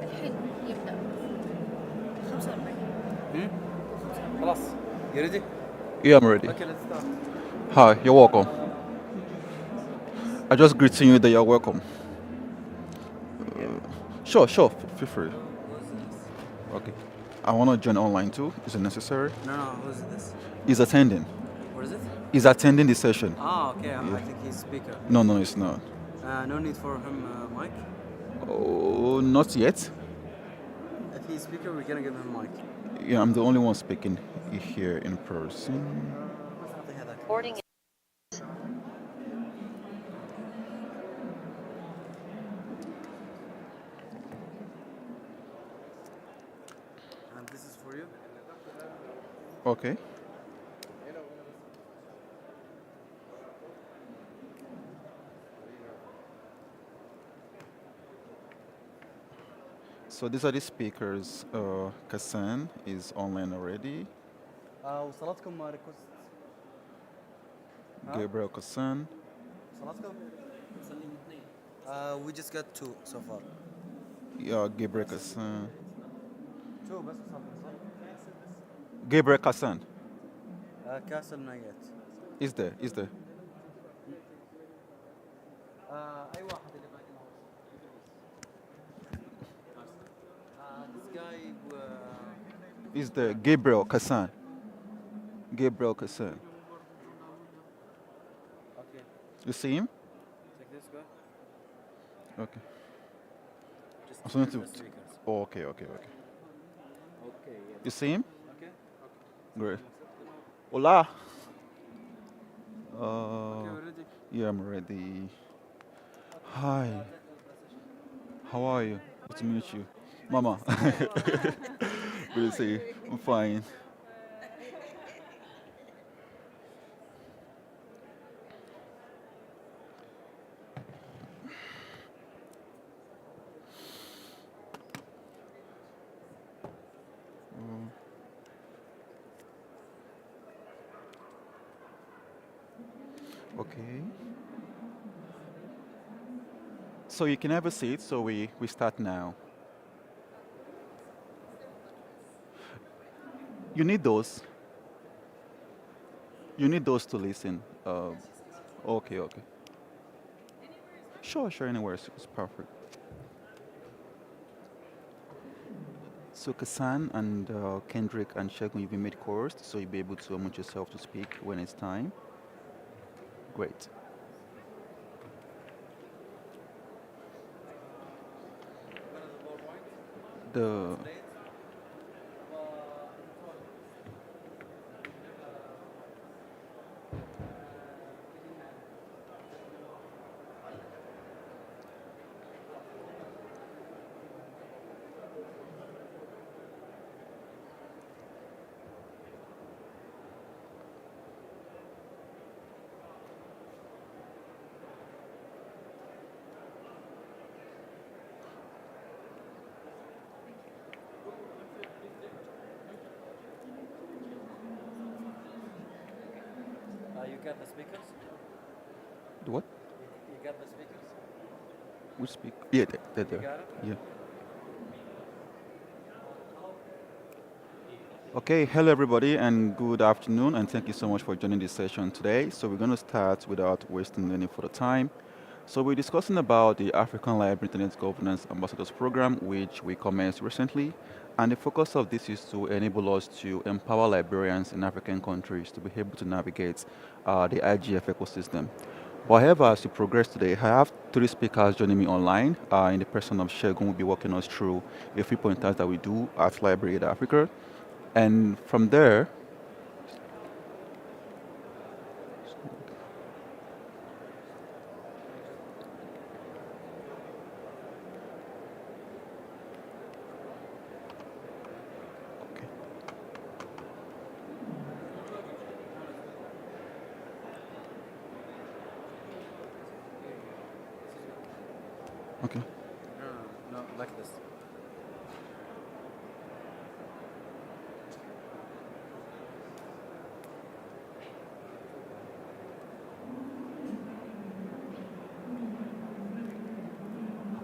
الحين يبدأ 45. خلاص. You ready? Yeah, I'm ready. Okay, let's start. Hi, you're welcome. I just greeting you that you're welcome. Sure, sure, feel free. Who's this? Okay. I want to join online too. Is it necessary? No, who's this? He's attending. What is it? He's attending the session. Ah, okay. Yeah. I think he's speaker. No, it's not. No need for him, mic. Oh, not yet. If he's speaker, we're gonna give him mic. Yeah, I'm the only one speaking here in person. Boarding. And this is for you. Okay. So these are the speakers. Kassan is online already. وصلتكم ريكوست. Gabriel Kassan. وصلتكم؟ We just got 2 so far. Yeah, Gabriel Kassan. 2 بس وصلنا صح؟ Gabriel Kassan. كاسل not yet. Is there? أي واحد اللي باقي معه. This guy. Is there Gabriel Kassan? Gabriel Kassan. Okay. You see him? Take this guy. Okay. Just I want to. the speakers. Oh, okay. Okay. Yeah. You see him? Okay. Great. Hola. Okay, we're ready. Yeah, I'm ready. Hi. How are you? Good to meet you. Mama. Good to see you. I'm fine. Okay. So you can have a seat, so we start now. You need those. You need those to listen. Okay. Sure, anywhere is perfect. So Kassan and Kendrick and Shegun, you've been made chorus, so you'll be able to unmute yourself to speak when it's time. Great. The You got the speakers? The what? You got the speakers? Which speak? Yeah, they're You there. got it? Yeah. Okay, hello everybody and good afternoon, and thank you so much for joining this session today. So we're going to start without wasting any further time. So we're discussing about the African Library Internet Governance Ambassadors Program, which we commenced recently. And the focus of this is to enable us to empower librarians in African countries to be able to navigate the IGF ecosystem. However, as we progress today, I have 3 speakers joining me online. In the person of Shegun, will be walking us through a few pointers that we do at Library Aid Africa. And from there, okay. like this.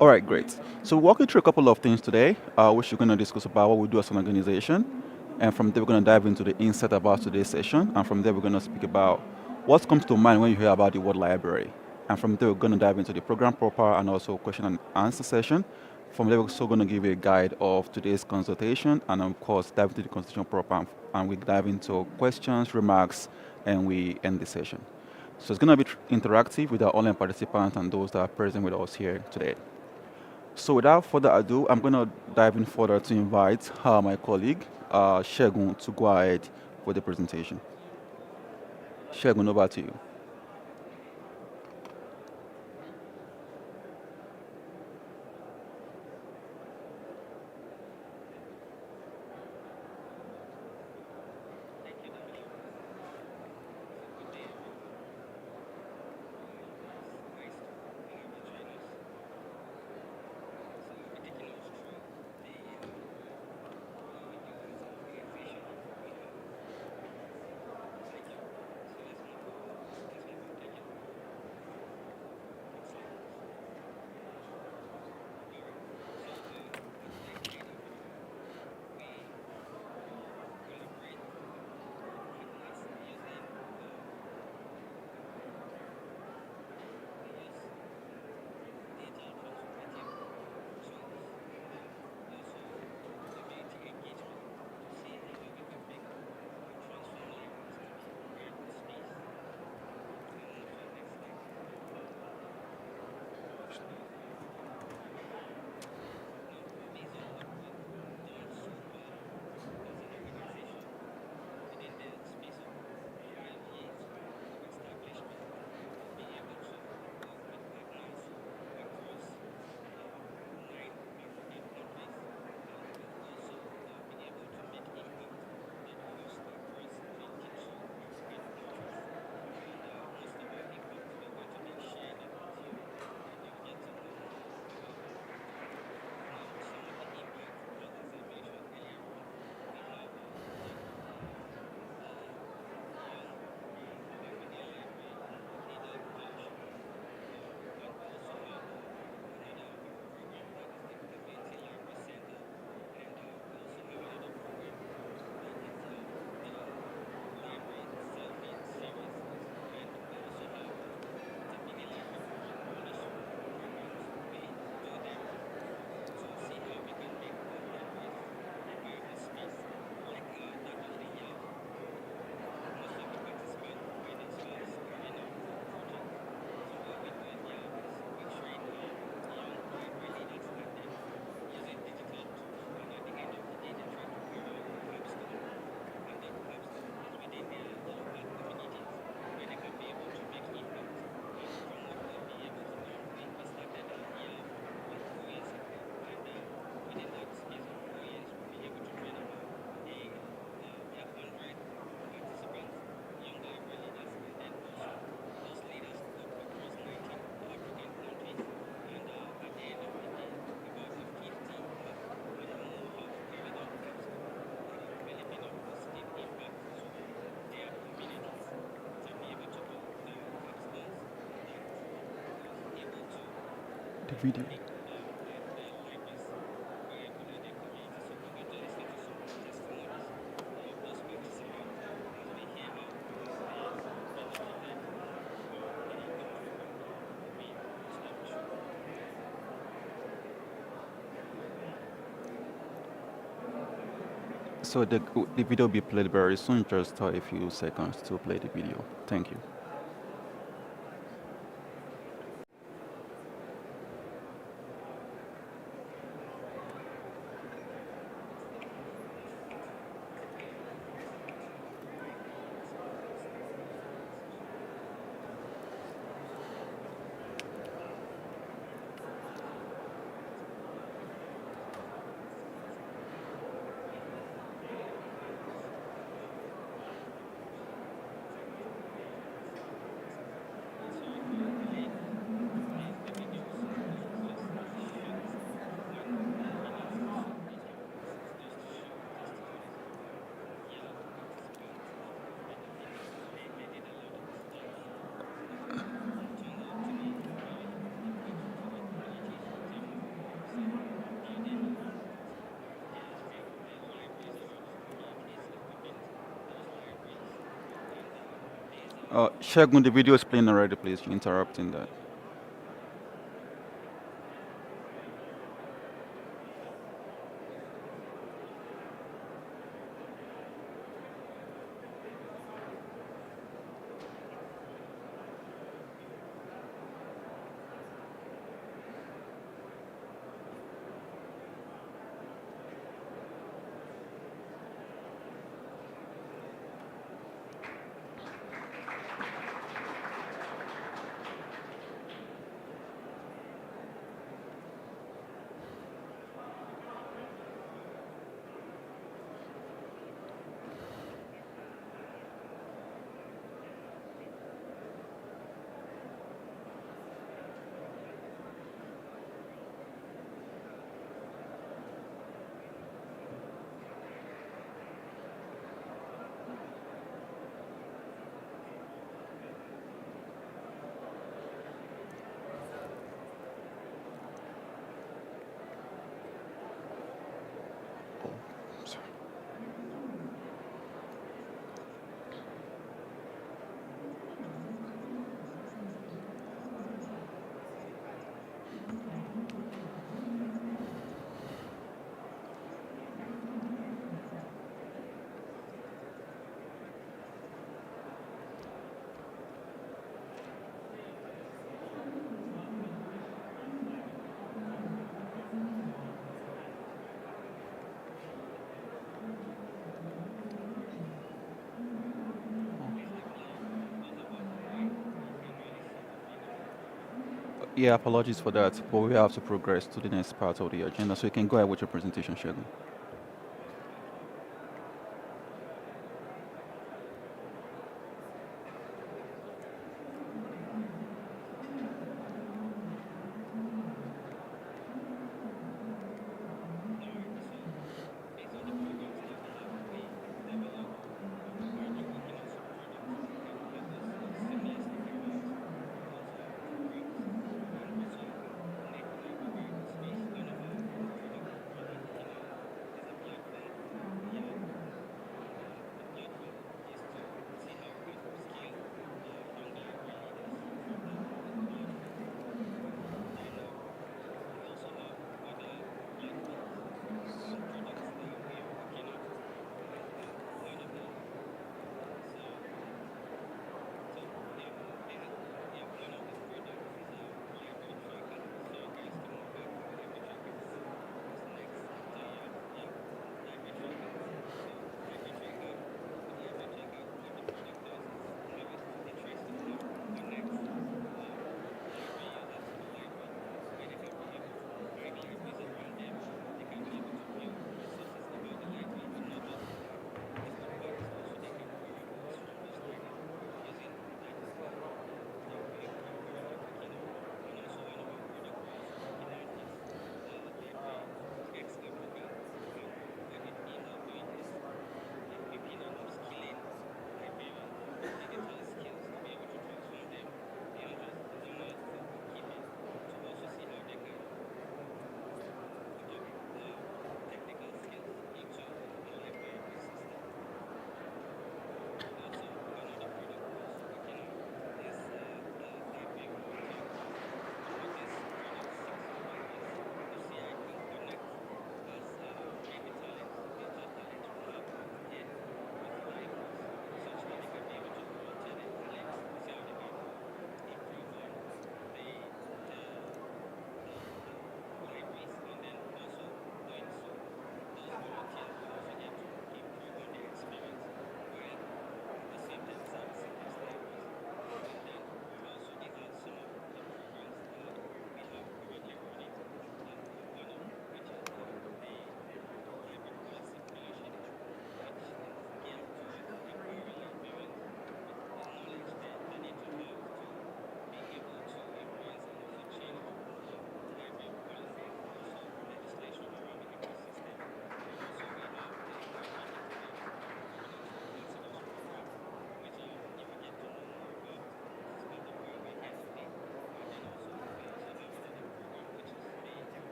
All right, great. So we'll walk you through a couple of things today, which we're going to discuss about what we do as an organization. And from there, we're going to dive into the insight about today's session. And from there, we're going to speak about what comes to mind when you hear about the word library. And from there, we're going to dive into the program proper and also question and answer session. From there, we're also going to give you a guide of today's consultation and, of course, dive into the consultation proper. And we dive into questions, remarks, and we end the session. So it's going to be interactive with our online participants and those that are present with us here today. So without further ado, I'm going to dive in further to invite my colleague, Shegun, to go ahead for the presentation. Shegun, over to you. The video. So the video will be played very soon, just a few seconds to play the video. Thank you. Shagun, the video is playing already, please. You're interrupting that. Yeah, apologies for that, but we have to progress to the next part of the agenda, so you can go ahead with your presentation, Shagun.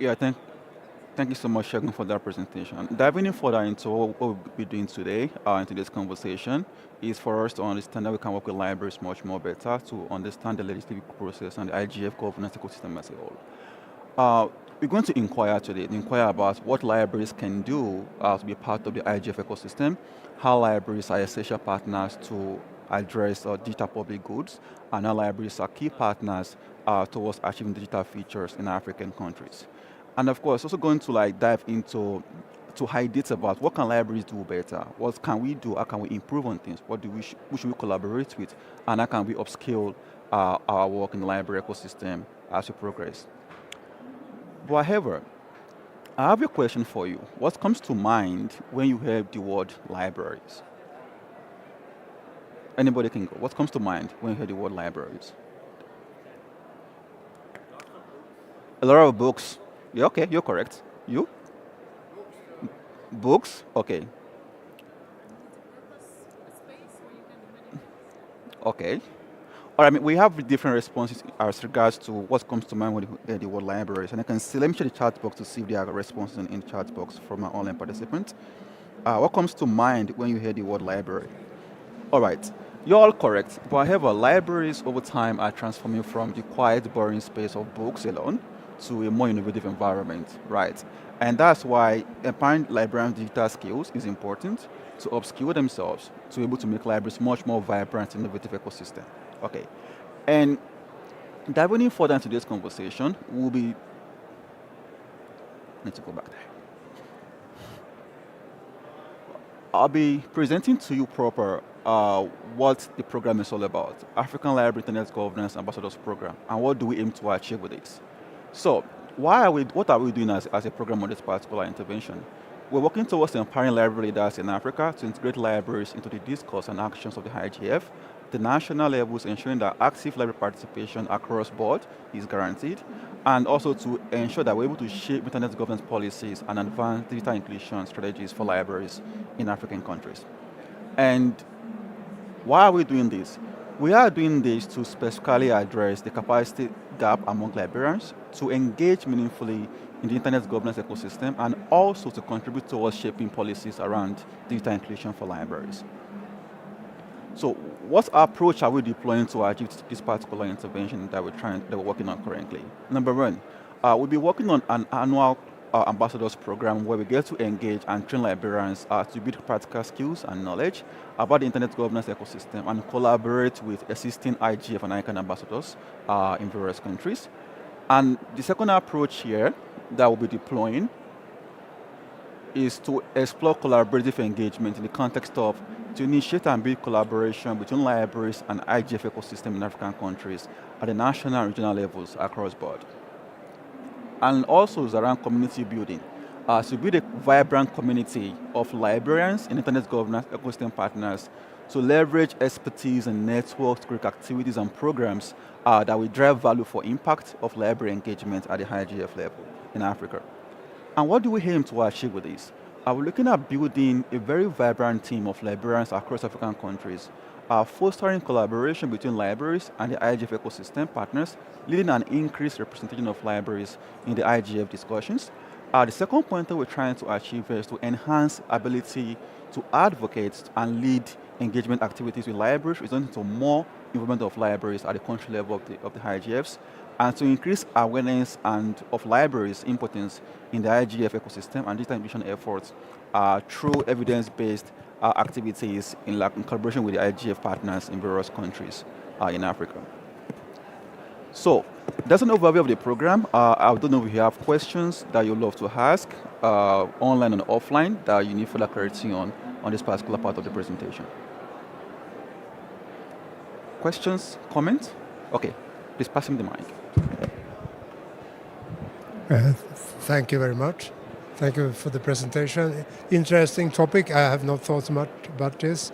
Yeah, thank you so much, Shagun, for that presentation. Diving in further into what we'll be doing today, in today's conversation, is for us to understand that we can work with libraries much more better to understand the legislative process and the IGF governance ecosystem as a whole. We're going to inquire about what libraries can do to be part of the IGF ecosystem, how libraries are essential partners to address digital public goods, and how libraries are key partners towards achieving digital features in African countries. And of course, also going to dive into to ideas about what can libraries do better, what can we do, how can we improve on things, what do we who should we collaborate with, and how can we upscale our work in the library ecosystem as we progress. But however, I have a question for you. What comes to mind when you hear the word libraries? Anybody can go. What comes to mind when you hear the word libraries? A lot of books. Yeah, okay, you're correct. You? Books? Okay. Okay. All right, I mean, we have different responses as regards to what comes to mind when you hear the word libraries. And I can see, let me check the chat box to see if there are responses in the chat box from my online participants. What comes to mind when you hear the word library? All right, you're all correct. But however, libraries over time are transforming from the quiet, boring space of books alone to a more innovative environment, right? And that's why empowering librarians' digital skills is important to upskill themselves to be able to make libraries much more vibrant, innovative ecosystem. Okay, and diving in further into this conversation, we'll be. Need to go back there. I'll be presenting to you proper what the program is all about. African Library Internet Governance Ambassadors Program, and what do we aim to achieve with this? So, what are we doing as a program on this particular intervention? We're working towards empowering library leaders in Africa to integrate libraries into the discourse and actions of the IGF. The national levels ensuring that active library participation across board is guaranteed, and also to ensure that we're able to shape internet governance policies and advance digital inclusion strategies for libraries in African countries. And why are we doing this? We are doing this to specifically address the capacity gap among librarians to engage meaningfully in the internet governance ecosystem and also to contribute towards shaping policies around digital inclusion for libraries. So what approach are we deploying to achieve this particular intervention that we're working on currently? Number one, we'll be working on an annual ambassadors program where we get to engage and train librarians to build practical skills and knowledge about the internet governance ecosystem and collaborate with existing IGF and ICANN ambassadors in various countries. And the second approach here that we'll be deploying is to explore collaborative engagement in the context of to initiate and build collaboration between libraries and IGF ecosystem in African countries at the national and regional levels across board. And also is around community building. To build a vibrant community of librarians and internet governance ecosystem partners to leverage expertise and networks to create activities and programs that will drive value for impact of library engagement at the IGF level in Africa. And what do we aim to achieve with this? We're looking at building a very vibrant team of librarians across African countries, fostering collaboration between libraries and the IGF ecosystem partners, leading an increased representation of libraries in the IGF discussions. The second point that we're trying to achieve is to enhance ability to advocate and lead engagement activities with libraries, resulting to more involvement of libraries at the country level of the IGFs, and to increase awareness and of libraries' importance in the IGF ecosystem and digital inclusion efforts through evidence-based activities in collaboration with the IGF partners in various countries in Africa. So that's an overview of the program. I don't know if you have questions that you'd love to ask online and offline that you need further clarity on this particular part of the presentation. Questions, comments? Okay, please pass him the mic. Thank you very much. Thank you for the presentation. Interesting topic. I have not thought much about this.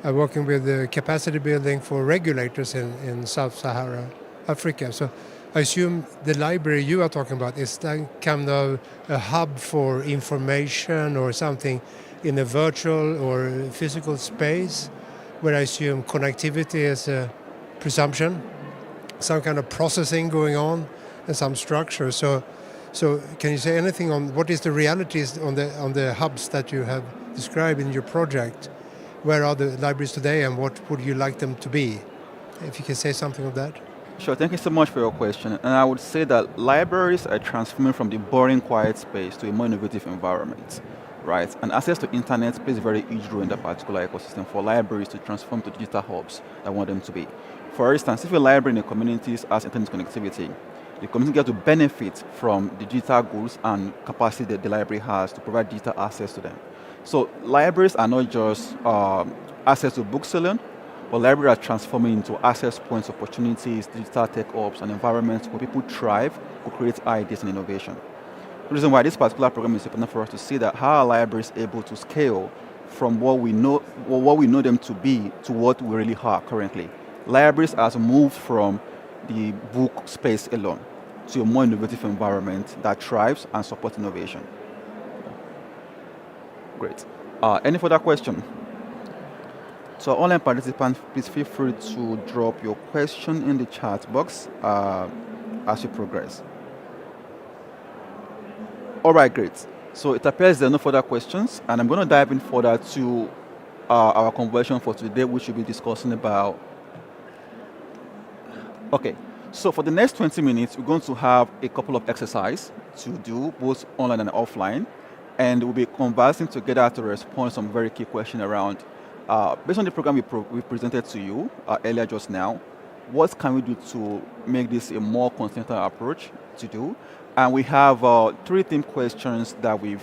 I'm working with capacity building for regulators in Sub-Sahara Africa. So I assume the library you are talking about is that kind of a hub for information or something in a virtual or physical space, where I assume connectivity is a presumption, some kind of processing going on and some structure. So So can you say anything on what is the realities on the hubs that you have described in your project? Where are the libraries today and what would you like them to be? If you can say something of that. Sure, thank you so much for your question. And I would say that libraries are transforming from the boring, quiet space to a more innovative environment, right? And access to internet plays a very huge role in that particular ecosystem for libraries to transform to digital hubs that want them to be. For instance, if a library in the communities has internet connectivity, the community gets to benefit from the digital goods and capacity that the library has to provide digital access to them. So libraries are not just access to books alone, but libraries are transforming into access points, opportunities, digital tech hubs, and environments where people thrive to create ideas and innovation. The reason why this particular program is important for us to see that how are libraries able to scale from what we know them to be to what we really are currently. Libraries has moved from the book space alone to a more innovative environment that thrives and supports innovation. Great. Any further question? So online participants, please feel free to drop your question in the chat box as you progress. All right, great. So it appears there are no further questions, and I'm going to dive in further to our conversation for today, which we'll be discussing about. Okay, so for the next 20 minutes, we're going to have a couple of exercises to do, both online and offline, and we'll be conversing together to respond to some very key questions around, based on the program we presented to you earlier just now, what can we do to make this a more consistent approach to do? And we have 3 themed questions that we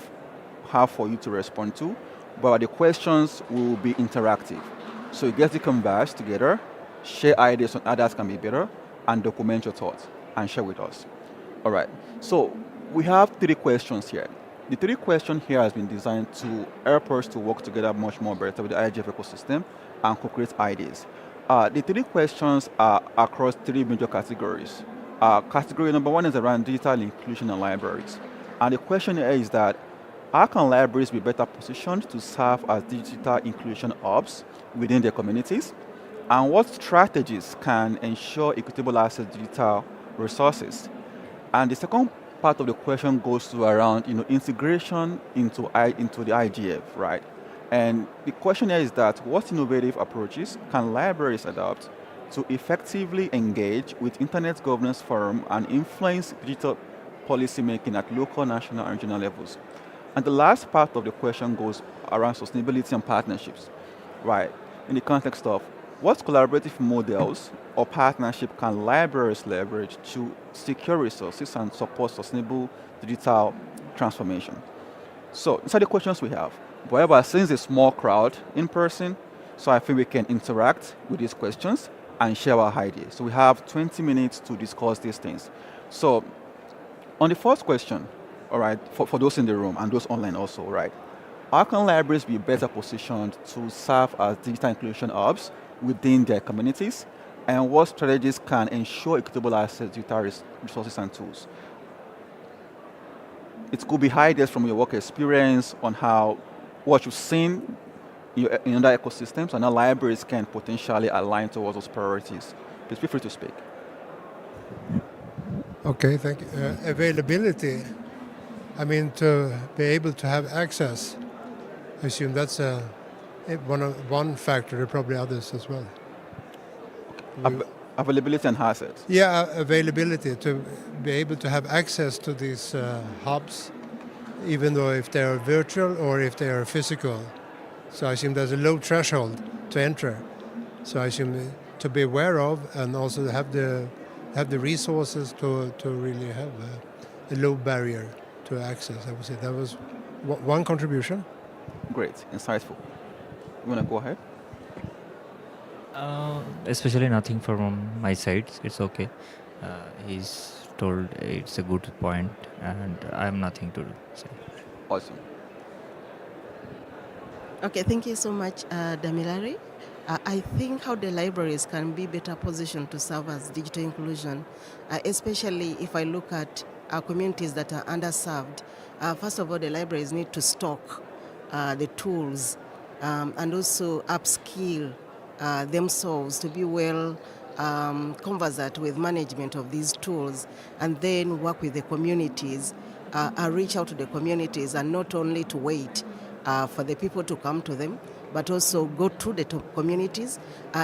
have for you to respond to, but the questions will be interactive. So you get to converse together, share ideas on others can be better, and document your thoughts and share with us. All right, so we have 3 questions here. The 3 questions here has been designed to help us to work together much more better with the IGF ecosystem and co-create ideas. The 3 questions are across 3 major categories. Category number 1 is around digital inclusion and libraries. And the question here is that, how can libraries be better positioned to serve as digital inclusion hubs within their communities? And what strategies can ensure equitable access to digital resources? And the second part of the question goes to around integration into the IGF, right? And the question here is that, what innovative approaches can libraries adopt to effectively engage with internet governance forum and influence digital policy making at local, national, and regional levels? And the last part of the question goes around sustainability and partnerships, right? In the context of what collaborative models or partnership can libraries leverage to secure resources and support sustainable digital transformation? So these are the questions we have. However, since it's a small crowd in person, so I think we can interact with these questions and share our ideas. So we have 20 minutes to discuss these things. So on the first question, all right, for those in the room and those online also, right, how can libraries be better positioned to serve as digital inclusion hubs within their communities? And what strategies can ensure equitable access to digital resources and tools? It could be ideas from your work experience on how what you've seen in other ecosystems and how libraries can potentially align towards those priorities. Please feel free to speak. Okay, thank you. Availability, I mean, to be able to have access, I assume that's one factor. There are probably others as well. Availability and assets. Yeah, availability, to be able to have access to these hubs, even though if they are virtual or if they are physical. So I assume there's a low threshold to enter. So I assume to be aware of and also have the resources to really have a low barrier to access. I would say that was one contribution. Great, insightful. You want to go ahead? Especially nothing from my side. It's okay. He's told it's a good point, and I have nothing to do. So. Awesome. Okay, thank you so much, Damilari. I think how the libraries can be better positioned to serve as digital inclusion, especially if I look at our communities that are underserved. First of all, the libraries need to stock the tools and also upskill themselves to be well conversate with management of these tools, and then work with the communities, reach out to the communities, and not only to wait for the people to come to them, but also go to the communities,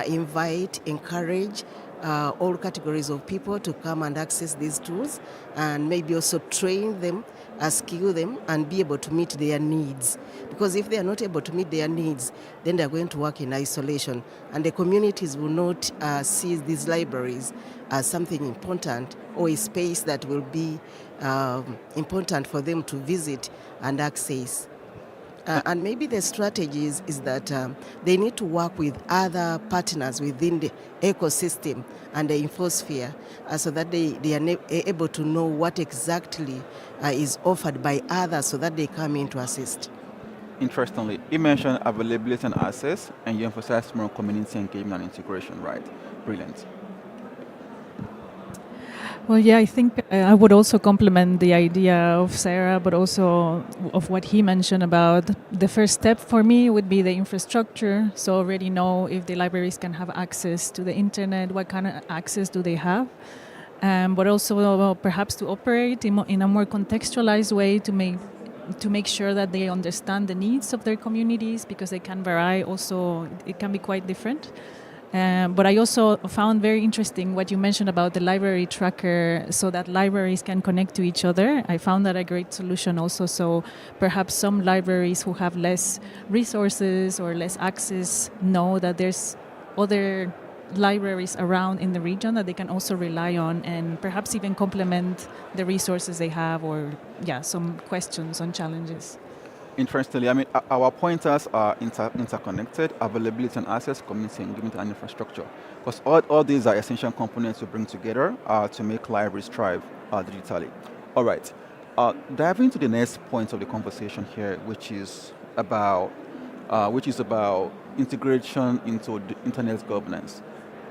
invite, encourage all categories of people to come and access these tools, and maybe also train them, skill them, and be able to meet their needs. Because if they are not able to meet their needs, then they're going to work in isolation, and the communities will not see these libraries as something important or a space that will be important for them to visit and access. And maybe the strategy is that they need to work with other partners within the ecosystem and the infosphere so that they are able to know what exactly is offered by others so that they come in to assist. Interestingly, you mentioned availability and access, and you emphasized more community engagement and integration, right? Brilliant. Well, yeah, I think I would also complement the idea of Sarah, but also of what he mentioned about the first step for me would be the infrastructure. So already know if the libraries can have access to the internet, what kind of access do they have, but also perhaps to operate in a more contextualized way to make sure that they understand the needs of their communities, because they can vary. Also, it can be quite different. But I also found very interesting what you mentioned about the library tracker, so that libraries can connect to each other. I found that a great solution also. So perhaps some libraries who have less resources or less access know that there's other libraries around in the region that they can also rely on, and perhaps even complement the resources they have, or some questions on challenges. Interestingly, I mean, our pointers are interconnected: availability and access, community engagement, and infrastructure. Because all these are essential components to bring together to make libraries thrive digitally. All right. Diving into the next point of the conversation here, which is about integration into the internet governance.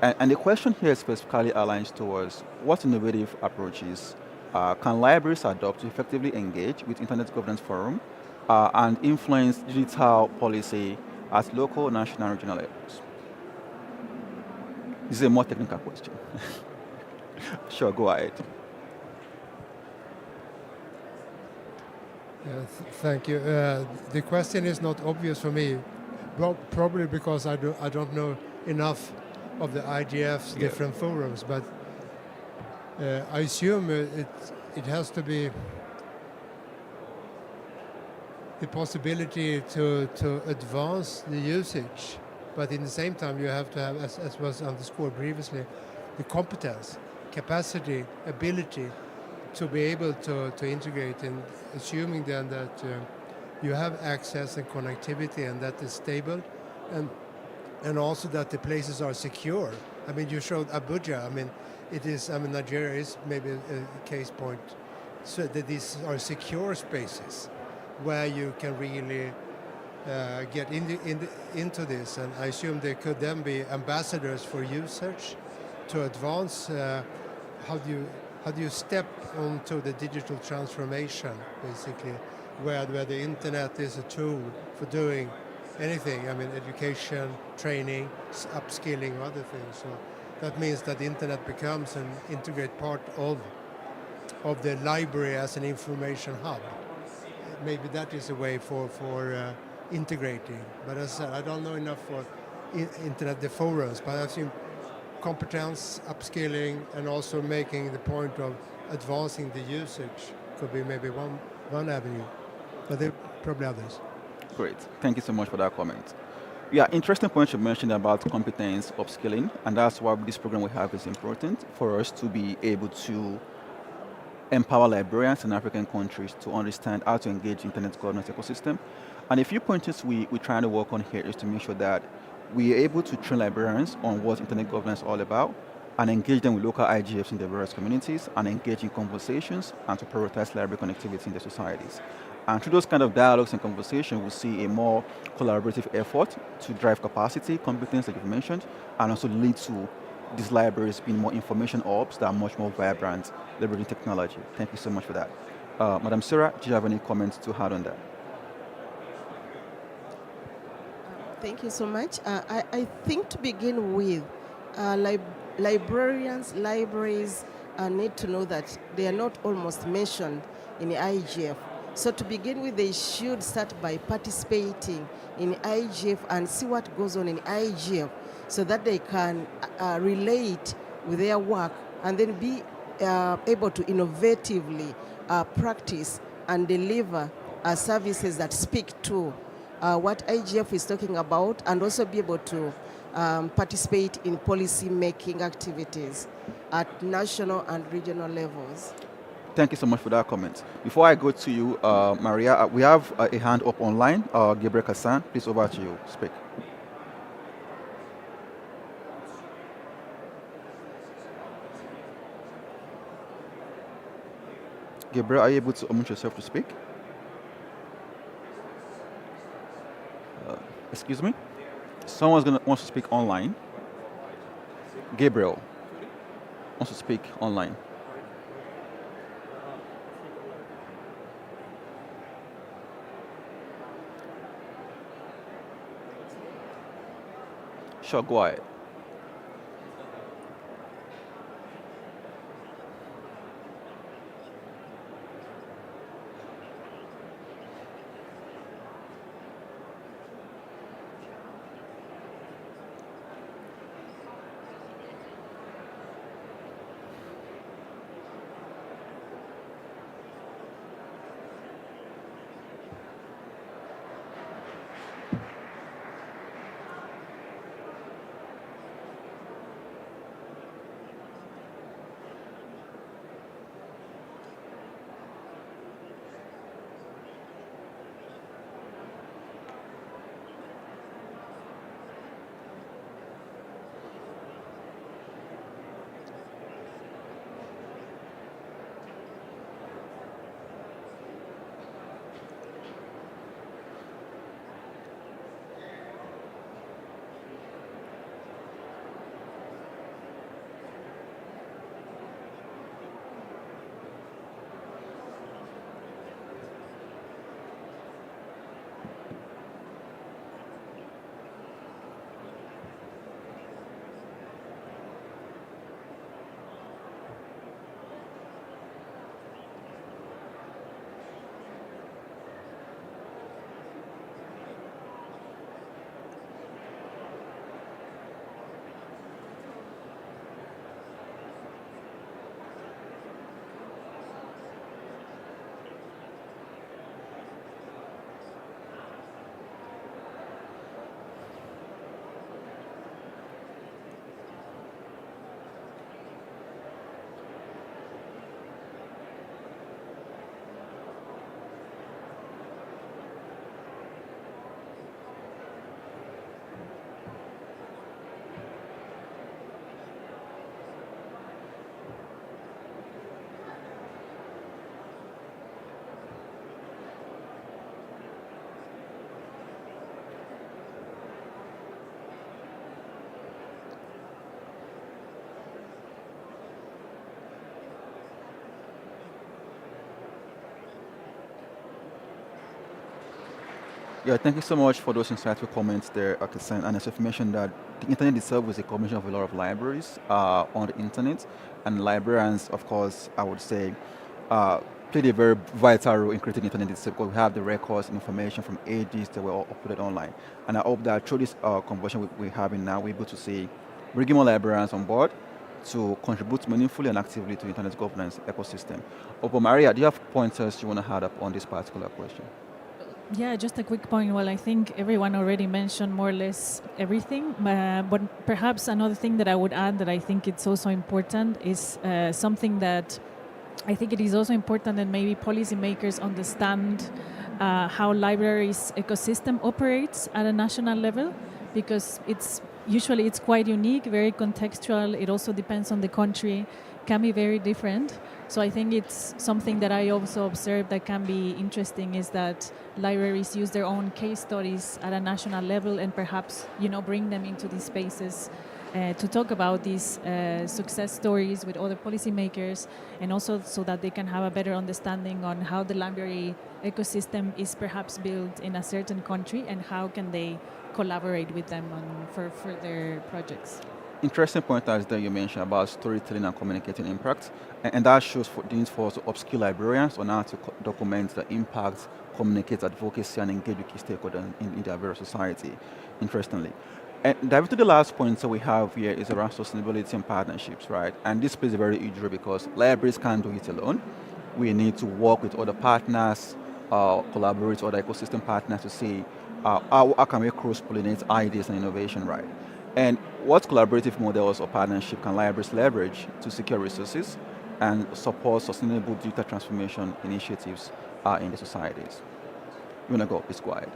And the question here specifically aligns towards what innovative approaches can libraries adopt to effectively engage with Internet Governance Forum and influence digital policy at local, national, and regional levels? This is a more technical question. Sure, go ahead. Thank you. The question is not obvious for me, probably because I don't know enough of the IGF's different forums, but I assume it has to be the possibility to advance the usage, but in the same time you have to have, as was underscored previously, the competence, capacity, ability to be able to integrate, and assuming then that you have access and connectivity and that is stable, and also that the places are secure. I mean, you showed Abuja. I mean, Nigeria is maybe a case point, so that these are secure spaces where you can really get into this. And I assume there could then be ambassadors for usage to advance. How do you step onto the digital transformation, basically, where the internet is a tool for doing anything? I mean, education, training, upskilling, other things. So that means that the internet becomes an integrated part of the library as an information hub. Maybe that is a way for integrating. But as I said, I don't know enough for internet, the forums, but I've seen competence, upskilling, and also making the point of advancing the usage could be maybe one avenue, but there are probably others. Great. Thank you so much for that comment. Yeah, interesting point you mentioned about competence upskilling, and that's why this program we have is important for us to be able to empower librarians in African countries to understand how to engage internet governance ecosystem. And a few pointers we're trying to work on here is to make sure that we are able to train librarians on what internet governance is all about, and engage them with local IGFs in the various communities, and engage in conversations, and to prioritize library connectivity in their societies. And through those kind of dialogues and conversations, we'll see a more collaborative effort to drive capacity, competence that you've mentioned, and also lead to these libraries being more information hubs that are much more vibrant, leveraging technology. Thank you so much for that. Madam Sarah, do you have any comments to add on that? Thank you so much. I think to begin with, libraries need to know that they are not almost mentioned in the IGF. So to begin with, they should start by participating in IGF and see what goes on in IGF so that they can relate with their work and then be able to innovatively practice and deliver services that speak to what IGF is talking about, and also be able to participate in policy making activities at national and regional levels. Thank you so much for that comment. Before I go to you, Maria, we have a hand up online. Gabriel Kassan, please over to you. Speak. Gabriel, are you able to unmute yourself to speak? Excuse me? Someone's wants to speak online. Gabriel wants to speak online. Sure, go ahead. Yeah, thank you so much for those insightful comments there, Akasan. And as you've mentioned that the internet itself is a combination of a lot of libraries on the internet, and librarians, of course, I would say, played a very vital role in creating the internet itself because we have the records and information from ages that were all uploaded online. And I hope that through this conversation we're having now, we're able to see bringing more librarians on board to contribute meaningfully and actively to internet governance ecosystem. Opo Maria, do you have pointers you want to add up on this particular question? Yeah, just a quick point. Well, I think everyone already mentioned more or less everything, but perhaps another thing that I would add that I think it's also important is something that I think it is also important that maybe policymakers understand how libraries ecosystem operates at a national level, because it's usually it's quite unique, very contextual. It also depends on the country, can be very different. So I think it's something that I also observed that can be interesting is that libraries use their own case studies at a national level and perhaps, bring them into these spaces to talk about these success stories with other policymakers, and also so that they can have a better understanding on how the library ecosystem is perhaps built in a certain country and how can they collaborate with them for further projects. Interesting point as that you mentioned about storytelling and communicating impact, and that shows for the need for us to upskill librarians on how to document the impact, communicate advocacy, and engage with key stakeholders in their various society. Interestingly, and diving to the last point that we have here is around sustainability and partnerships, right? And this plays a very huge role because libraries can't do it alone. We need to work with other partners, collaborate with other ecosystem partners to see how can we cross-pollinate ideas and innovation, right? And what collaborative models or partnership can libraries leverage to secure resources and support sustainable digital transformation initiatives in the societies? You want to go, please go ahead.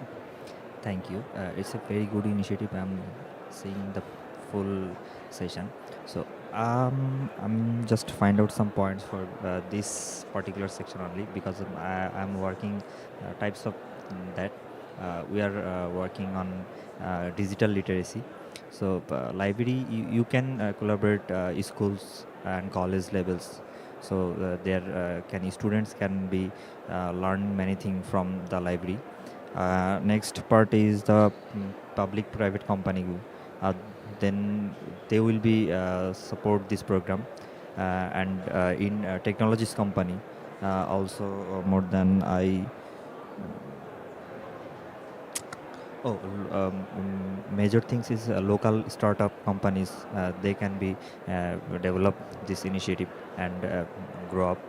Thank you. It's a very good initiative. I'm seeing the full session. So I'm just find out some points for this particular section only because I'm working types of that. We are working on digital literacy. So library, you can collaborate schools and college levels. So there can students can be learn many things from the library. Next part is the public-private company. Uh, then they will be support this program, and in technologies company also more than I. Major things is local startup companies. They can be develop this initiative and grow up.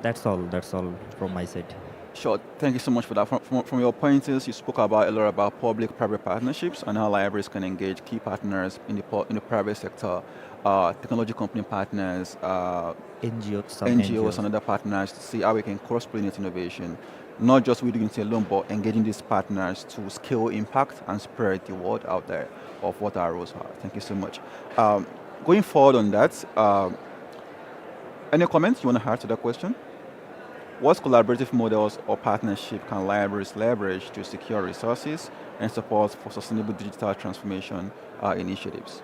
That's all. That's all from my side. Sure. Thank you so much for that. From your pointers, you spoke about a lot about public-private partnerships and how libraries can engage key partners in the private sector, technology company partners, NGOs and other partners to see how we can cross-pollinate innovation, not just we doing it alone, but engaging these partners to scale impact and spread the word out there of what our roles are. Thank you so much. Going forward on that, any comments you want to add to that question? What collaborative models or partnership can libraries leverage to secure resources and support for sustainable digital transformation initiatives?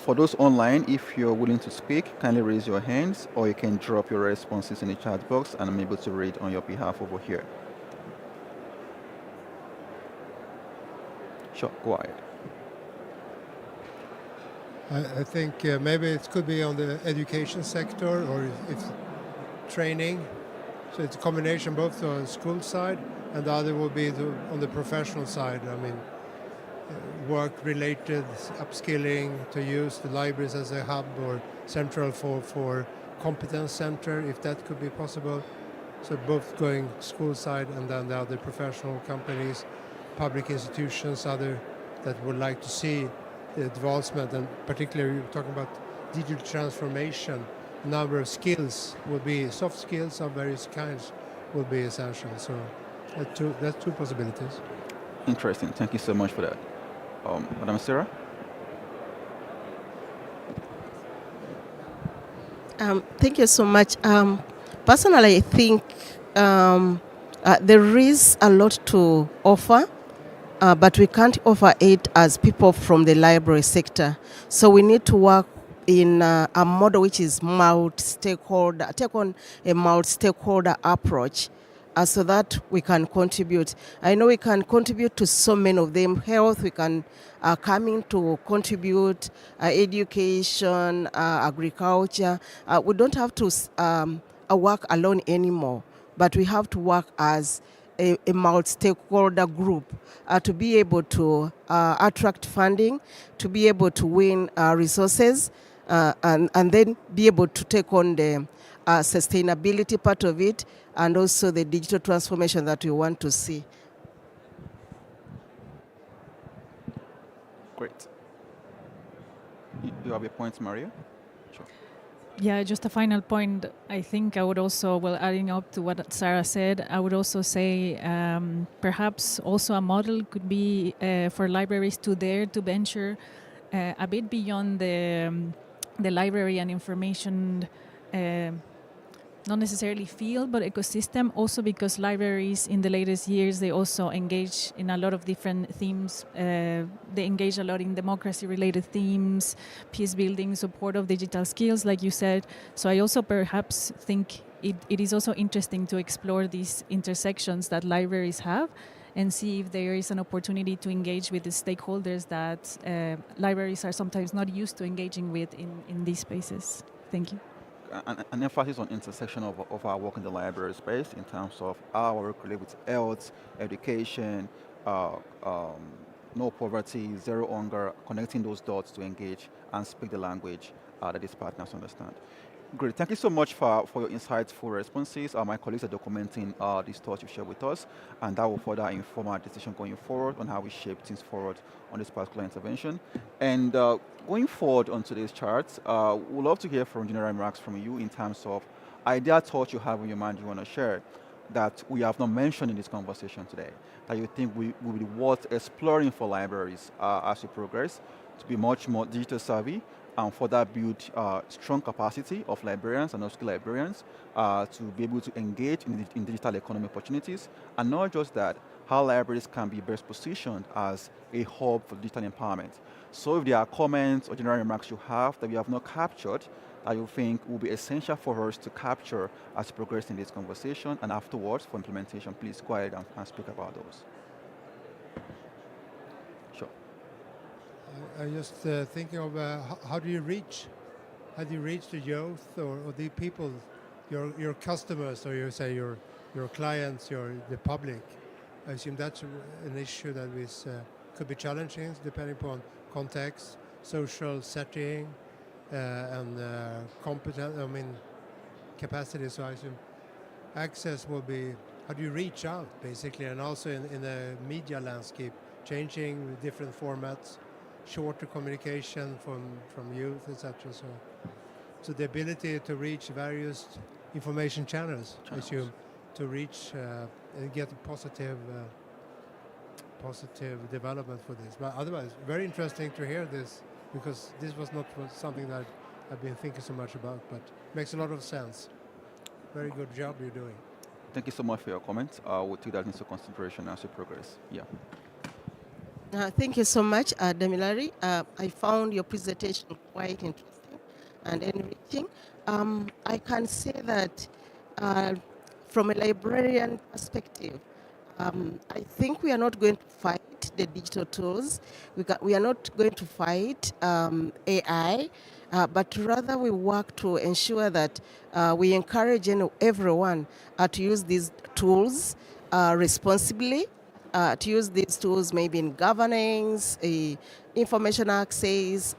For those online, if you're willing to speak, kindly raise your hands or you can drop your responses in the chat box and I'm able to read on your behalf over here. Sure, go ahead. I think maybe it could be on the education sector or if training. So it's a combination both on the school side and the other will be on the professional side. I mean, work-related upskilling to use the libraries as a hub or central for competence center, if that could be possible. So both going school side and then the other professional companies, public institutions, other that would like to see the advancement, and particularly you're talking about digital transformation, a number of skills will be, soft skills of various kinds will be essential. So that's two possibilities. Interesting. Thank you so much for that. Madam Sarah? Thank you so much. Personally, I think there is a lot to offer. But we can't offer it as people from the library sector. So we need to work in a model which is multi-stakeholder, take on a multi-stakeholder approach so that we can contribute. I know we can contribute to so many of them. Health, we can come in to contribute, education, agriculture. We don't have to work alone anymore, but we have to work as a multi-stakeholder group to be able to attract funding, to be able to win resources, and then be able to take on the sustainability part of it and also the digital transformation that we want to see. Great. You have a point, Maria? Sure. Yeah, just a final point. I think I would also, well, adding up to what Sarah said, I would also say perhaps also a model could be for libraries to dare to venture a bit beyond the library and information, not necessarily field, but ecosystem, also because libraries in the latest years, they also engage in a lot of different themes. They engage a lot in democracy-related themes, peace building, support of digital skills, like you said. So I also perhaps think it is also interesting to explore these intersections that libraries have and see if there is an opportunity to engage with the stakeholders that libraries are sometimes not used to engaging with in these spaces. Thank you. An emphasis on intersection of our work in the library space in terms of our work related with health, education, uh, um, no poverty, zero hunger, connecting those dots to engage and speak the language that these partners understand. Great. Thank you so much for your insightful responses. My colleagues are documenting these thoughts you shared with us, and that will further inform our decision going forward on how we shape things forward on this particular intervention. And going forward on today's charts, we'd love to hear from general remarks from you in terms of idea, thoughts you have in your mind you want to share that we have not mentioned in this conversation today, that you think will be worth exploring for libraries as we progress to be much more digital savvy and further build strong capacity of librarians and upskill librarians to be able to engage in digital economy opportunities. And not just that, how libraries can be best positioned as a hub for digital empowerment. So if there are comments or general remarks you have that we have not captured, that you think will be essential for us to capture as we progress in this conversation, and afterwards for implementation, please go ahead and speak about those. Sure. I just thinking of how do you reach the youth or the people, your customers, or you say your clients, the public. I assume that's an issue that is could be challenging depending upon context, social setting, and capacity. So I assume access will be how do you reach out basically, and also in the media landscape, changing with different formats, shorter communication from youth, etc. So the ability to reach various information channels. I assume, to reach and get a positive development for this. But otherwise, very interesting to hear this, because this was not something that I've been thinking so much about, but makes a lot of sense. Very good job you're doing. Thank you so much for your comments. We'll take that into consideration as we progress. Yeah. Thank you so much, Damilari. I found your presentation quite interesting and enriching. I can say that from a librarian perspective, I think we are not going to fight the digital tools. We are not going to fight AI, but rather we work to ensure that we encourage everyone to use these tools responsibly, to use these tools maybe in governance, information access.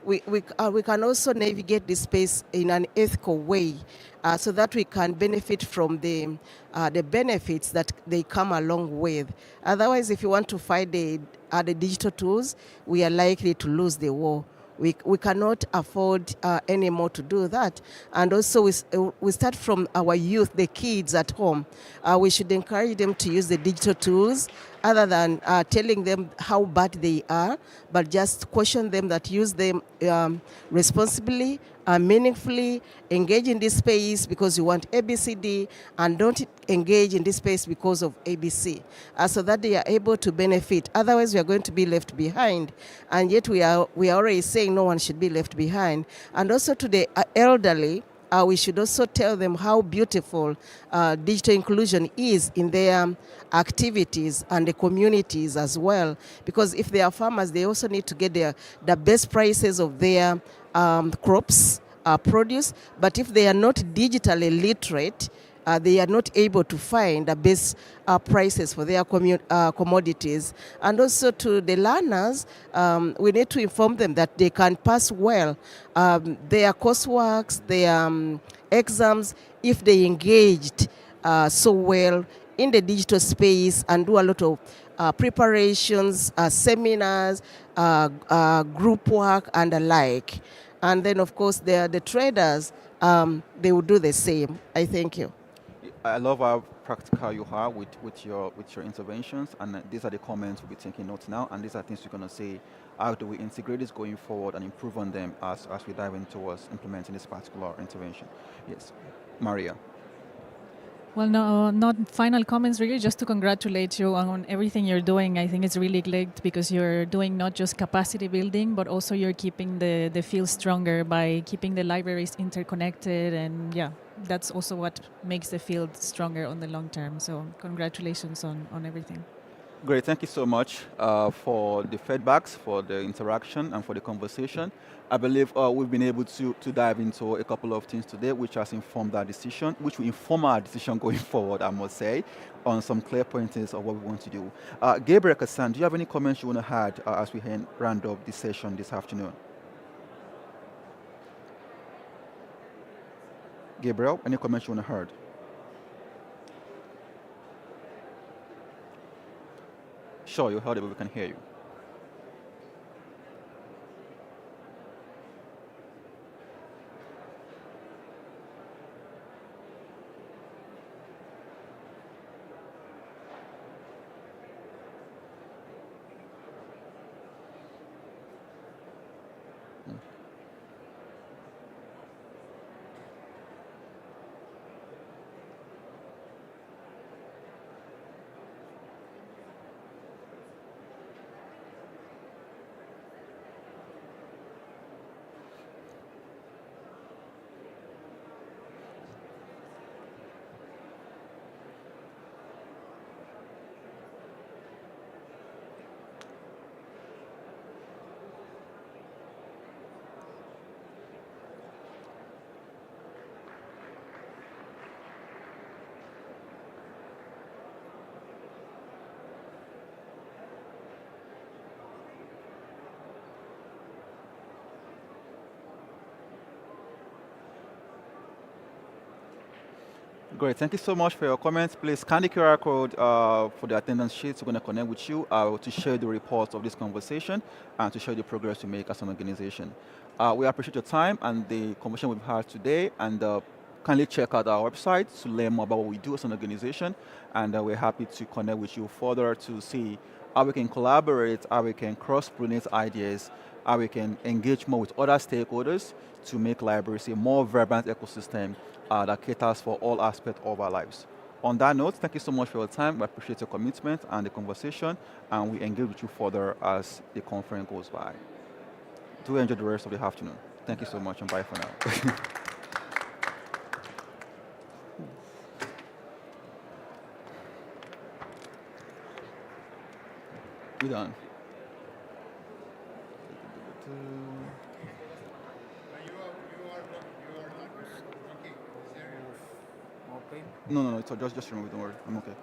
We can also navigate this space in an ethical way, so that we can benefit from the benefits that they come along with. Otherwise, if you want to fight the digital tools, we are likely to lose the war. We cannot afford anymore to do that. And also we start from our youth, the kids at home. We should encourage them to use the digital tools other than telling them how bad they are, but just caution them that use them responsibly, meaningfully, engage in this space because you want ABCD, and don't engage in this space because of ABC, so that they are able to benefit. Otherwise, we are going to be left behind. And yet we are already saying no one should be left behind. And also to the elderly, we should also tell them how beautiful digital inclusion is in their activities and the communities as well. Because if they are farmers, they also need to get the best prices of their crops, produce. But if they are not digitally literate, they are not able to find the best prices for their commodities. And also to the learners, we need to inform them that they can pass well their courseworks, their exams, if they engaged so well in the digital space and do a lot of preparations, seminars, group work, and the like. And then, of course, the traders, they will do the same. I thank you. I love how practical you are with your interventions, and these are the comments we'll be taking notes now, and these are things we're going to say, how do we integrate this going forward and improve on them as we dive in towards implementing this particular intervention. Yes, Maria. Well, no, not final comments really, just to congratulate you on everything you're doing. I think it's really great because you're doing not just capacity building, but also you're keeping the field stronger by keeping the libraries interconnected. And yeah, that's also what makes the field stronger on the long term. So congratulations on everything. Great, thank you so much for the feedbacks, for the interaction, and for the conversation. I believe we've been able to dive into a couple of things today, which has informed our decision, which will inform our decision going forward, I must say, on some clear pointers of what we want to do. Gabriel Kassan, do you have any comments you want to add as we round up this session this afternoon? Gabriel, any comments you want to add? Sure, you heard it, but we can hear you. Great. Thank you so much for your comments. Please scan the QR code for the attendance sheets. We're going to connect with you to share the reports of this conversation and to share the progress we make as an organization. We appreciate your time and the conversation we've had today. And kindly check out our website to learn more about what we do as an organization. And we're happy to connect with you further to see how we can collaborate, how we can cross-pollinate ideas, how we can engage more with other stakeholders to make libraries a more vibrant ecosystem that caters for all aspects of our lives. On that note, thank you so much for your time. We appreciate your commitment and the conversation, and we engage with you further as the conference goes by. Do enjoy the rest of the afternoon. Thank you so much, and bye for now. We're done. Okay. No, so just remove it, don't worry. I'm okay.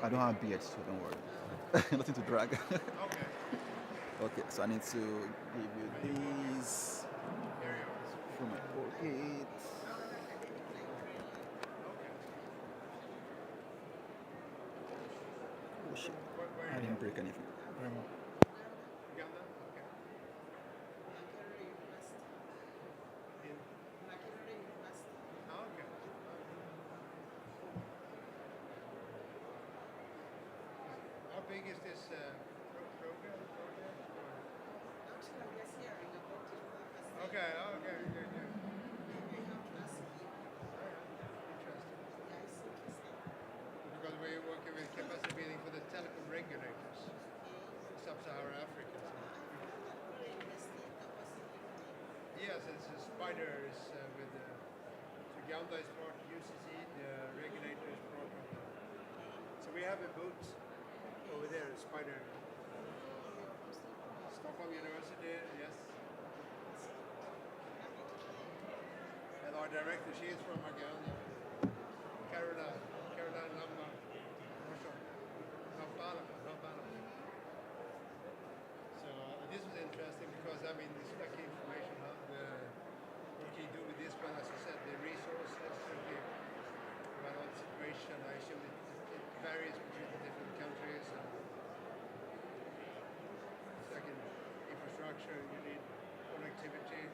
I don't have beard, so don't worry. Nothing to drag. Okay, so I need to give you these from my pocket. Oh shit, I didn't break anything. How big is this program? Okay. Because we're working with capacity building for the telecom regulators, sub-Saharan Africa. Yes, it's a spider with so Uganda is part of UCC, the regulator is part of the. So we have a booth over there, a spider. Stockholm University, yes. And our director, she is from Uganda. Caroline Lamba. Kampala. So this was interesting because it's like information what you do with this one, as you said, the resources, about the situation. I assume it varies between the different countries. And it's like in infrastructure, you need connectivity.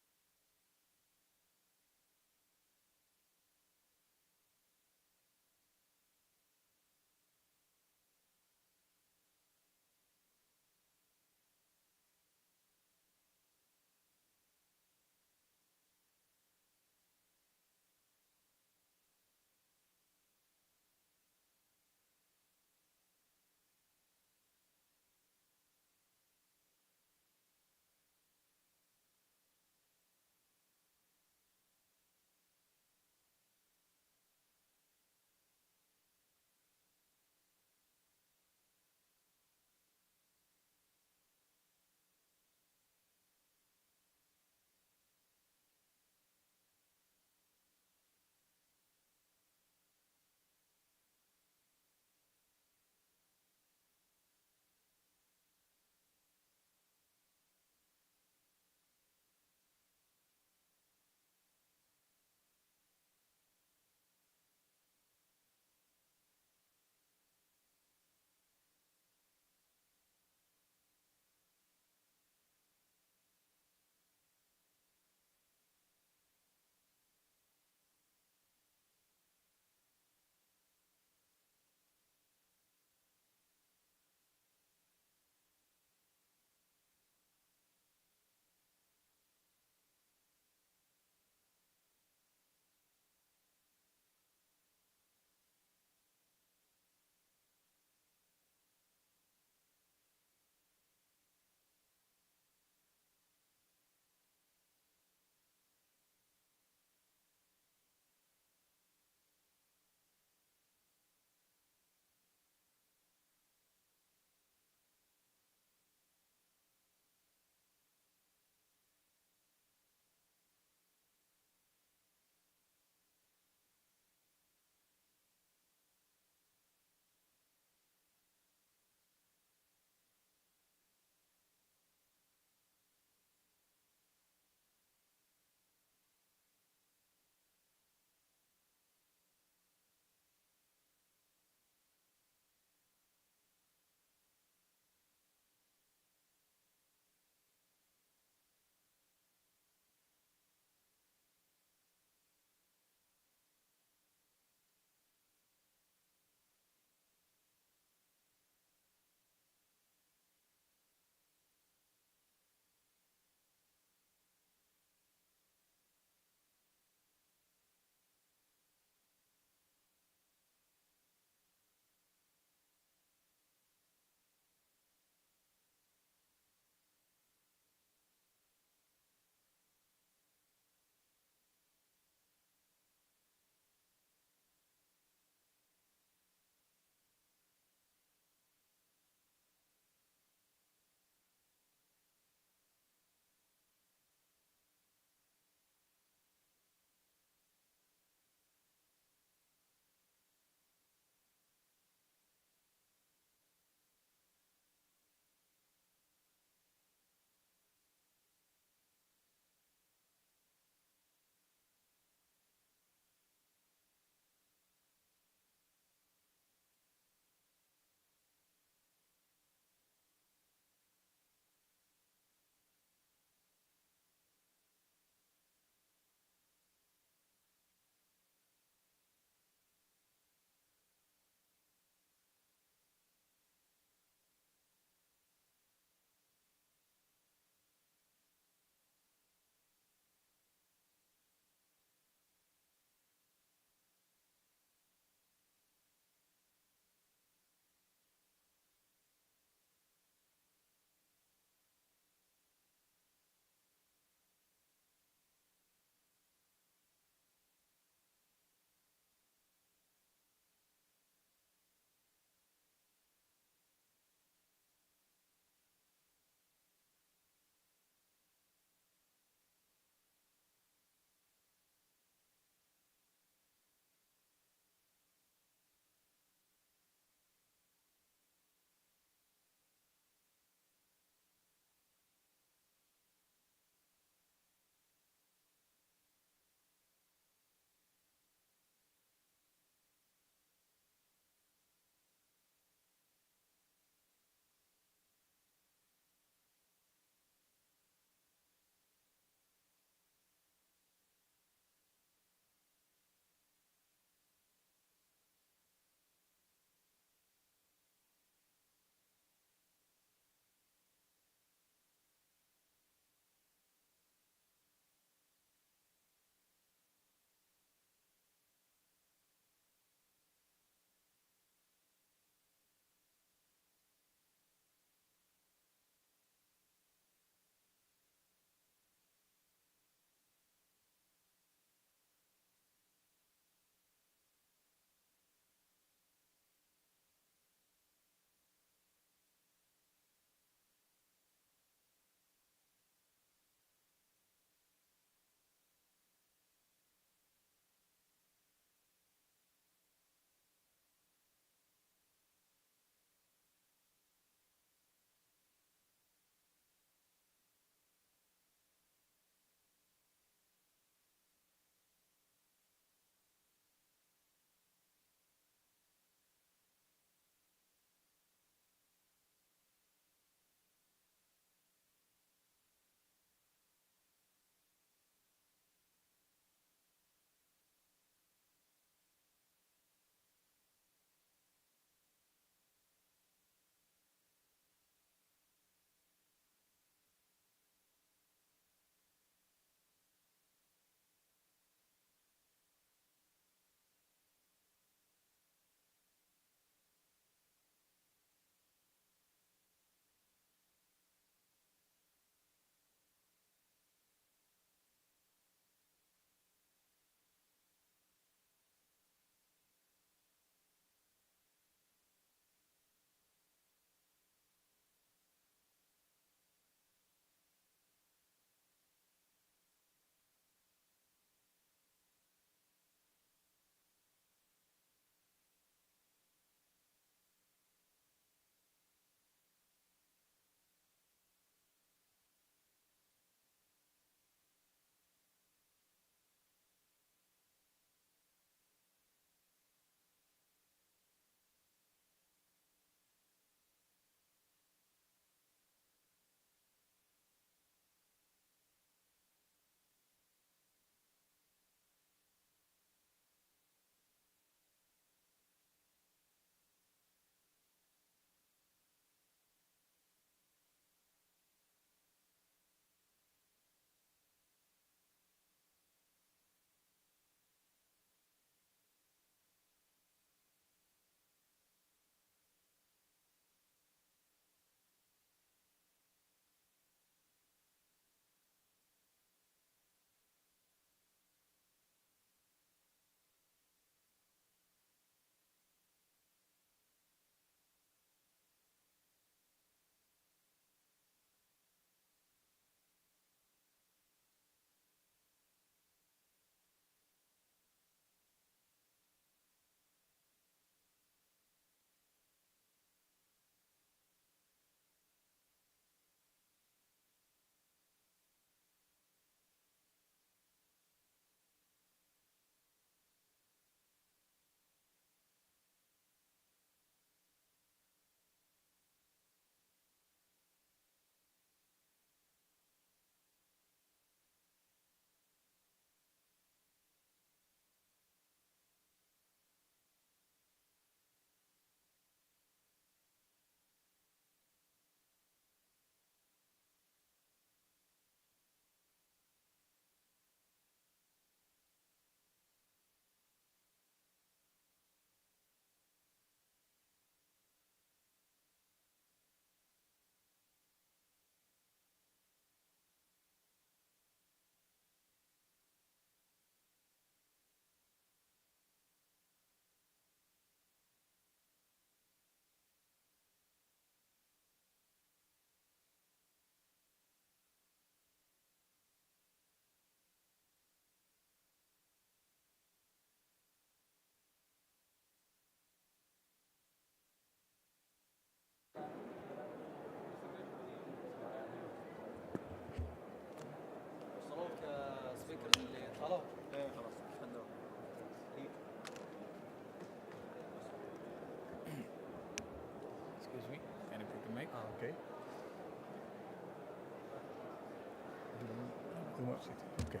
Okay.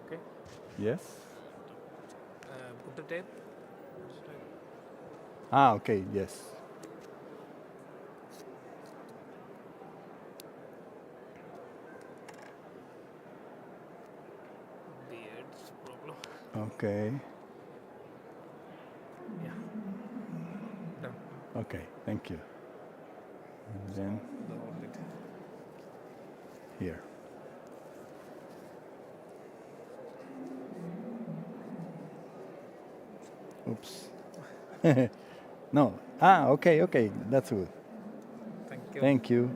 Okay. Yes. Put the tape. Ah, okay. Yes. Beard's problem. Okay. Yeah. Done. Okay. Thank you. And then The orbit. here. Oops. No. Ah, okay, okay. That's good. Thank you. Thank you.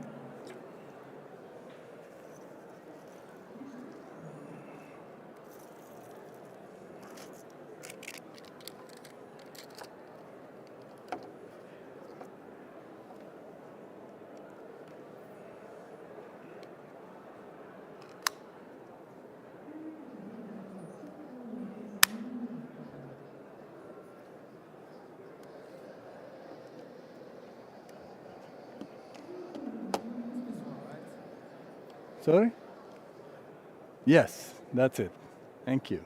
Sorry? Yes, that's it. Thank you.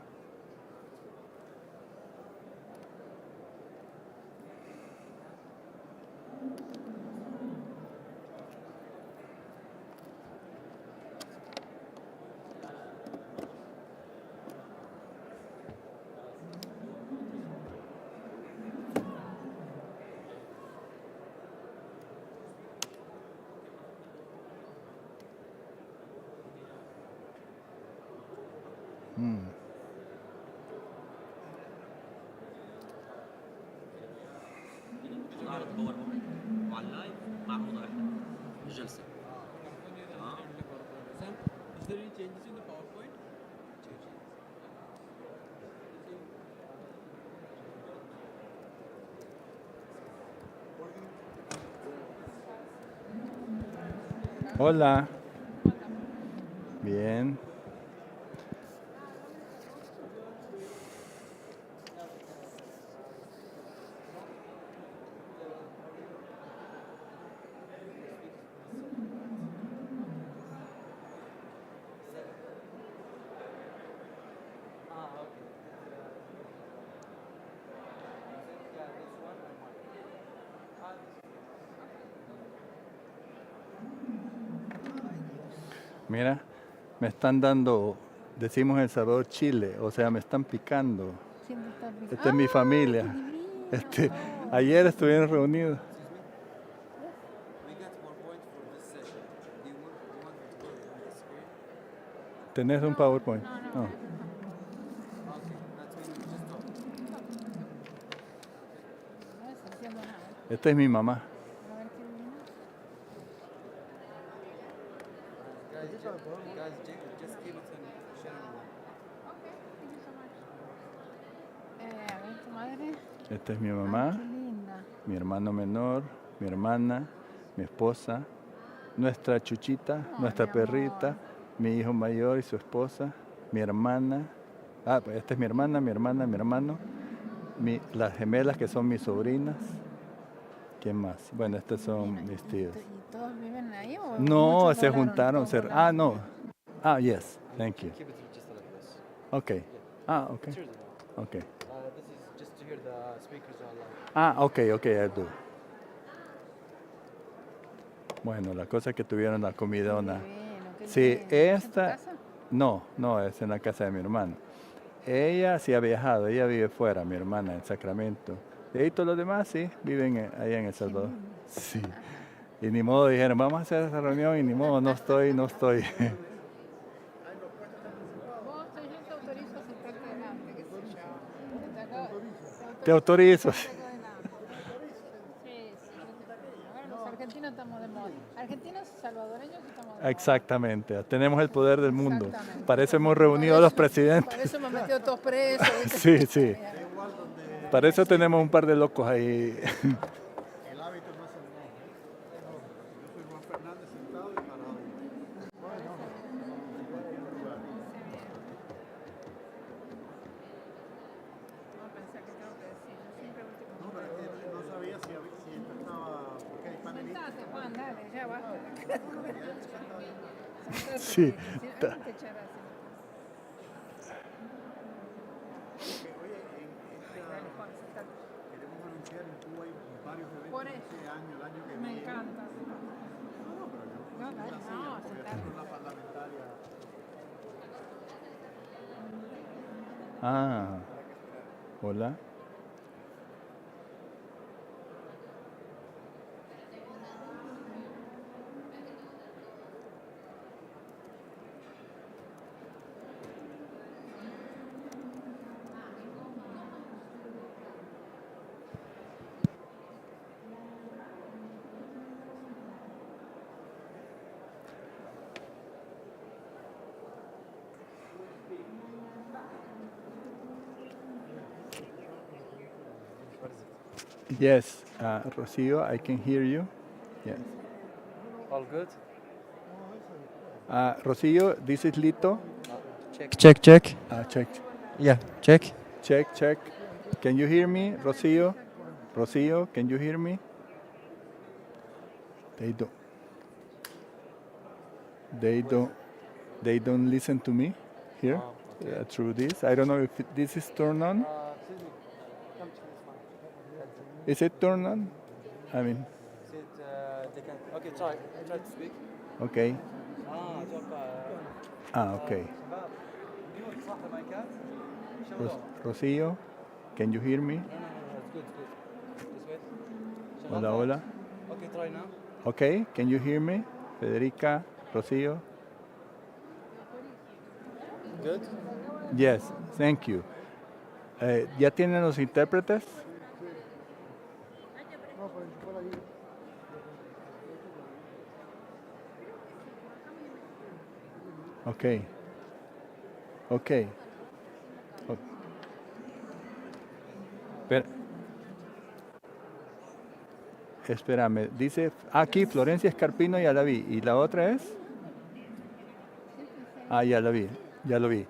Hmm. تعرض باوربوينت وعلى اللايف معروضه احنا الجلسه تمام. Is there any changes in the PowerPoint? Hola. Bien. Mira, me están dando, decimos en El Salvador, chile, o sea, me están picando. Esta es mi familia. Ayer estuvieron reunidos. We got PowerPoint for this session. Do you want it to go on the screen? ¿Tenés un PowerPoint? No. Okay, that's when we just talk. Esta es mi mamá. Guys, just keep it and share it. Esta es mi mamá, mi hermano menor, mi hermana, mi esposa, nuestra chuchita, nuestra perrita, mi hijo mayor y su esposa, mi hermana. Ah, pues esta es mi hermana, mi hermano, las gemelas que son mis sobrinas. ¿Quién más? Bueno, estos son mis tíos. ¿Y todos viven ahí o No, muchos se volaron? juntaron. Todos No. Ah, yes. Thank you. Keep it just like this. Okay. Ah, okay. It's yours now. Okay. This is just to hear the speakers online. Ah, okay, I do. Bueno, la cosa es que tuvieron la comidona. Sí, esta... No, es en la casa de mi hermano. Ella sí ha viajado, ella vive fuera, mi hermana, en Sacramento. Y ahí todos los demás sí, viven allá en El Salvador. Sí. Y ni modo dijeron, vamos a hacer esa reunión y ni modo, no estoy. Vos, yo te autorizo a sentarte delante, qué sé yo. Te autorizo. Sí, ahora los argentinos estamos de moda. Argentinos, salvadoreños estamos de moda. Exactamente, tenemos el poder del mundo. Exactamente. Para eso hemos reunido a los presidentes. Para eso hemos metido todos presos. ¿viste? Sí. Para eso tenemos un par de locos ahí. El hábito no es el mismo. Yo soy Juan Fernández sentado y parado. No, pero es que no sabía si esto estaba, porque hay panelistas. Sentate, Juan, dale, ya basta. Sí, está. Por eso. Me encanta. No, dale. No, Ah, hola. Yes, Rocio, I can hear you. Yes. All good? Rocio, this is Lito. Check, check. Check. Yeah, check. Check, check. Can you hear me, Rocio? Rocio, can you hear me? They don't. They don't listen to me here through this. I don't know if this is turned on. Is it turned on? I mean. Okay, try to speak. Okay. Okay. Rocio, can you hear me? No, it's good. Just wait. Hola, hola. Okay, try now. Okay, can you hear me? Federica, Rocio? Good? Yes, thank you. ¿Ya tienen los intérpretes? Okay. Okay. Espérame, dice aquí Florencia Escarpino, ya la vi. ¿Y la otra es? Ya la vi, ya lo vi.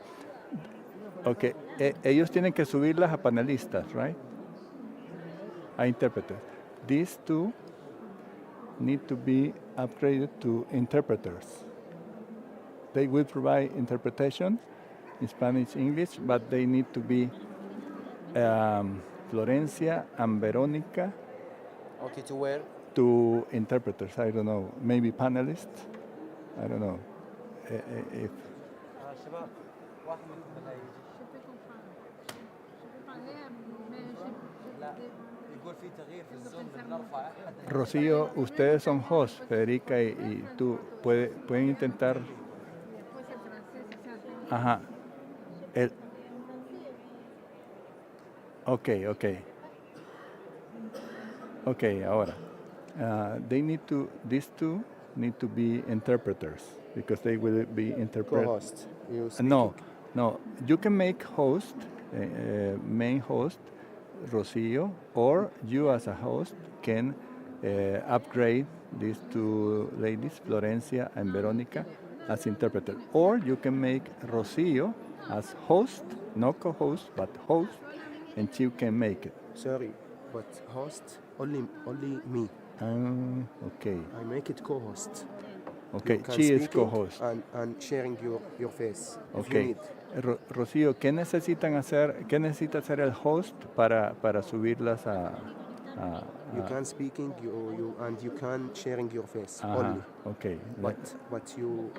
Ok, ellos tienen que subirlas a panelistas, right? A intérpretes. These two need to be upgraded to interpreters. They will provide interpretation in Spanish, English, but they need to be Florencia and Veronica. Okay, to where? To interpreters, I don't know, maybe panelists, I don't know. If شباب واحد منكم اللي هيجي لا يقول في تغيير في الزوم بنرفع Rocío, ustedes son hosts, Federica y tú, pueden intentar. Ajá. Ok, ahora. These two need to be interpreters because they will be interpreters. Co-host. No. You can make host, main host, Rocio, or you as a host can upgrade these two ladies, Florencia and Veronica, as interpreter. Or you can make Rocio as host, not co-host, but host, and she can make it. Sorry, but host only me. Okay. I make it co-host. Okay, she is co-host. And sharing your face. Okay. Rocío, ¿qué necesitan hacer? ¿Qué necesita hacer el host para subirlas a you can speaking and you can sharing your face only. Okay. But you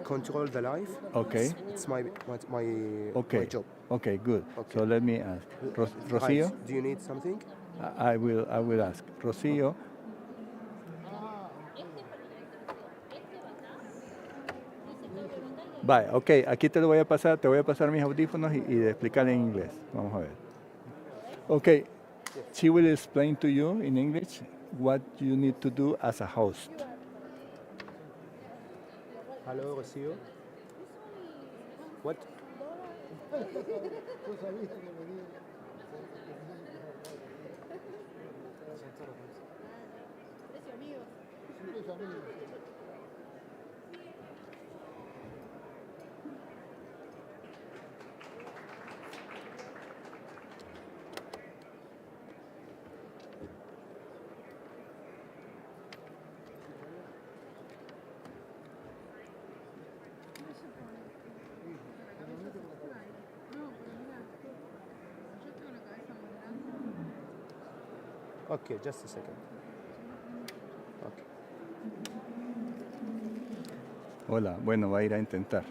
control the live. Okay. It's my job. Okay, good. Okay. So let me ask. Rocío, do you need something? I will ask. Rocío, vale, ok, aquí te voy a pasar mis audífonos y de explicar en inglés. Vamos a ver. Okay, she will explain to you in English what you need to do as a host. Hello, Rocío. What? Okay, just a second. Okay. Hola, bueno, va a ir a intentar.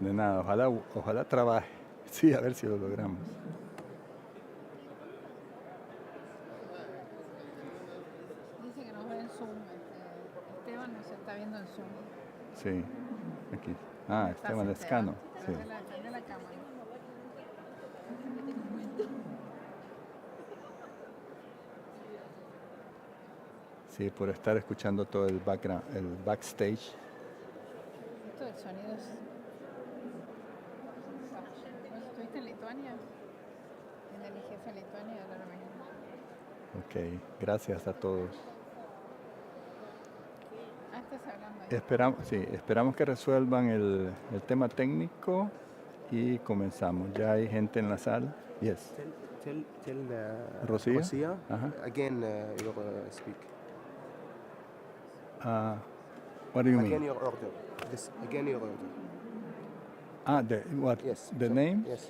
De nada, ojalá trabaje. Sí, a ver si lo logramos. Dice que nos ve en Zoom. Esteban nos está viendo en Zoom. Sí, aquí. Ah, Esteban Lescano. Sí. Cambia la cámara. Sí, por estar escuchando todo el background, el backstage. Esto del sonido es... ¿Estuviste en Lituania? En el IGF en Lituania, ahora lo mismo. Ok, gracias a todos. Ah, estás hablando ahí. Esperamos que resuelvan el tema técnico y comenzamos. Ya hay gente en la sala. Yes. Tell Rocío? Rocío, Ajá. again your speak. What do you Again mean? your order. Again your order. What? Yes. The name? Yes.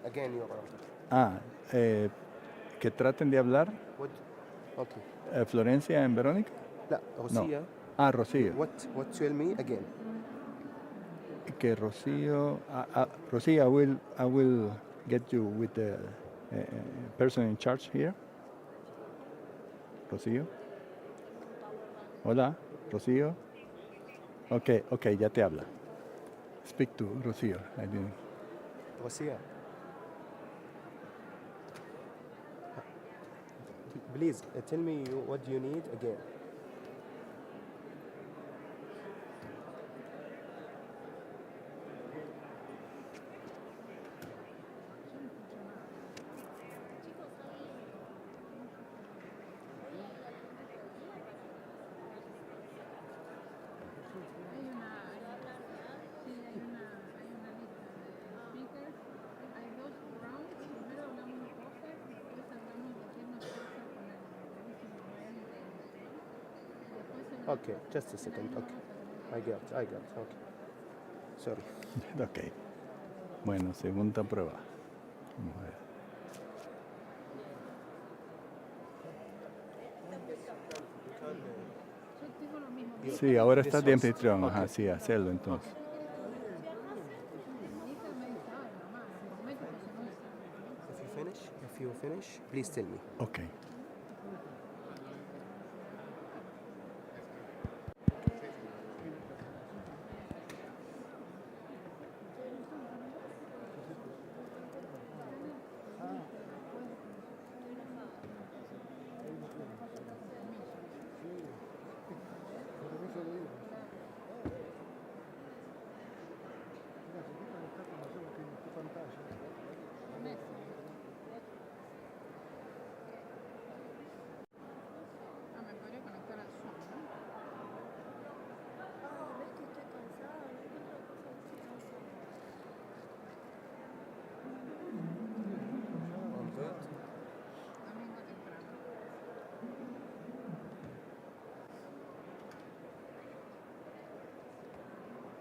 Again your order. Que traten de hablar. What? Okay. Florencia en Verónica. La, Rocío. No. Rocío. What tell me again? Que Rocío. Rocío, I will get you with the person in charge here. Rocío. Hola, Rocío. Okay, ya te habla. Speak to Rocío. Rocío. Please tell me what you need again. Okay, just a second. Okay, I got. Okay, sorry. Ok. Bueno, segunda prueba. Vamos a ver. Sí, ahora está de anfitrión. Ajá, sí, hacerlo entonces. If you finish, please tell me. Ok.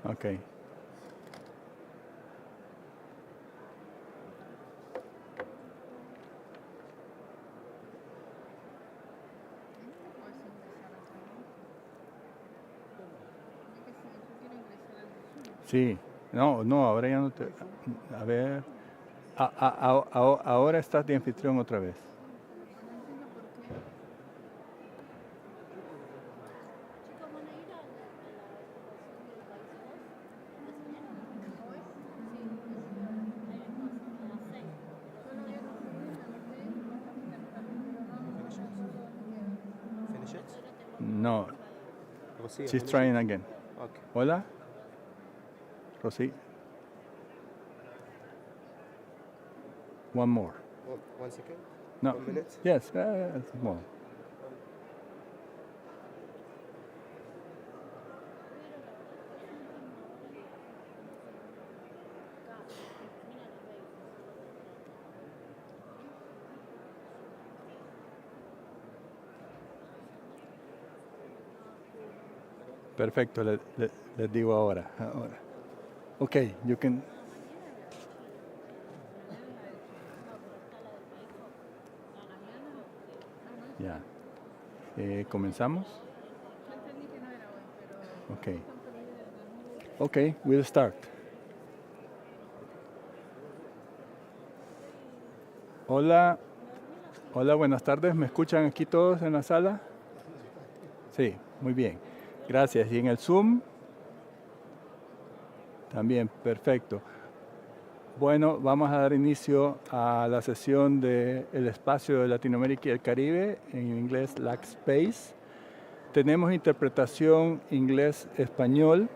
Ok. Sí, no, ahora ya no te... A ver, ahora estás de anfitrión otra vez. Finish it. No, Rocío, she's finish trying it. again. Okay. Hola, Rosy. One more. 1 second. No. 1 minute. Yes, more. Perfecto, les digo ahora. Okay, you can. Ya. ¿Comenzamos? Okay. Okay, we'll start. Hola, hola, buenas tardes. ¿Me escuchan aquí todos en la sala? Sí, muy bien. Gracias. ¿Y en el Zoom? También, perfecto. Bueno, vamos a dar inicio a la sesión del espacio de Latinoamérica y el Caribe, en inglés LAC Space. Tenemos interpretación inglés-español.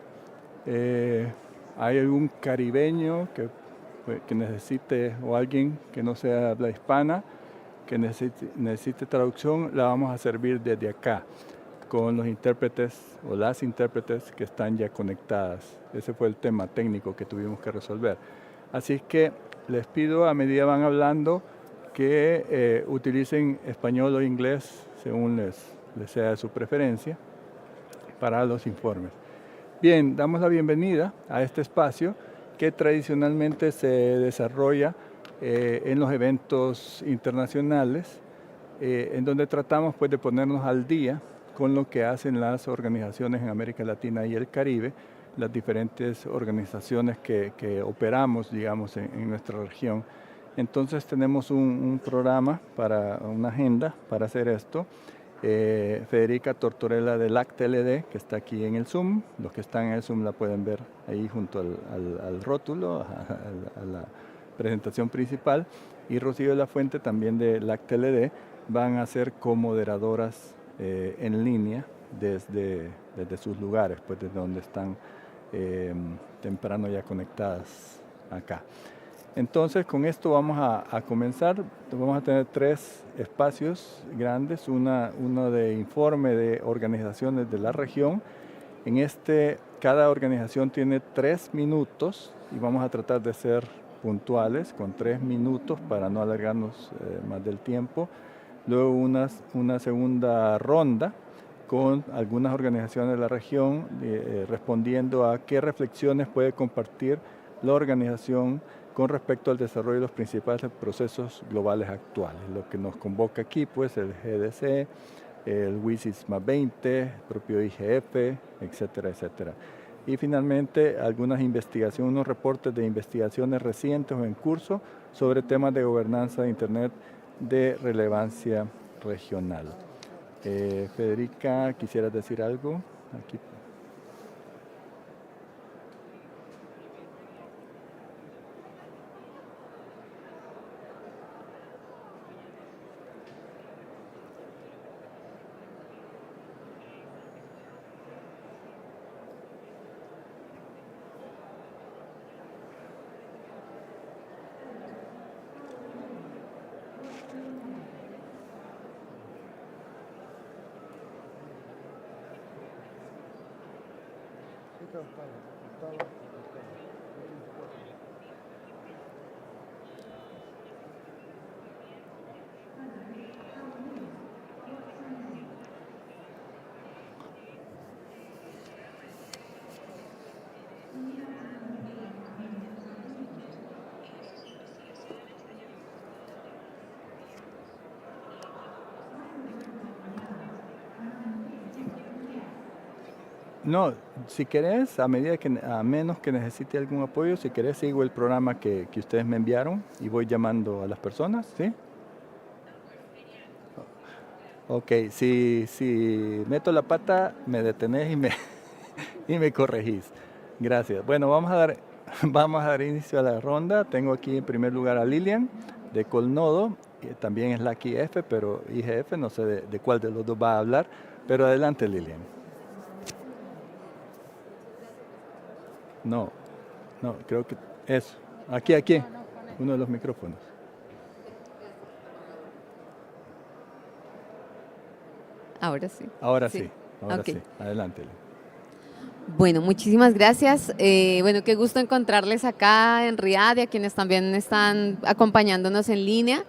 ¿Hay algún caribeño que necesite, o alguien que no sea habla hispana, que necesite traducción? La vamos a servir desde acá, con los intérpretes o las intérpretes que están ya conectadas. Ese fue el tema técnico que tuvimos que resolver. Así que les pido, a medida van hablando, que utilicen español o inglés, según les sea de su preferencia, para los informes. Bien, damos la bienvenida a este espacio que tradicionalmente se desarrolla en los eventos internacionales, en donde tratamos pues, de ponernos al día con lo que hacen las organizaciones en América Latina y el Caribe, las diferentes organizaciones que operamos, digamos, en nuestra región. Entonces tenemos un programa, una agenda para hacer esto. Federica Tortorella de LAC-TLD, que está aquí en el Zoom. Los que están en el Zoom la pueden ver ahí junto al rótulo, a la presentación principal. Y Rocío de la Fuente, también de LAC-TLD, van a ser comoderadoras en línea desde sus lugares, pues desde donde están temprano ya conectadas acá. Entonces, con esto vamos a comenzar. Vamos a tener 3 espacios grandes, uno de informe de organizaciones de la región. En cada organización tiene 3 minutos y vamos a tratar de ser puntuales con 3 minutos para no alargarnos más del tiempo. Luego una segunda ronda con algunas organizaciones de la región respondiendo a qué reflexiones puede compartir la organización con respecto al desarrollo de los principales procesos globales actuales. Lo que nos convoca aquí, pues, el GDC, el WISIS más 20, el propio IGF, etcétera, etcétera. Y finalmente, algunas investigaciones, unos reportes de investigaciones recientes o en curso sobre temas de gobernanza de Internet de relevancia regional. Federica, ¿quisieras decir algo? Aquí. No, si querés, a menos que necesite algún apoyo, si querés sigo el programa que ustedes me enviaron y voy llamando a las personas, ¿sí? Ok, si meto la pata, me detenés y me corregís. Gracias. Bueno, vamos a dar inicio a la ronda. Tengo aquí en primer lugar a Lilian de Colnodo, también es la IGF, pero IGF, no sé de cuál de los dos va a hablar, pero adelante, Lilian. No, creo que eso. Aquí, uno de los micrófonos. Ahora sí. Ahora sí. Okay. Adelante. Bueno, muchísimas gracias. Bueno, qué gusto encontrarles acá en Riad y a quienes también están acompañándonos en línea.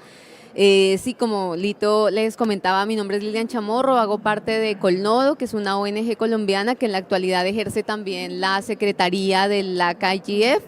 Sí, como Lito les comentaba, mi nombre es Lilian Chamorro, hago parte de Colnodo, que es una ONG colombiana que en la actualidad ejerce también la secretaría del LAC IGF.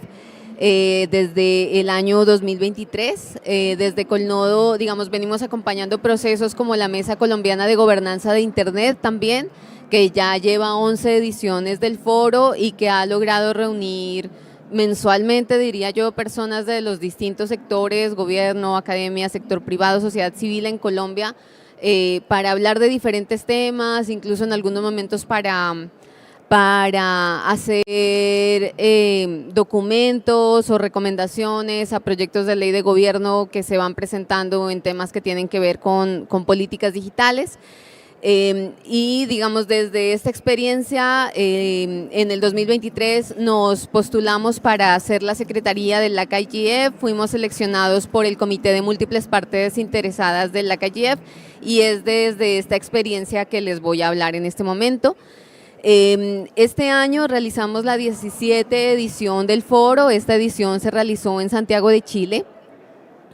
desde el año 2023. Desde Colnodo, digamos, venimos acompañando procesos como la Mesa Colombiana de Gobernanza de Internet también, que ya lleva 11 ediciones del foro y que ha logrado reunir mensualmente, diría yo, personas de los distintos sectores, gobierno, academia, sector privado, sociedad civil en Colombia, para hablar de diferentes temas, incluso en algunos momentos para hacer documentos o recomendaciones a proyectos de ley de gobierno que se van presentando en temas que tienen que ver con políticas digitales. Y digamos, desde esta experiencia, en el 2023 nos postulamos para hacer la secretaría del LAC IGF, fuimos seleccionados por el Comité de Múltiples Partes Interesadas del LAC IGF y es desde esta experiencia que les voy a hablar en este momento. Este año realizamos la 17 edición del foro, esta edición se realizó en Santiago de Chile.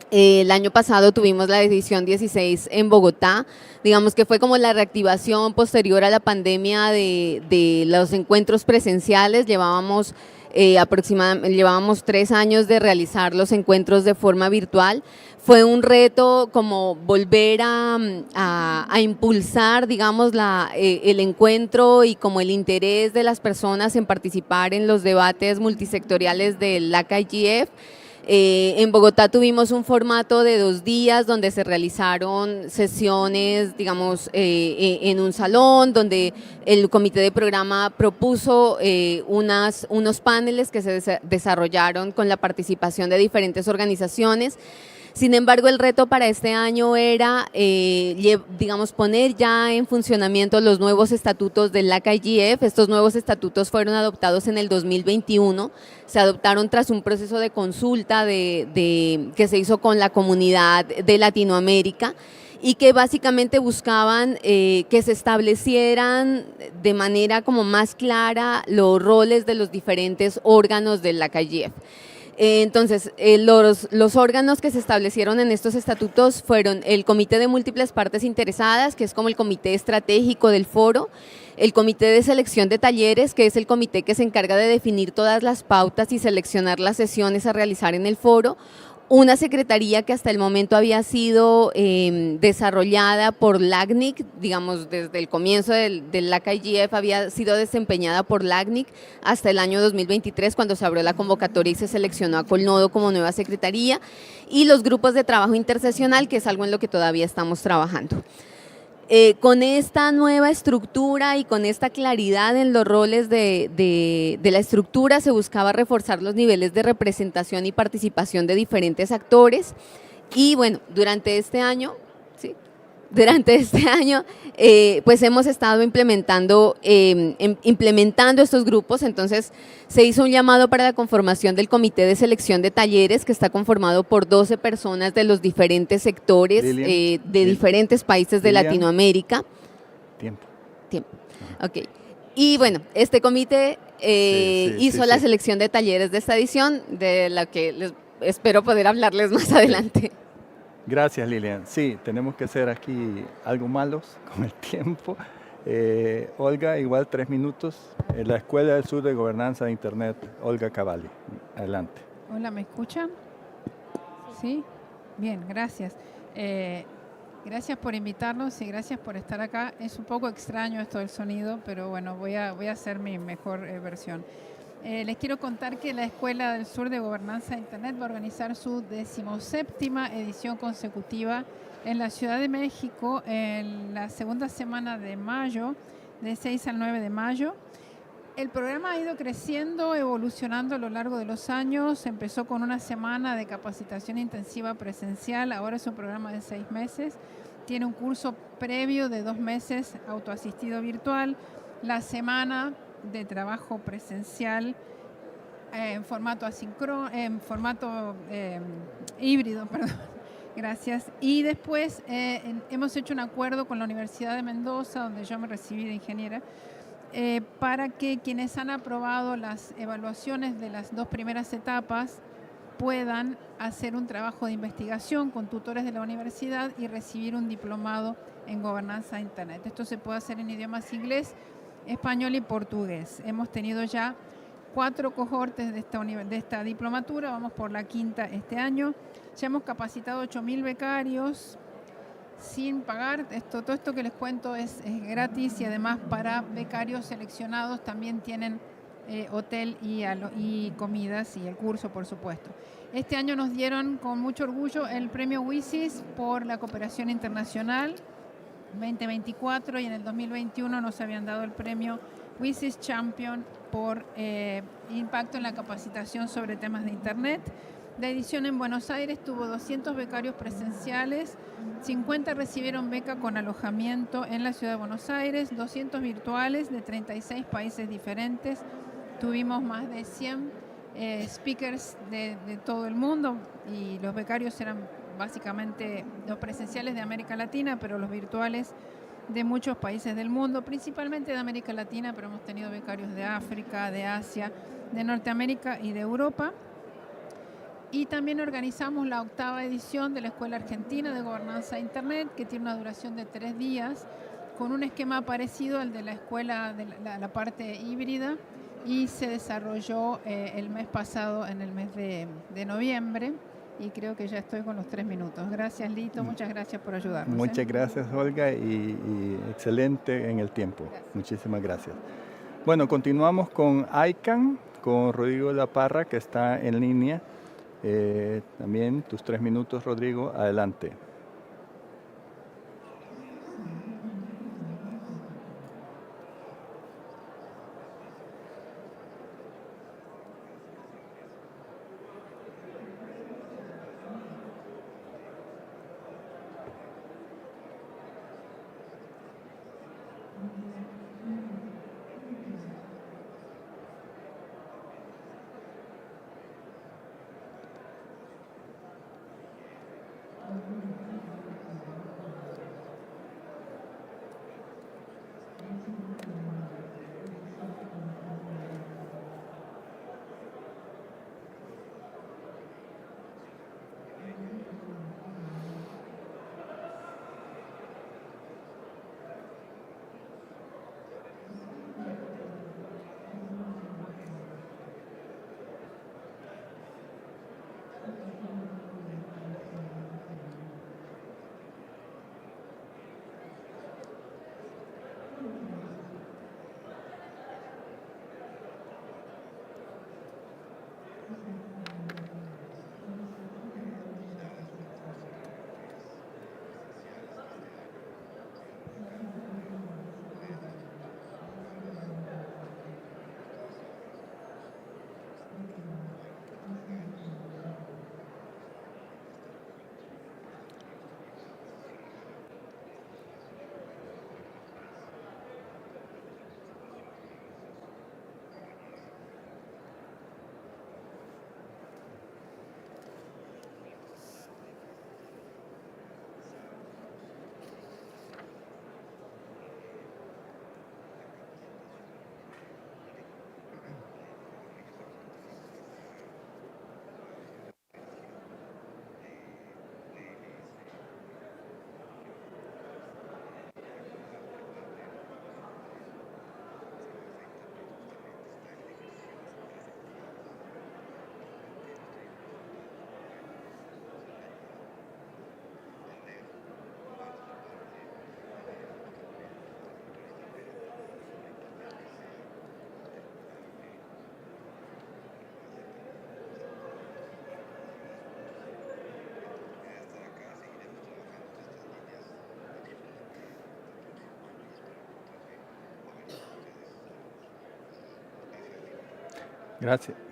El año pasado tuvimos la edición 16 en Bogotá, digamos que fue como la reactivación posterior a la pandemia de los encuentros presenciales. Llevábamos llevábamos 3 años de realizar los encuentros de forma virtual. Fue un reto como volver a impulsar, digamos, el encuentro y como el interés de las personas en participar en los debates multisectoriales del LAC IGF. En Bogotá tuvimos un formato de 2 días donde se realizaron sesiones, digamos, en un salón, donde el comité de programa propuso unos paneles que se desarrollaron con la participación de diferentes organizaciones. Sin embargo, el reto para este año era, digamos, poner ya en funcionamiento los nuevos estatutos del LAC IGF. Estos nuevos estatutos fueron adoptados en el 2021, se adoptaron tras un proceso de consulta que se hizo con la comunidad de Latinoamérica y que básicamente buscaban que se establecieran de manera como más clara los roles de los diferentes órganos del LAC IGF. Entonces, los órganos que se establecieron en estos estatutos fueron el Comité de Múltiples Partes Interesadas, que es como el comité estratégico del foro, el Comité de Selección de Talleres, que es el comité que se encarga de definir todas las pautas y seleccionar las sesiones a realizar en el foro, una secretaría que hasta el momento había sido desarrollada por LACNIC, digamos, desde el comienzo del LAC IGF había sido desempeñada por LACNIC hasta el año 2023, cuando se abrió la convocatoria y se seleccionó a Colnodo como nueva secretaría, y los grupos de trabajo interseccional, que es algo en lo que todavía estamos trabajando. Con esta nueva estructura y con esta claridad en los roles de la estructura se buscaba reforzar los niveles de representación y participación de diferentes actores y bueno, durante este año pues hemos estado implementando estos grupos. Entonces se hizo un llamado para la conformación del Comité de Selección de Talleres, que está conformado por 12 personas de los diferentes sectores de diferentes países de Latinoamérica. Tiempo. Ok. Y bueno, este comité hizo la selección de talleres de esta edición, de la que espero poder hablarles más adelante. Gracias, Lilian. Sí, tenemos que ser aquí algo malos con el tiempo. Olga, igual 3 minutos. La Escuela del Sur de Gobernanza de Internet, Olga Cavalli. Adelante. Hola, ¿me escuchan? Sí. Bien, gracias. Gracias por invitarnos y gracias por estar acá. Es un poco extraño esto del sonido, pero bueno, voy a hacer mi mejor versión. Les quiero contar que la Escuela del Sur de Gobernanza de Internet va a organizar su 17ª edición consecutiva en la Ciudad de México en la segunda semana de mayo, de 6 al 9 de mayo. El programa ha ido creciendo, evolucionando a lo largo de los años. Empezó con una semana de capacitación intensiva presencial, ahora es un programa de 6 meses. Tiene un curso previo de 2 meses autoasistido virtual, la semana de trabajo presencial en formato híbrido, perdón. Gracias. Y después hemos hecho un acuerdo con la Universidad de Mendoza, donde yo me recibí de ingeniera, para que quienes han aprobado las evaluaciones de las 2 primeras etapas puedan hacer un trabajo de investigación con tutores de la universidad y recibir un diplomado en gobernanza de Internet. Esto se puede hacer en idiomas inglés, español y portugués. Hemos tenido ya 4 cohortes de esta diplomatura, vamos por la 5ª este año. Ya hemos capacitado 8.000 becarios sin pagar. Todo esto que les cuento es gratis, y además para becarios seleccionados también tienen hotel y comidas, y el curso, por supuesto. Este año nos dieron con mucho orgullo el premio WISIS por la cooperación internacional 2024, y en el 2021 nos habían dado el premio WISIS Champion por impacto en la capacitación sobre temas de Internet. La edición en Buenos Aires tuvo 200 becarios presenciales, 50 recibieron beca con alojamiento en la ciudad de Buenos Aires, 200 virtuales de 36 países diferentes. Tuvimos más de 100 speakers de todo el mundo, y los becarios eran básicamente los presenciales de América Latina, pero los virtuales de muchos países del mundo, principalmente de América Latina, pero hemos tenido becarios de África, de Asia, de Norteamérica y de Europa. Y también organizamos la 8ª edición de la Escuela Argentina de Gobernanza de Internet, que tiene una duración de 3 días, con un esquema parecido al de la escuela de la parte híbrida, y se desarrolló el mes pasado, en el mes de noviembre, y creo que ya estoy con los 3 minutos. Gracias, Lito, muchas gracias por ayudarnos. Muchas gracias, Olga, y excelente en el tiempo. Gracias. Muchísimas gracias. Bueno, continuamos con ICANN, con Rodrigo Laparra, que está en línea. También tus 3 minutos, Rodrigo, adelante.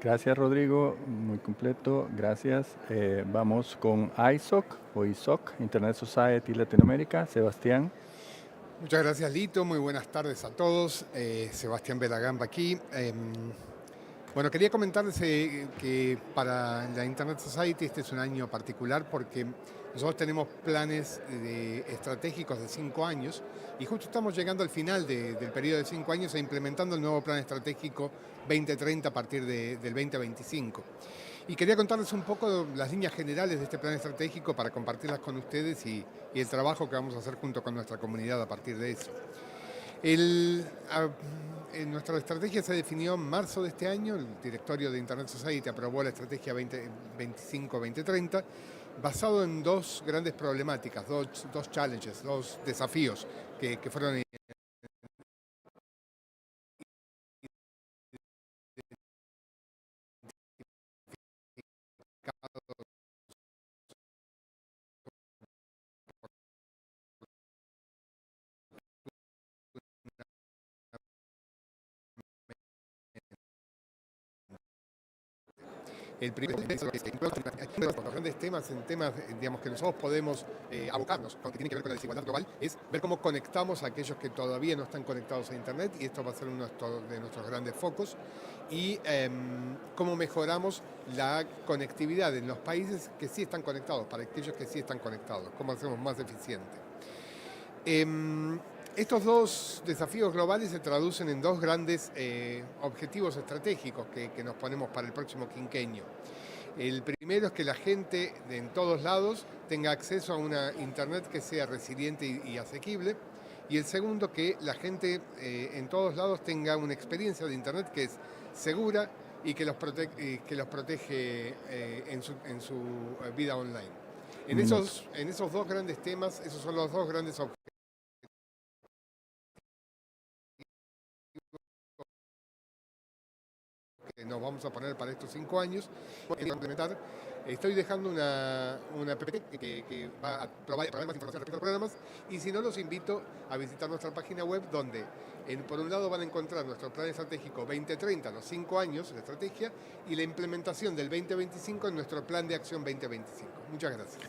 Gracias Rodrigo, muy completo, gracias. Vamos con ISOC, Internet Society Latinoamérica, Sebastián. Muchas gracias Lito, muy buenas tardes a todos. Sebastián Belagamba aquí. Bueno, quería comentarles que para la Internet Society este es un año particular porque nosotros tenemos planes estratégicos de 5 años y justo estamos llegando al final del periodo de 5 años e implementando el nuevo plan estratégico 2030 a partir del 2025. Y quería contarles un poco las líneas generales de este plan estratégico para compartirlas con ustedes y el trabajo que vamos a hacer junto con nuestra comunidad a partir de eso. Nuestra estrategia se definió en marzo de este año. El directorio de Internet Society aprobó la estrategia 2025-2030, basado en dos grandes problemáticas, dos challenges, dos desafíos que fueron el primero de los grandes temas, digamos, que nosotros podemos abocarnos, que tiene que ver con la desigualdad global, es ver cómo conectamos a aquellos que todavía no están conectados a Internet, y esto va a ser uno de nuestros grandes focos, y cómo mejoramos la conectividad en los países que sí están conectados, para aquellos que sí están conectados, cómo hacemos más eficiente. Estos dos desafíos globales se traducen en dos grandes objetivos estratégicos que nos ponemos para el próximo quinquenio. El primero es que la gente en todos lados tenga acceso a una Internet que sea resiliente y asequible. Y el segundo, que la gente en todos lados tenga una experiencia de Internet que es segura y que los protege en su vida online. En esos dos grandes temas, esos son los dos grandes objetivos que nos vamos a poner para estos 5 años en implementar. Estoy dejando una PPT que va a probar más información respecto a los programas, y si no, los invito a visitar nuestra página web, donde por un lado van a encontrar nuestro plan estratégico 2030, los 5 años de estrategia, y la implementación del 2025 en nuestro plan de acción 2025. Muchas gracias.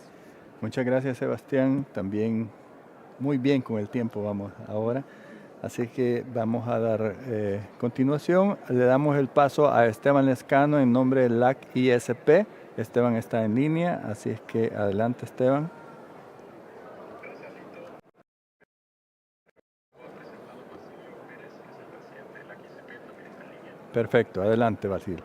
Muchas gracias, Sebastián. También muy bien con el tiempo vamos ahora. Así que vamos a dar continuación. Le damos el paso a Esteban Lescano en nombre del LAC ISP. Esteban está en línea, así es que adelante, Esteban. Perfecto, adelante, Basil.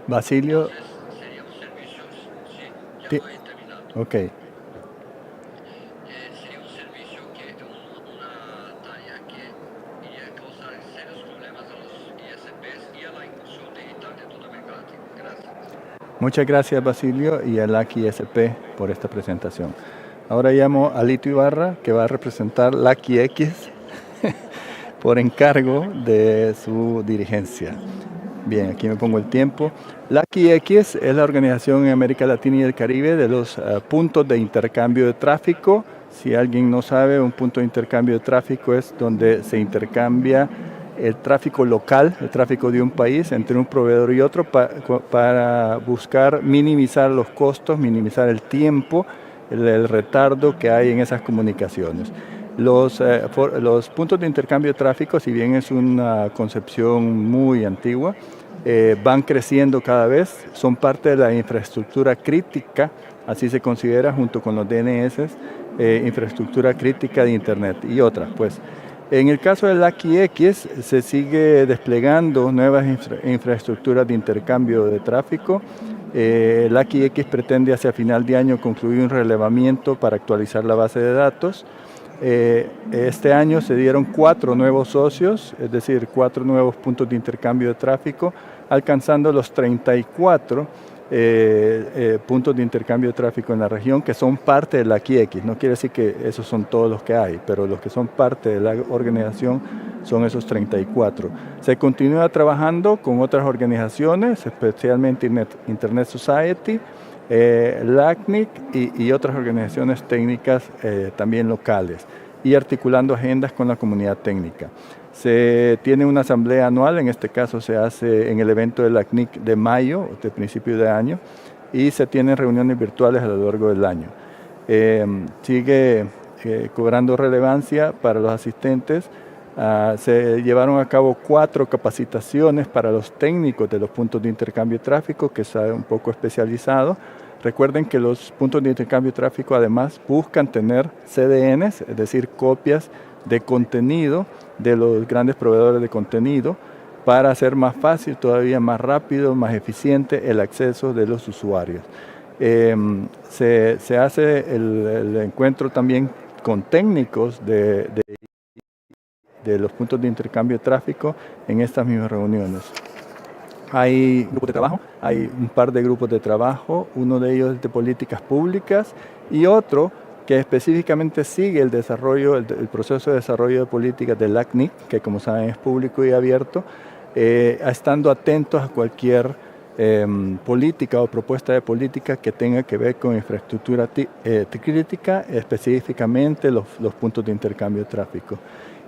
Basilio. Ok. Muchas gracias, Basilio, y a LAC ISP por esta presentación. Ahora llamo a Lito Ibarra, que va a representar LAC X por encargo de su dirigencia. Bien, aquí me pongo el tiempo. LAC X es la organización en América Latina y el Caribe de los puntos de intercambio de tráfico. Si alguien no sabe, un punto de intercambio de tráfico es donde se intercambia el tráfico local, el tráfico de un país entre un proveedor y otro para buscar minimizar los costos, minimizar el tiempo, el retardo que hay en esas comunicaciones. Los puntos de intercambio de tráfico, si bien es una concepción muy antigua, van creciendo cada vez, son parte de la infraestructura crítica, así se considera junto con los DNS, infraestructura crítica de Internet y otras. Pues. En el caso del AQX se sigue desplegando nuevas infraestructuras de intercambio de tráfico. El AQX pretende hacia final de año concluir un relevamiento para actualizar la base de datos. Este año se dieron 4 nuevos socios, es decir, 4 nuevos puntos de intercambio de tráfico, alcanzando los 34 puntos de intercambio de tráfico en la región que son parte de la QX. No quiere decir que esos son todos los que hay, pero los que son parte de la organización son esos 34. Se continúa trabajando con otras organizaciones, especialmente Internet Society, LACNIC y otras organizaciones técnicas también locales, y articulando agendas con la comunidad técnica. Se tiene una asamblea anual, en este caso se hace en el evento de LACNIC de mayo, de principio de año, y se tienen reuniones virtuales a lo largo del año. Sigue cobrando relevancia para los asistentes. Se llevaron a cabo 4 capacitaciones para los técnicos de los puntos de intercambio de tráfico, que es un poco especializado. Recuerden que los puntos de intercambio de tráfico además buscan tener CDNs, es decir, copias de contenido de los grandes proveedores de contenido, para hacer más fácil, todavía más rápido, más eficiente el acceso de los usuarios. Se hace el encuentro también con técnicos de los puntos de intercambio de tráfico en estas mismas reuniones. Hay grupos de trabajo, hay un par de grupos de trabajo, uno de ellos es de políticas públicas y otro que específicamente sigue el desarrollo, el proceso de desarrollo de políticas del LACNIC, que como saben es público y abierto, estando atentos a cualquier política o propuesta de política que tenga que ver con infraestructura crítica, específicamente los puntos de intercambio de tráfico.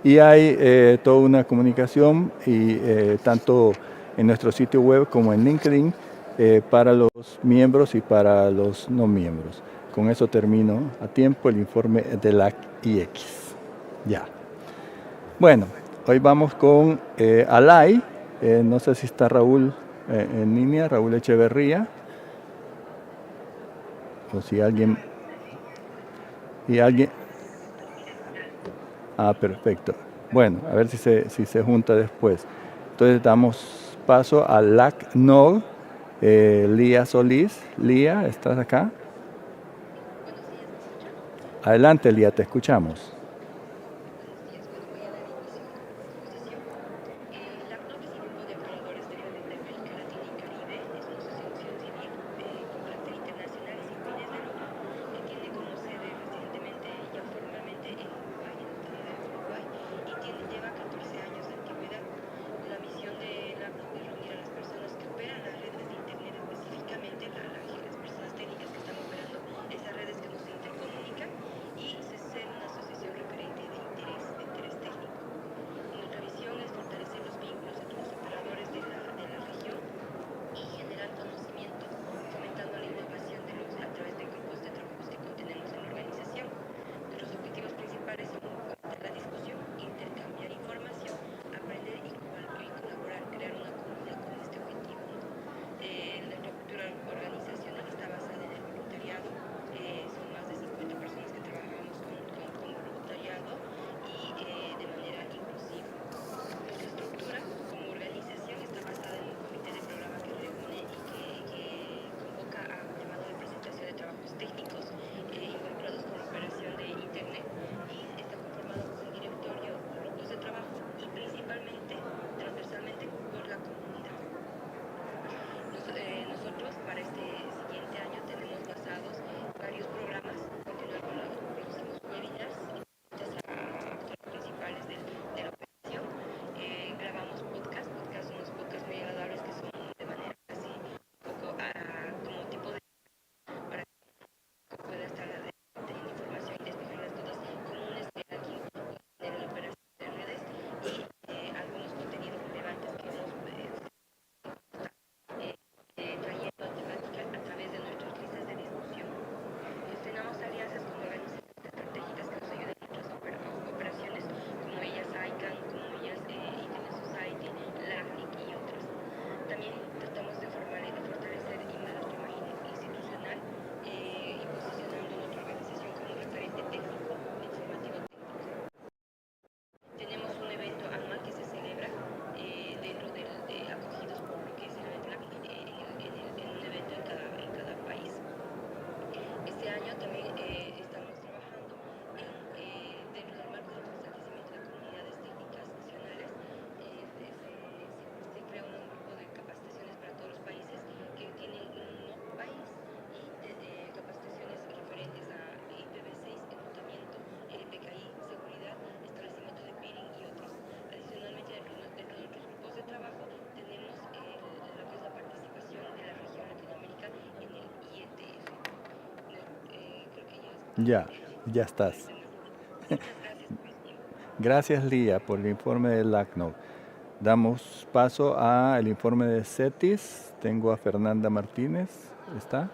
Y hay toda una comunicación, y tanto en nuestro sitio web como en LinkedIn, para los miembros y para los no miembros. Con eso termino a tiempo el informe de LAC IX. Ya. Bueno, hoy vamos con ALAI. No sé si está Raúl en línea, Raúl Echeverría. O si alguien... Ah, perfecto. Bueno, a ver si se junta después. Entonces damos paso a LACNOG. Lía Solís. Lía, ¿estás acá? Adelante, Lía, te escuchamos. esa red es que nos intercomunica y se hace una asociación Ya estás. Gracias, Lía, por el informe del LACNOG. Damos paso al informe de CETIS. Tengo a Fernanda Martínez. ¿Está?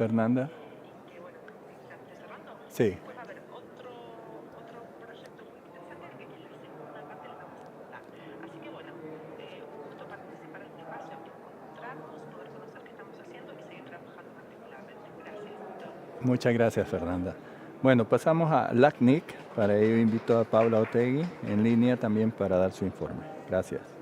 Fernanda. Sí. Muchas gracias, Fernanda. Bueno, pasamos a LACNIC. Para ello invito a Paula Otegui en línea también para dar su informe. Gracias.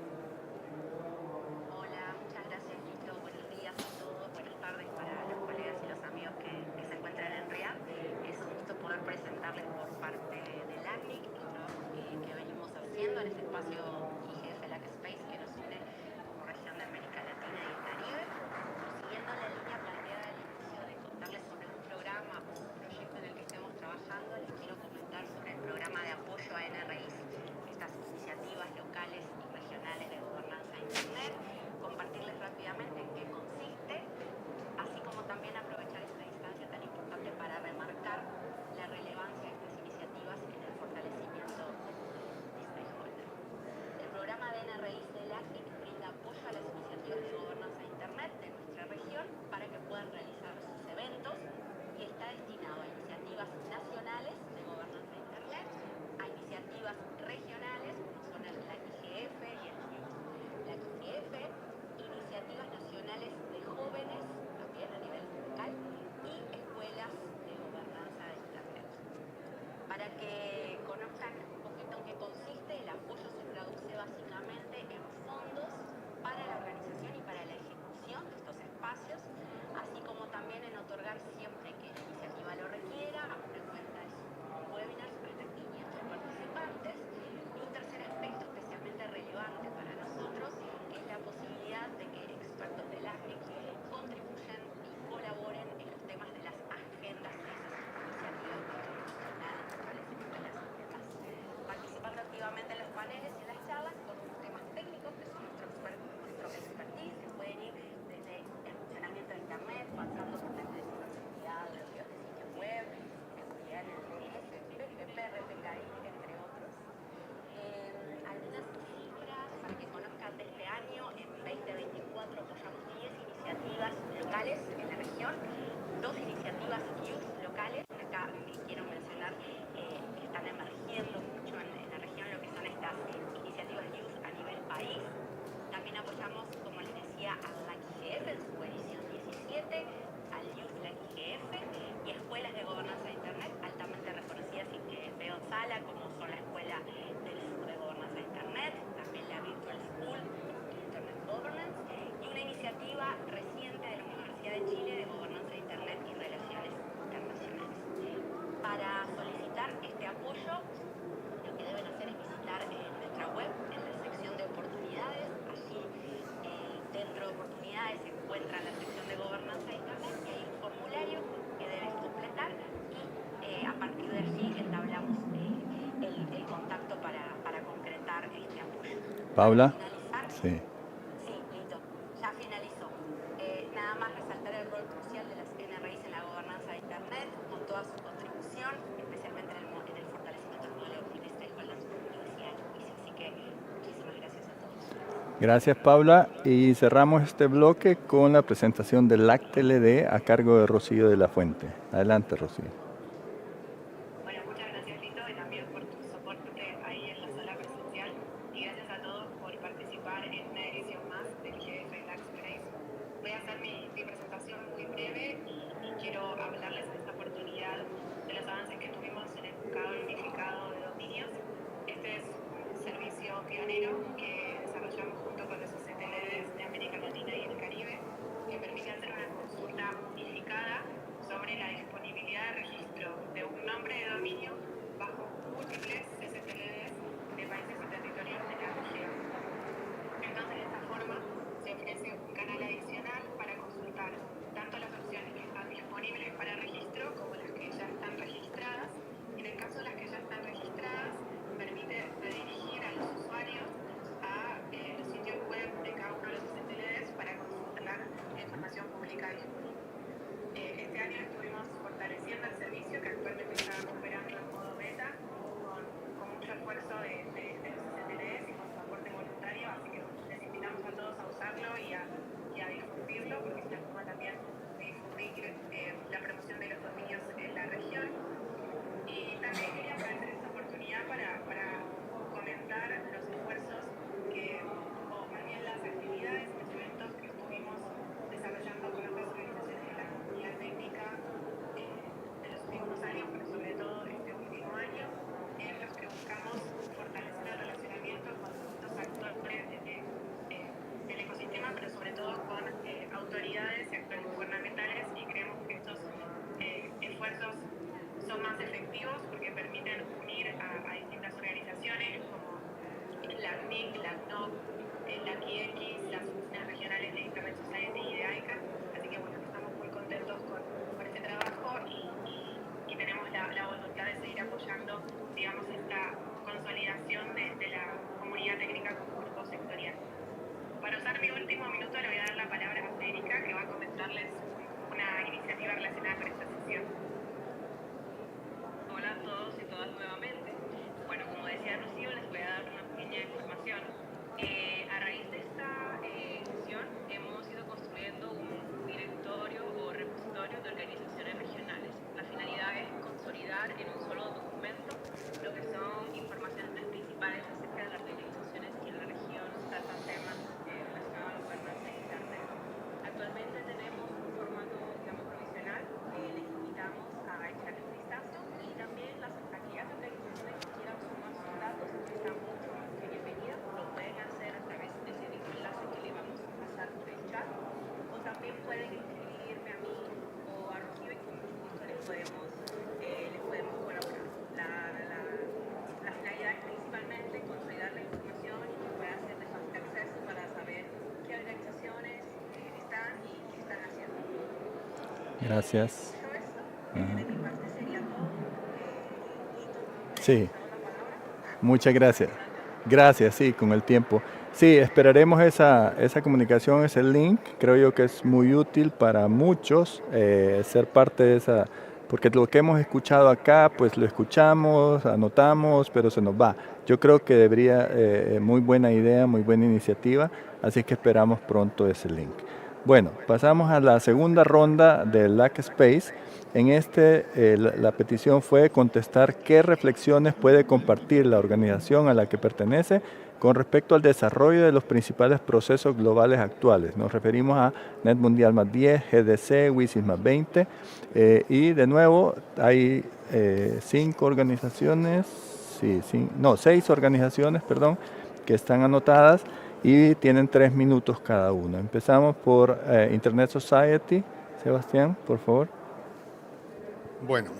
locales en la región, 2 iniciativas youth locales, acá quiero mencionar que están emergiendo mucho en la región lo que son estas iniciativas youth a nivel país. También apoyamos, como les decía, a la IGF en su edición 17, al Youth la IGF y escuelas de gobernanza de Internet altamente reconocidas y que veo en sala, como son la Escuela del Sur de Gobernanza de Internet, también la Virtual School Internet Governance y una iniciativa reciente de la Universidad de Chile de Gobernanza de Internet y Relaciones Internacionales. Para solicitar este apoyo, lo que deben hacer es visitar nuestra web en la sección de oportunidades. Allí, dentro de oportunidades, se encuentra la sección de gobernanza de Internet y hay un formulario que deben completar y a partir de allí entablamos el contacto para concretar este apoyo. Paula. Para finalizar, Sí. sí, listo, ya finalizó. Nada más resaltar el rol crucial de las NRIs en la gobernanza de Internet, con toda su contribución, especialmente en el fortalecimiento del modelo de stakeholders por universidad y juicio. Así que muchísimas gracias a todos. Gracias, Paula. Y cerramos este bloque con la presentación del LAC-TLD a cargo de Rocío de la Fuente. Adelante, Rocío. Bueno, muchas gracias, Lito, y también por tu soporte ahí en la sala presencial. Y gracias a todos por participar en una edición más del IGF LAC Space. Voy a hacer mi presentación muy breve y quiero hablarles en esta oportunidad de los avances que tuvimos en el buscador unificado de dominios. Este es un servicio pionero que desarrollamos junto con los CTLDs de América Latina y el Caribe, que permite hacer una consulta unificada sobre la disponibilidad de registro de un nombre de dominio bajo múltiples CTLDs de países y territorios de la región. Entonces, de esta forma, se ofrece un canal adicional para consultar tanto las opciones que están disponibles para registro como las que ya están registradas. En el caso de las que ya están registradas, permite redirigir a los usuarios a los sitios web de cada uno de los CTLDs para consultar la información pública disponible. Este año estuvimos fortaleciendo el servicio que actualmente está operando en modo beta con mucho esfuerzo de los CTLDs y con su aporte voluntario, así que les invitamos a todos a usarlo y a difundirlo, porque es una forma también de difundir la promoción de los dominios en la región. Y también quería aprovechar esta oportunidad para comentar los esfuerzos o más bien las actividades, los eventos que estuvimos desarrollando con otras organizaciones de la comunidad técnica de los últimos años, pero sobre todo este último año, en los que buscamos fortalecer el relacionamiento con distintos actores del ecosistema, pero sobre todo con autoridades y actores gubernamentales, y creemos que estos esfuerzos son más efectivos porque permiten unir a distintas organizaciones como la CNIC, la CNOC, la QX, las oficinas regionales de Internet Society y de ICA. Así que bueno, estamos muy contentos con este trabajo y tenemos la voluntad de seguir apoyando, digamos, esta consolidación de la comunidad técnica como grupo sectorial. Para usar mi último minuto le voy a dar la palabra a Federica, que va a comentarles una iniciativa relacionada con esta sesión. Hola a todos y todas nuevamente. Bueno, como decía Rocío, les voy a dar una pequeña información. A raíz de esta sesión hemos ido construyendo un directorio o repositorio de organizaciones regionales. La finalidad es consolidar en un solo documento lo que son informaciones principales acerca de las organizaciones que en la región tratan temas relacionados a la gobernanza de Internet. Actualmente tenemos un formato, digamos, provisional. Les invitamos a echarle un vistazo y también aquellas organizaciones que quieran sumar sus datos están mucho más que bienvenidas. Lo pueden hacer a través de ese mismo enlace que le vamos a pasar por el chat, o también pueden escribirme a mí o a Rocío y con mucho gusto les podemos colaborar. La finalidad es principalmente consolidar la información y que pueda ser de fácil acceso para saber qué organizaciones están y qué están haciendo. Gracias. Dicho esto, Ajá. de mi parte sería todo. Sí. Muchas gracias. Gracias, sí, con el tiempo. Sí, esperaremos esa comunicación, ese link. Creo yo que es muy útil para muchos ser parte de esa, porque lo que hemos escuchado acá, pues lo escuchamos, anotamos, pero se nos va. Yo creo que debería, muy buena idea, muy buena iniciativa, así que esperamos pronto ese link. Bueno, pasamos a la segunda ronda del LAC Space. En la petición fue contestar qué reflexiones puede compartir la organización a la que pertenece con respecto al desarrollo de los principales procesos globales actuales. Nos referimos a Net Mundial más 10, GDC, WISIS más 20 y de nuevo hay 6 organizaciones, que están anotadas y tienen 3 minutos cada uno. Empezamos por Internet Society. Sebastián, por favor. Bueno,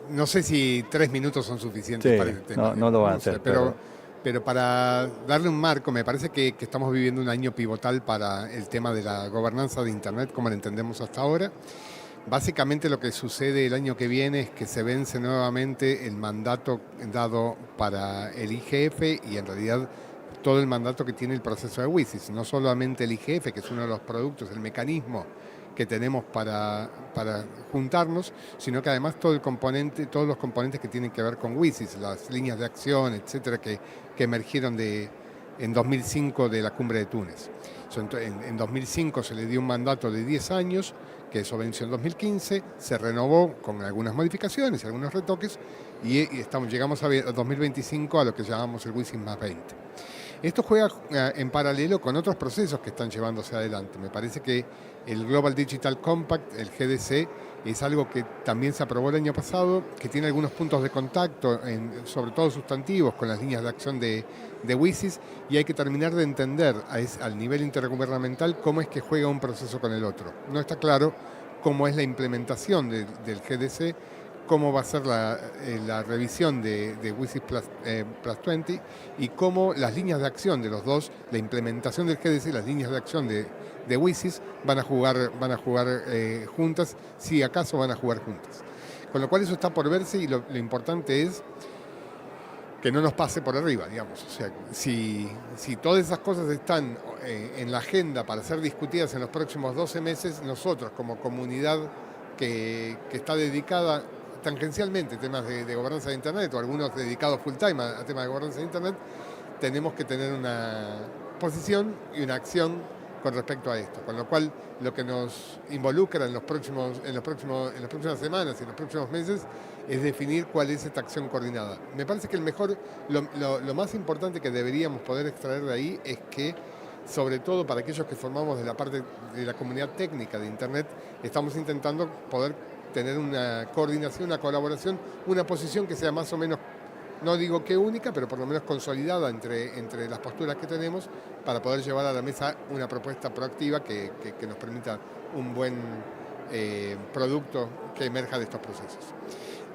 no sé si 3 minutos son suficientes para este tema. No lo van a hacer. Pero para darle un marco, me parece que estamos viviendo un año pivotal para el tema de la gobernanza de Internet, como la entendemos hasta ahora. Básicamente lo que sucede el año que viene es que se vence nuevamente el mandato dado para el IGF y en realidad todo el mandato que tiene el proceso de WISIS. No solamente el IGF, que es uno de los productos, el mecanismo que tenemos para juntarnos, sino que además todos los componentes que tienen que ver con WISIS, las líneas de acción, etcétera, que emergieron en 2005 de la cumbre de Túnez. En 2005 se le dio un mandato de 10 años, que eso venció en 2015, se renovó con algunas modificaciones y algunos retoques, y llegamos a 2025 a lo que llamamos el WISIS más 20. Esto juega en paralelo con otros procesos que están llevándose adelante. Me parece que el Global Digital Compact, el GDC, es algo que también se aprobó el año pasado, que tiene algunos puntos de contacto, sobre todo sustantivos, con las líneas de acción de WISIS, y hay que terminar de entender al nivel intergubernamental cómo es que juega un proceso con el otro. No está claro cómo es la implementación del GDC, cómo va a ser la revisión de WISIS Plus 20 y cómo las líneas de acción de los dos, la implementación del GDC y las líneas de acción de WISIS van a jugar juntas, si acaso van a jugar juntas. Con lo cual eso está por verse y lo importante es que no nos pase por arriba, digamos. O sea, si todas esas cosas están en la agenda para ser discutidas en los próximos 12 meses, nosotros como comunidad que está dedicada tangencialmente a temas de gobernanza de Internet, o algunos dedicados full time a temas de gobernanza de Internet, tenemos que tener una posición y una acción con respecto a esto. Con lo cual, lo que nos involucra en las próximas semanas y en los próximos meses es definir cuál es esta acción coordinada. Me parece que lo más importante que deberíamos poder extraer de ahí es que, sobre todo para aquellos que formamos de la parte de la comunidad técnica de Internet, estamos intentando poder tener una coordinación, una colaboración, una posición que sea más o menos, no digo que única, pero por lo menos consolidada entre las posturas que tenemos para poder llevar a la mesa una propuesta proactiva que nos permita un buen producto que emerja de estos procesos.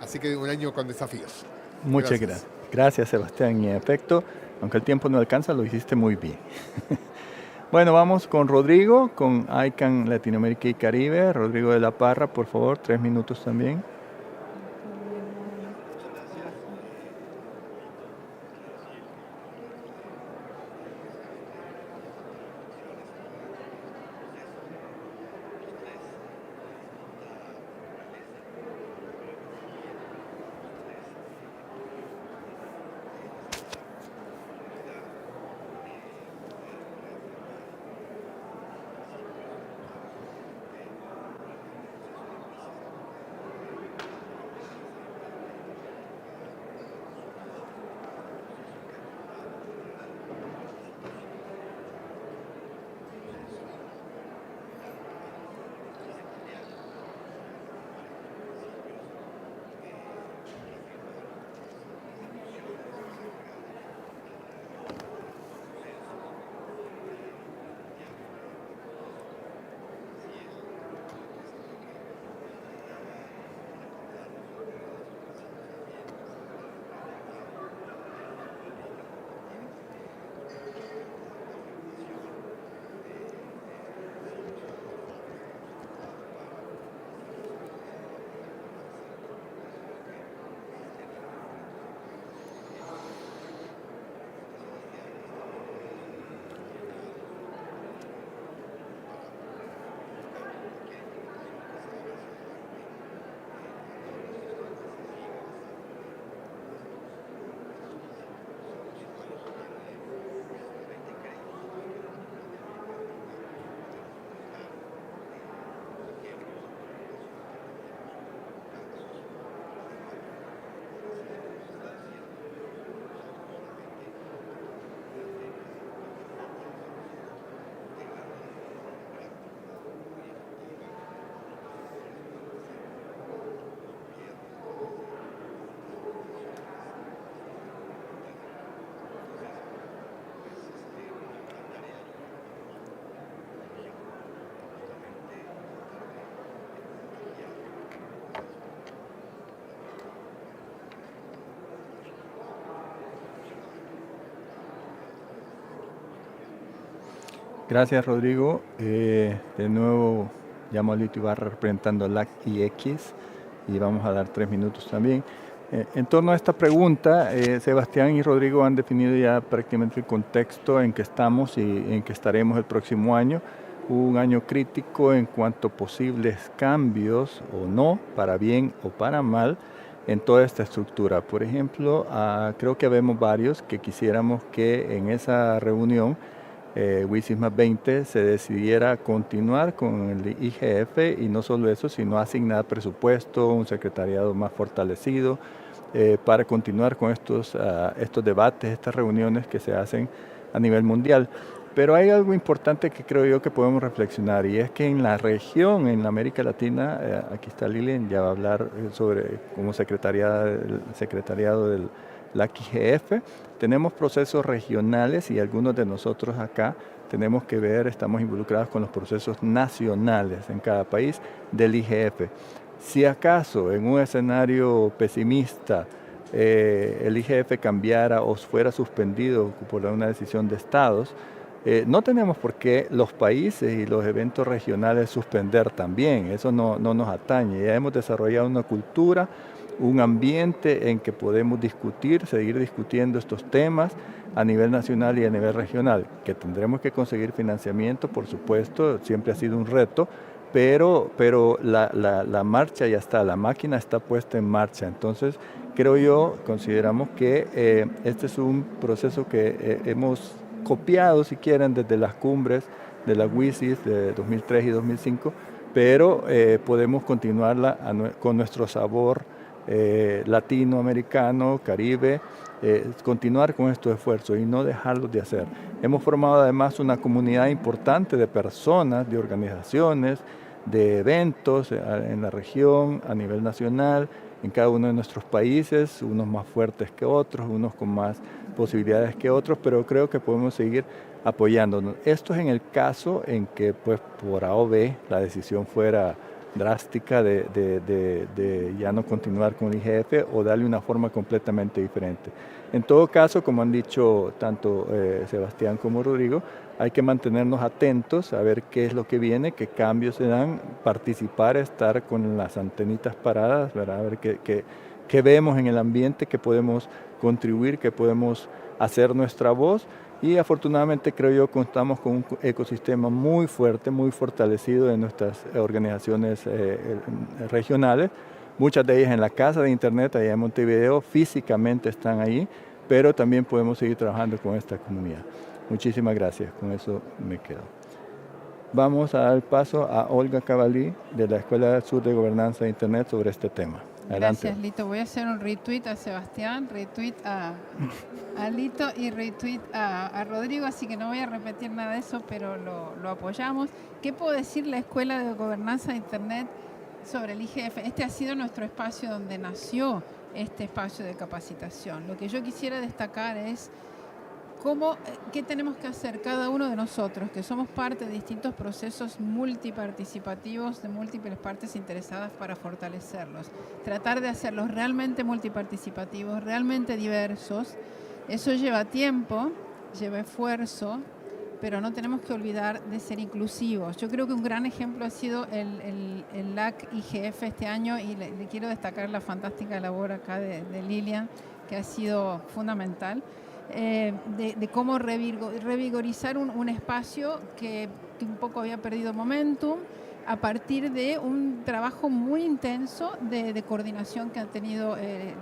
Así que un año con desafíos. Muchas gracias. Gracias, Sebastián. Y en efecto, aunque el tiempo no alcanza, lo hiciste muy bien. Bueno, vamos con Rodrigo, con ICANN Latinoamérica y Caribe. Rodrigo de la Parra, por favor, 3 minutos también. Gracias, Rodrigo. De nuevo, llamo a Lito Ibarra representando LAC y X y vamos a dar 3 minutos también. En torno a esta pregunta, Sebastián y Rodrigo han definido ya prácticamente el contexto en que estamos y en que estaremos el próximo año. Un año crítico en cuanto a posibles cambios o no, para bien o para mal, en toda esta estructura. Por ejemplo, creo que vemos varios que quisiéramos que en esa reunión WISIS más 20 se decidiera continuar con el IGF y no solo eso, sino asignar presupuesto, un secretariado más fortalecido para continuar con estos debates, estas reuniones que se hacen a nivel mundial. Pero hay algo importante que creo yo que podemos reflexionar y es que en la región, en la América Latina, aquí está Lilian, ya va a hablar sobre como secretariado del LAC-IGF, tenemos procesos regionales y algunos de nosotros acá tenemos que ver, estamos involucrados con los procesos nacionales en cada país del IGF. Si acaso en un escenario pesimista el IGF cambiara o fuera suspendido por una decisión de estados, no tenemos por qué los países y los eventos regionales suspender también, eso no nos atañe. Ya hemos desarrollado una cultura, un ambiente en que podemos discutir, seguir discutiendo estos temas a nivel nacional y a nivel regional, que tendremos que conseguir financiamiento, por supuesto, siempre ha sido un reto, pero la marcha ya está, la máquina está puesta en marcha. Entonces, creo yo, consideramos que este es un proceso que hemos copiado, si quieren, desde las cumbres de la WISIS de 2003 y 2005, pero podemos continuarla con nuestro sabor latinoamericano, caribe, continuar con estos esfuerzos y no dejarlos de hacer. Hemos formado además una comunidad importante de personas, de organizaciones, de eventos en la región, a nivel nacional, en cada uno de nuestros países, unos más fuertes que otros, unos con más posibilidades que otros, pero creo que podemos seguir apoyándonos. Esto es en el caso en que, pues, por A o B, la decisión fuera drástica de ya no continuar con el IGF o darle una forma completamente diferente. En todo caso, como han dicho tanto Sebastián como Rodrigo, hay que mantenernos atentos a ver qué es lo que viene, qué cambios se dan, participar, estar con las antenitas paradas, ¿verdad? A ver qué vemos en el ambiente, qué podemos contribuir, qué podemos hacer nuestra voz. Y afortunadamente creo yo contamos con un ecosistema muy fuerte, muy fortalecido en nuestras organizaciones regionales, muchas de ellas en la casa de internet, allá en Montevideo, físicamente están ahí, pero también podemos seguir trabajando con esta comunidad. Muchísimas gracias, con eso me quedo. Vamos a dar paso a Olga Cavalí de la Escuela del Sur de Gobernanza de Internet sobre este tema. Adelante. Gracias, Lito. Voy a hacer un retweet a Sebastián, retweet a Lito y retweet a Rodrigo, así que no voy a repetir nada de eso, pero lo apoyamos. ¿Qué puedo decir la Escuela de Gobernanza de Internet sobre el IGF? Este ha sido nuestro espacio donde nació este espacio de capacitación. Lo que yo quisiera destacar es qué tenemos que hacer cada uno de nosotros, que somos parte de distintos procesos multiparticipativos de múltiples partes interesadas para fortalecerlos. Tratar de hacerlos realmente multiparticipativos, realmente diversos. Eso lleva tiempo, lleva esfuerzo, pero no tenemos que olvidar de ser inclusivos. Yo creo que un gran ejemplo ha sido el LAC-IGF este año y le quiero destacar la fantástica labor acá de Lilian, que ha sido fundamental. De cómo revigorizar un espacio que un poco había perdido momentum a partir de un trabajo muy intenso de coordinación que ha tenido el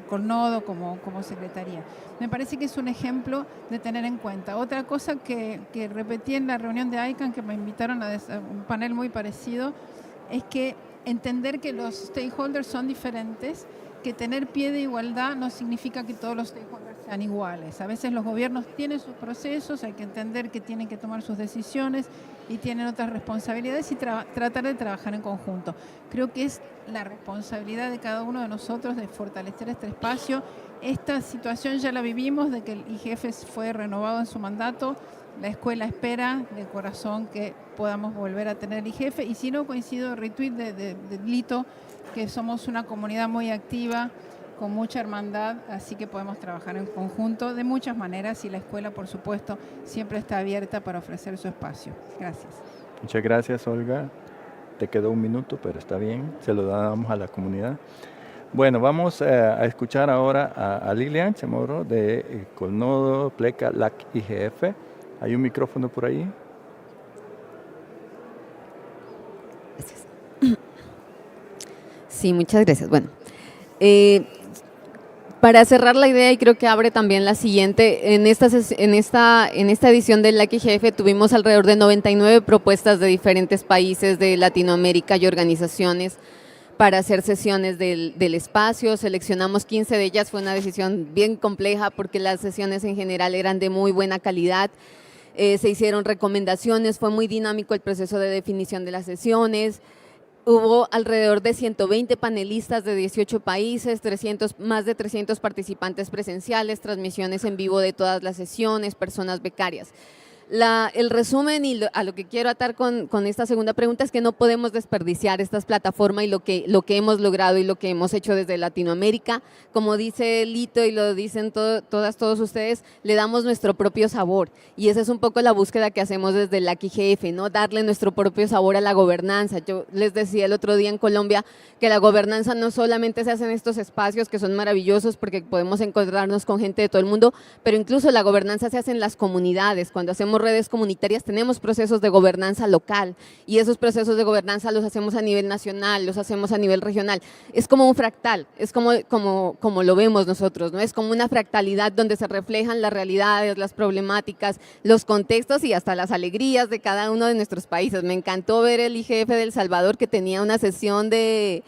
Colnodo como secretaría. Me parece que es un ejemplo de tener en cuenta. Otra cosa que repetí en la reunión de ICANN, que me invitaron a un panel muy parecido, es que entender que los stakeholders son diferentes, que tener pie de igualdad no significa que todos los stakeholders sean iguales. A veces los gobiernos tienen sus procesos, hay que entender que tienen que tomar sus decisiones y tienen otras responsabilidades y tratar de trabajar en conjunto. Creo que es la responsabilidad de cada uno de nosotros de fortalecer este espacio. Esta situación ya la vivimos, de que el IGF fue renovado en su mandato. La escuela espera de corazón que podamos volver a tener el IGF, y si no, coincido, retweet de Lito, que somos una comunidad muy activa con mucha hermandad, así que podemos trabajar en conjunto de muchas maneras y la escuela, por supuesto, siempre está abierta para ofrecer su espacio. Gracias. Muchas gracias, Olga. Te quedó un minuto, pero está bien, se lo damos a la comunidad. Bueno, vamos a escuchar ahora a Lilian Chamorro de Colnodo, Pleca, LAC, IGF. ¿Hay un micrófono por ahí? Sí, muchas gracias. Bueno, para cerrar la idea, y creo que abre también la siguiente, en esta edición del LAC IGF tuvimos alrededor de 99 propuestas de diferentes países de Latinoamérica y organizaciones para hacer sesiones del espacio. Seleccionamos 15 de ellas, fue una decisión bien compleja porque las sesiones en general eran de muy buena calidad. Se hicieron recomendaciones, fue muy dinámico el proceso de definición de las sesiones. Hubo alrededor de 120 panelistas de 18 países, más de 300 participantes presenciales, transmisiones en vivo de todas las sesiones, personas becarias. El resumen y a lo que quiero atar con esta segunda pregunta es que no podemos desperdiciar estas plataformas y lo que hemos logrado y lo que hemos hecho desde Latinoamérica. Como dice Lito y lo dicen todos ustedes, le damos nuestro propio sabor y esa es un poco la búsqueda que hacemos desde la IGF, ¿no? Darle nuestro propio sabor a la gobernanza. Yo les decía el otro día en Colombia que la gobernanza no solamente se hace en estos espacios que son maravillosos porque podemos encontrarnos con gente de todo el mundo, pero incluso la gobernanza se hace en las comunidades. Cuando hacemos redes comunitarias tenemos procesos de gobernanza local y esos procesos de gobernanza los hacemos a nivel nacional, los hacemos a nivel regional. Es como un fractal, es como lo vemos nosotros, ¿no? Es como una fractalidad donde se reflejan las realidades, las problemáticas, los contextos y hasta las alegrías de cada uno de nuestros países. Me encantó ver el IGF de El Salvador que tenía una sesión de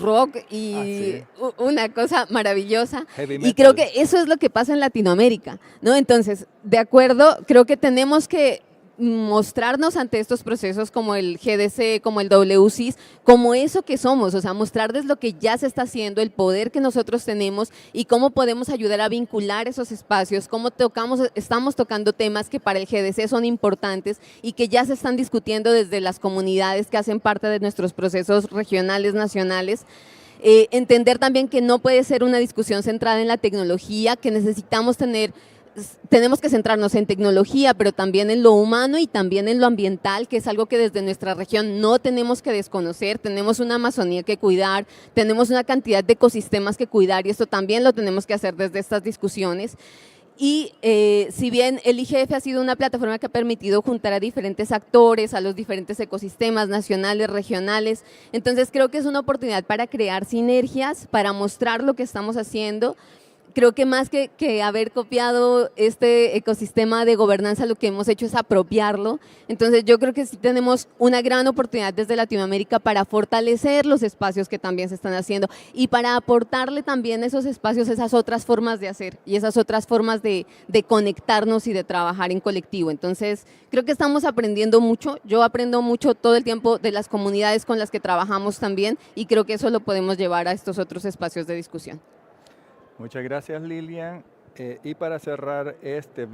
rock y una cosa maravillosa. Y creo que eso es lo que pasa en Latinoamérica, ¿no? Entonces, de acuerdo, creo que tenemos que mostrarnos ante estos procesos como el GDC, como el WCIS, como eso que somos, o sea, mostrarles lo que ya se está haciendo, el poder que nosotros tenemos y cómo podemos ayudar a vincular esos espacios, cómo estamos tocando temas que para el GDC son importantes y que ya se están discutiendo desde las comunidades que hacen parte de nuestros procesos regionales, nacionales. Entender también que no puede ser una discusión centrada en la tecnología, que tenemos que centrarnos en tecnología, pero también en lo humano y también en lo ambiental, que es algo que desde nuestra región no tenemos que desconocer. Tenemos una Amazonía que cuidar, tenemos una cantidad de ecosistemas que cuidar y esto también lo tenemos que hacer desde estas discusiones. Y si bien el IGF ha sido una plataforma que ha permitido juntar a diferentes actores, a los diferentes ecosistemas nacionales, regionales, entonces creo que es una oportunidad para crear sinergias, para mostrar lo que estamos haciendo. Creo que más que haber copiado este ecosistema de gobernanza, lo que hemos hecho es apropiarlo. Entonces yo creo que sí tenemos una gran oportunidad desde Latinoamérica para fortalecer los espacios que también se están haciendo y para aportarle también a esos espacios esas otras formas de hacer y esas otras formas de conectarnos y de trabajar en colectivo. Entonces creo que estamos aprendiendo mucho. Yo aprendo mucho todo el tiempo de las comunidades con las que trabajamos también y creo que eso lo podemos llevar a estos otros espacios de discusión. Muchas gracias, Lilian. Y para cerrar este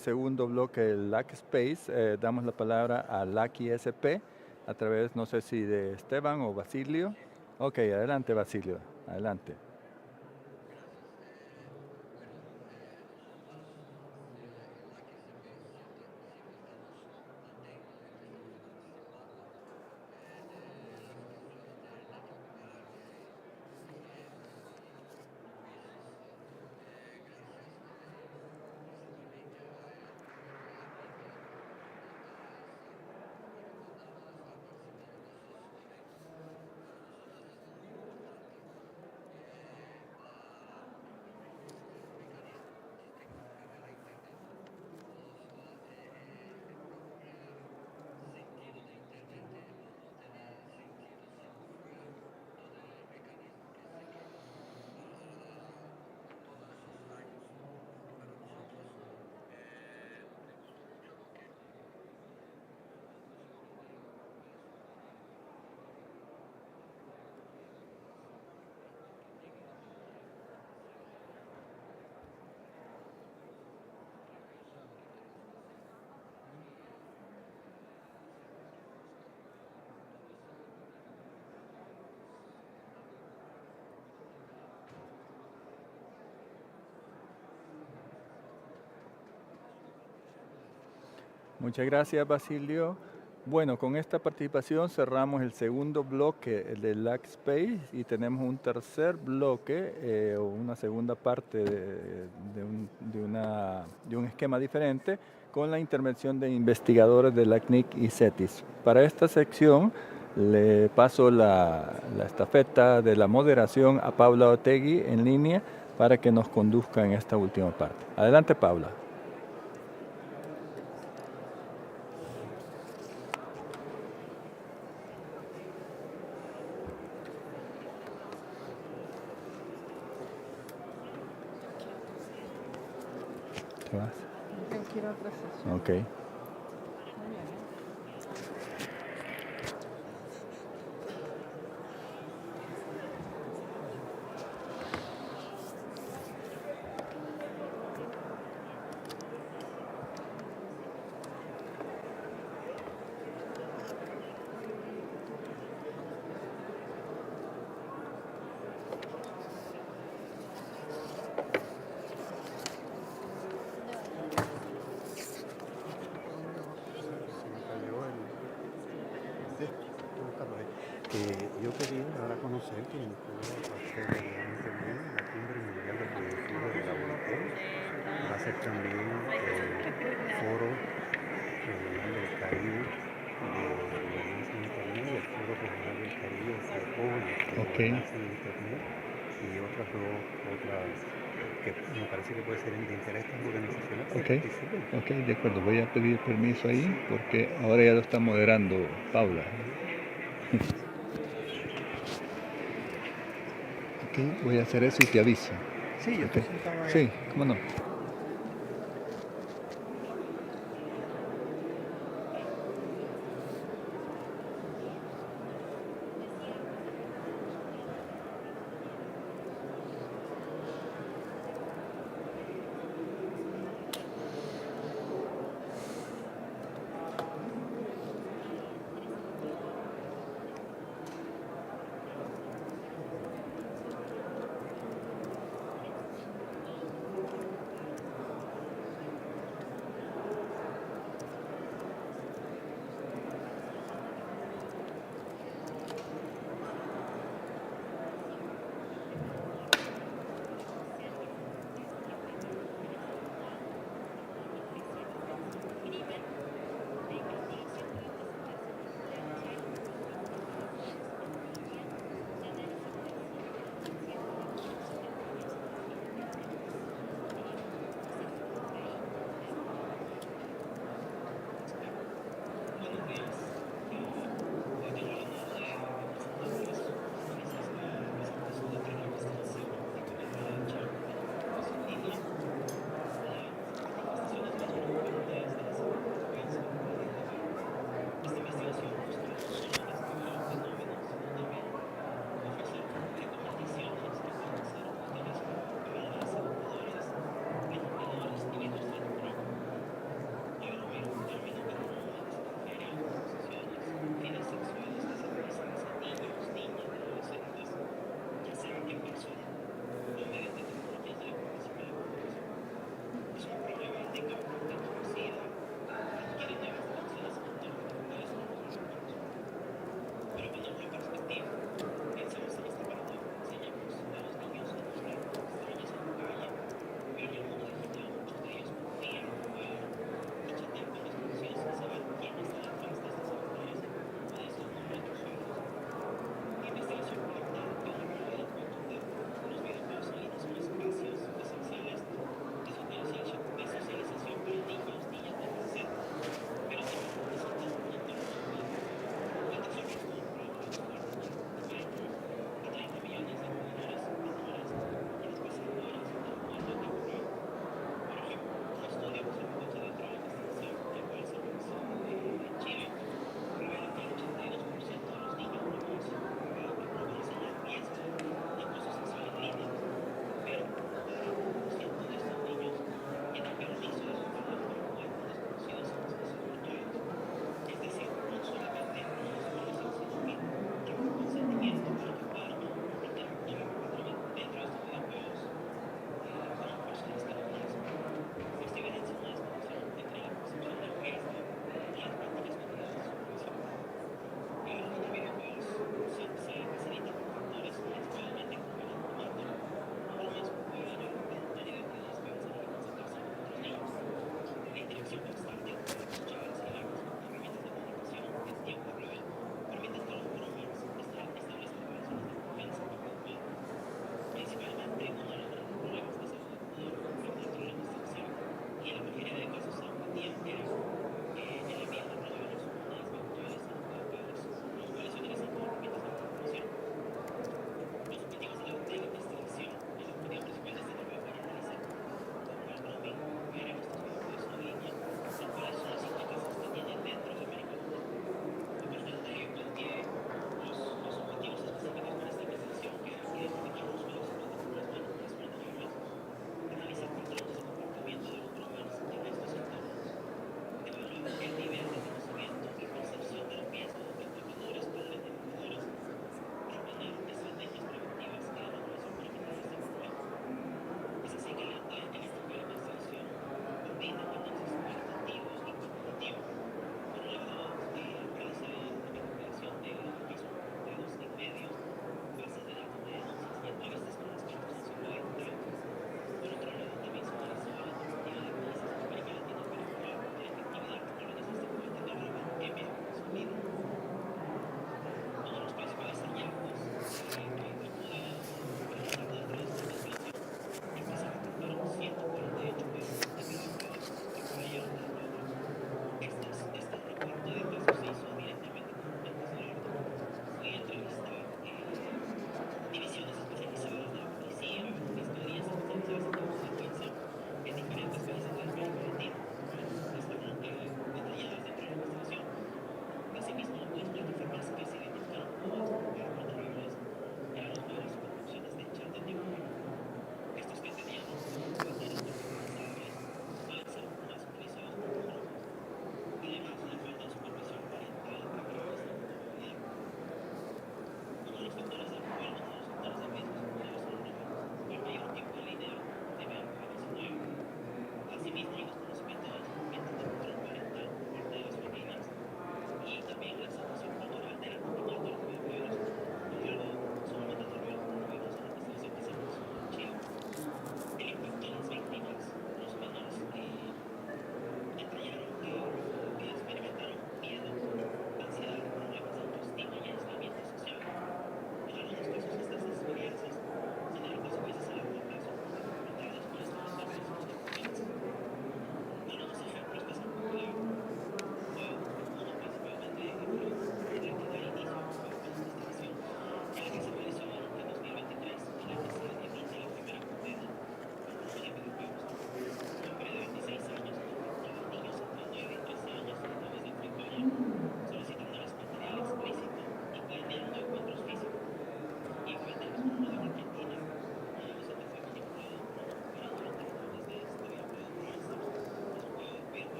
segundo bloque del LAC Space, damos la palabra a LAC ISP a través, no sé si de Esteban o Basilio. Ok, adelante, Basilio, adelante. Muchas gracias, Basilio. Bueno, con esta participación cerramos el segundo bloque del LAC Space y tenemos un tercer bloque o una segunda parte de un esquema diferente con la intervención de investigadores de la CNIC y CETIS. Para esta sección le paso la estafeta de la moderación a Paula Otegui en línea para que nos conduzca en esta última parte. Adelante, Paula. ¿Te vas? Yo quiero otra sesión. Ok. Yo quería dar a conocer que en Cuba va a ser el año que viene la cumbre mundial de productores de laboratorio. Va a ser también el foro regional del Caribe de gobernanza en Internet y el foro regional del Caribe de jóvenes de gobernanza en Internet y otras que me parece que puede ser de interés de estas organizaciones que participen. Ok, de acuerdo. Voy a pedir permiso ahí porque ahora ya lo está moderando Paula. Ok, voy a hacer eso y te aviso. Sí, yo estoy sentado ahí. Sí, cómo no.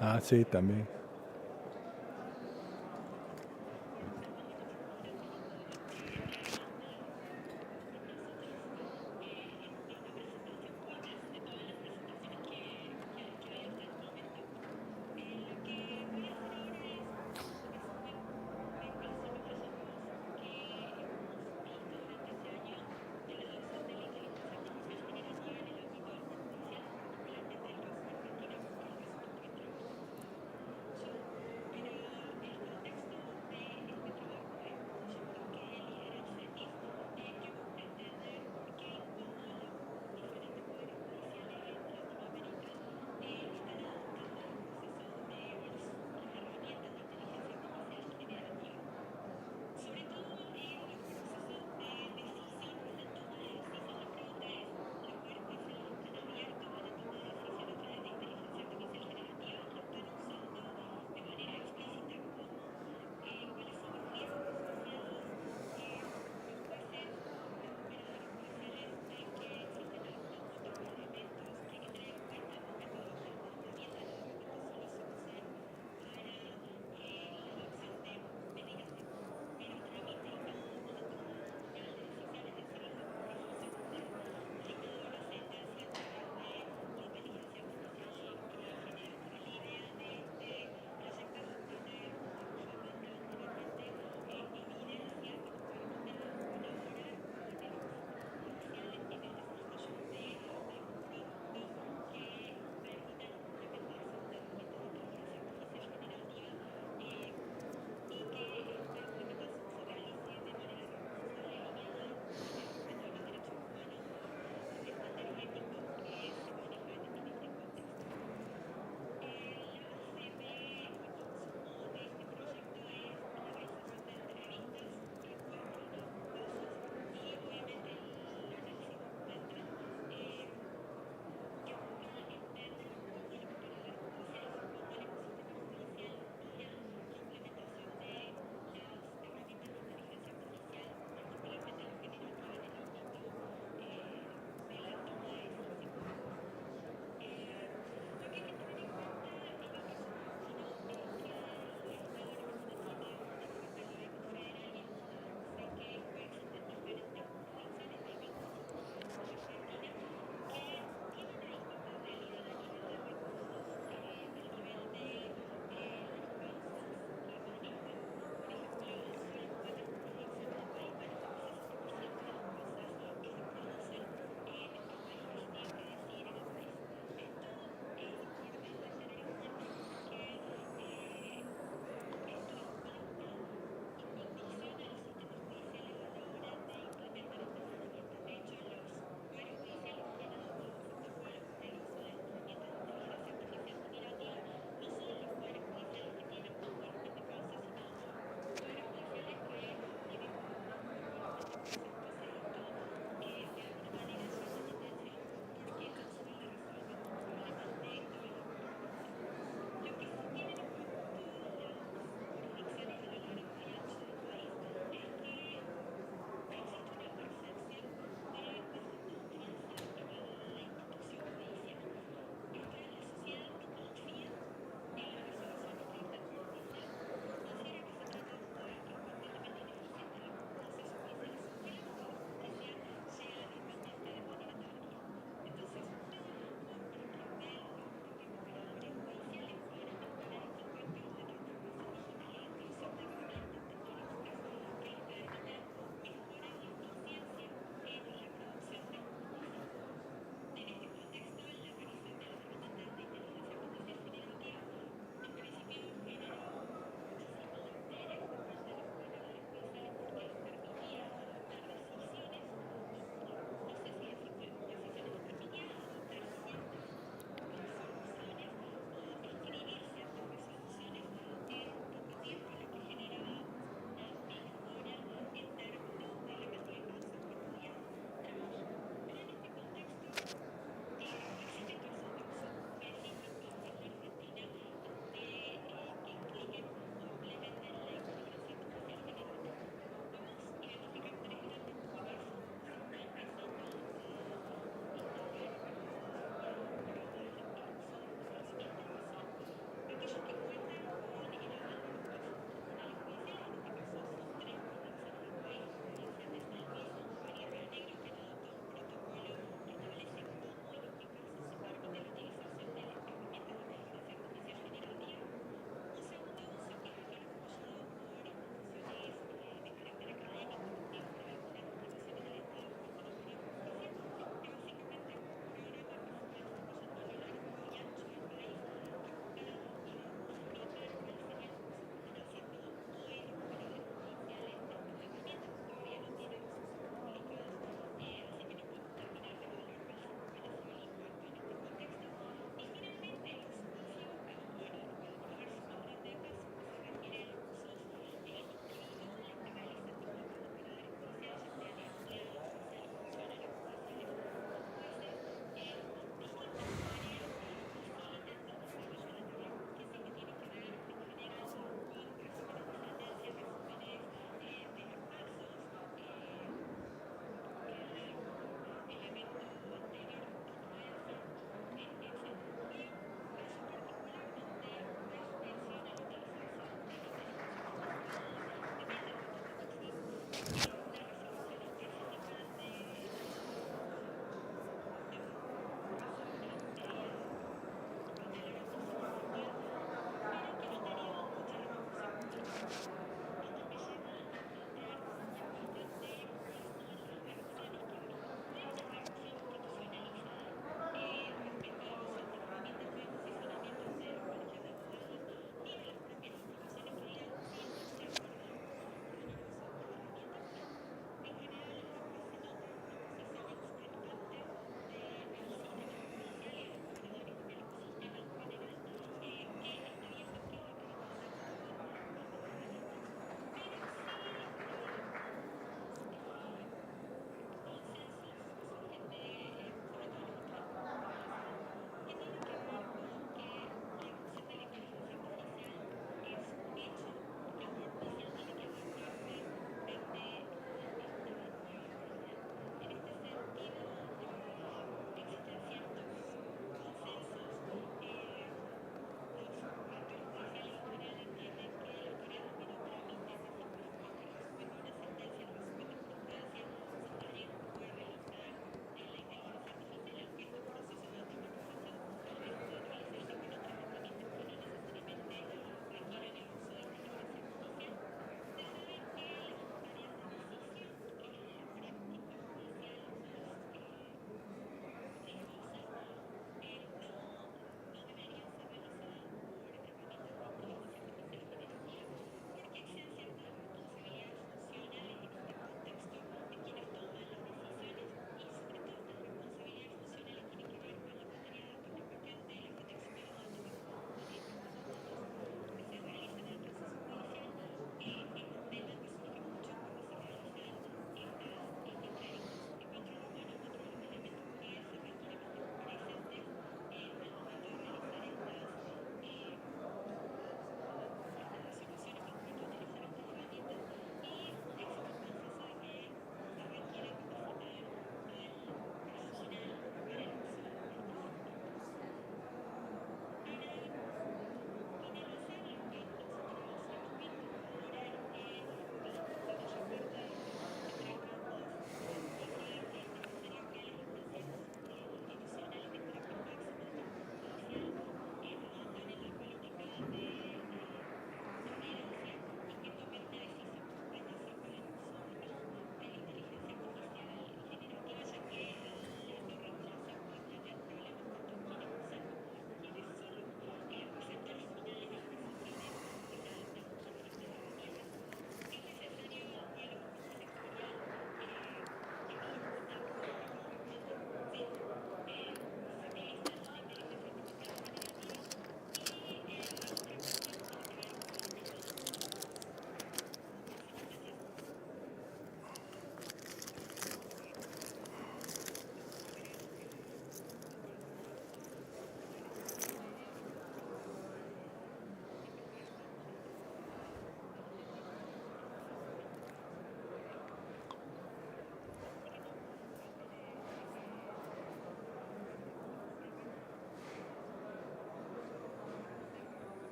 Ah, sí, también.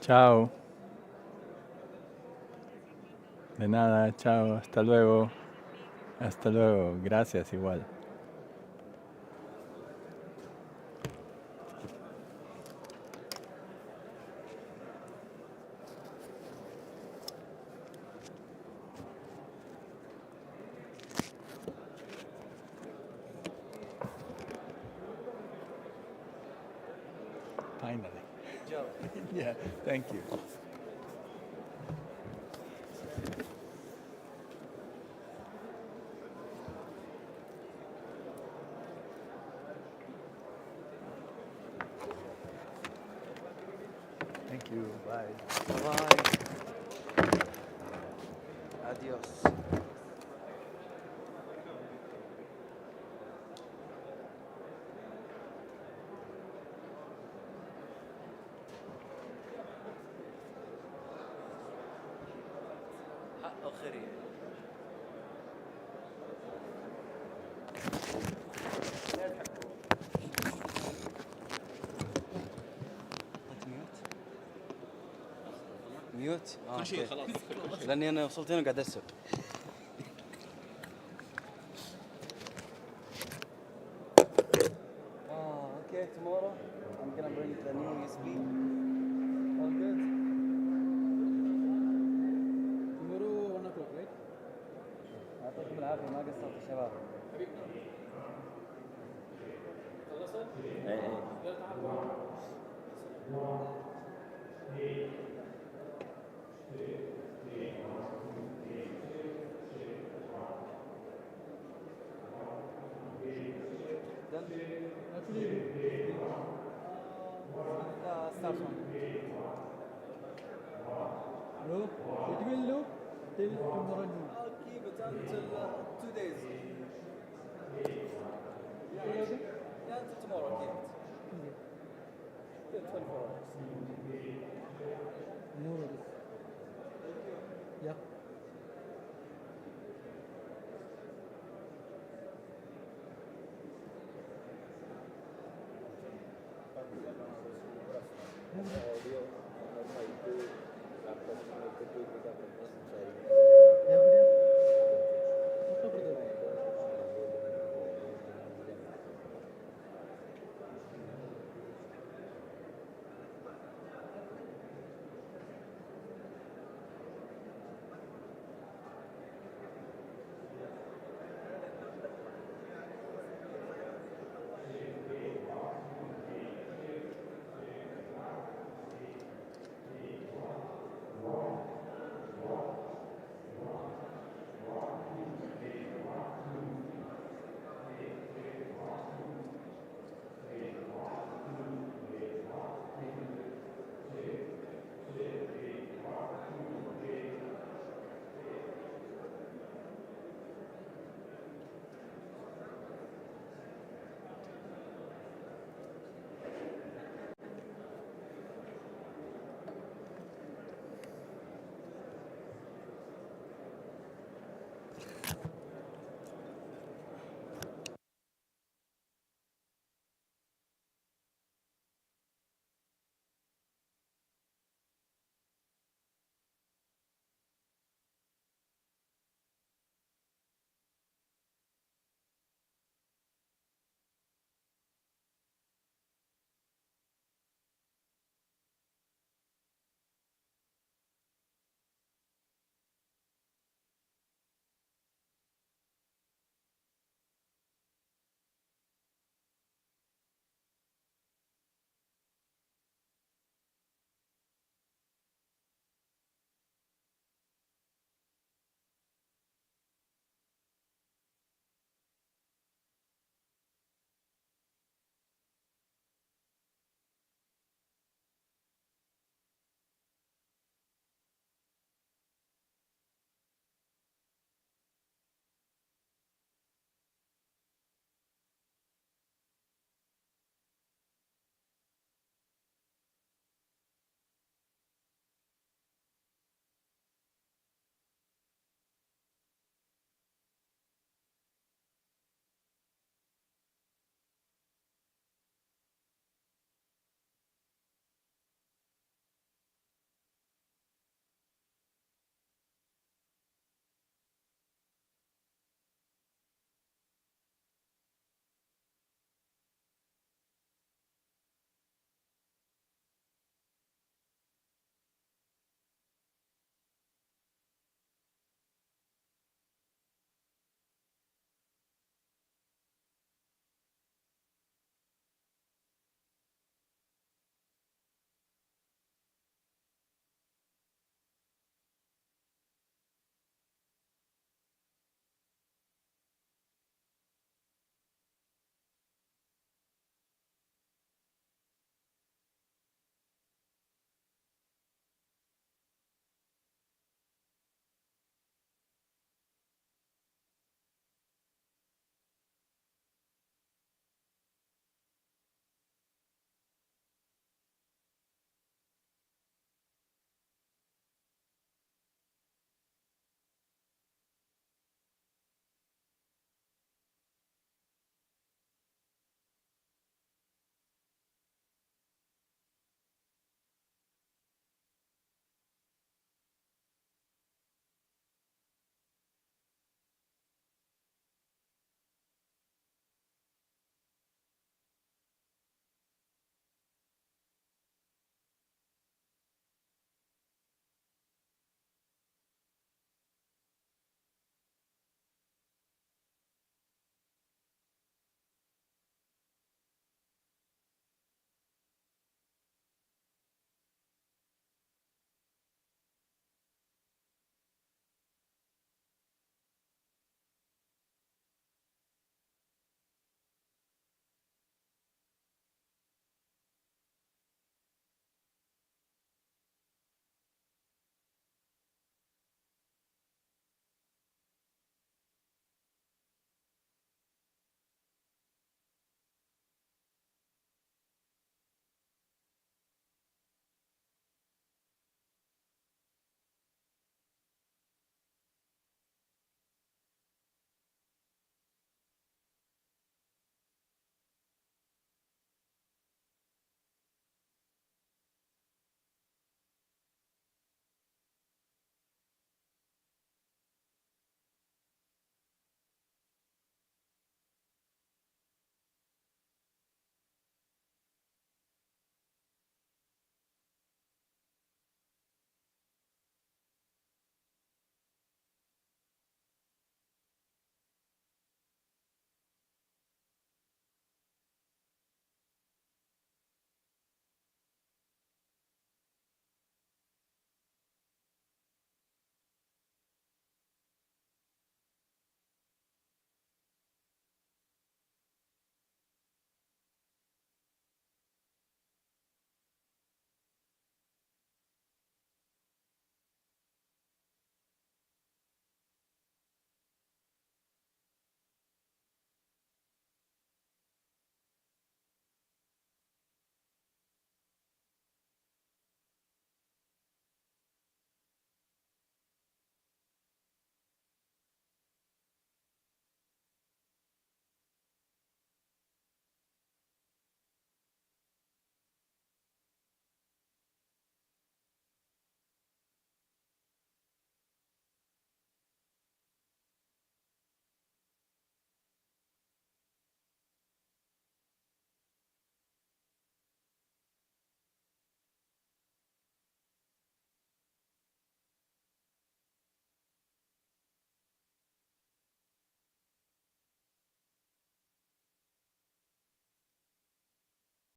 Chao. De nada, chao. Hasta luego. Hasta luego. Gracias igual. Finally. Joe. Yeah, thank you. Thank you. Bye. Bye. Adios. حق آخری. ميوت؟ كل شيء خلاص. لاني انا وصلت هنا وقاعد اسب. Okay, tomorrow I'm gonna bring the new USB. All good? Tomorrow 1 o'clock, right? يعطيكم العافية ما قصرت يا شباب. خلصت؟ ايه No, it will look till tomorrow noon. I'll keep it until 2 days. Yeah, until tomorrow, keep it. Yeah, 24 hours. No worries. Yeah.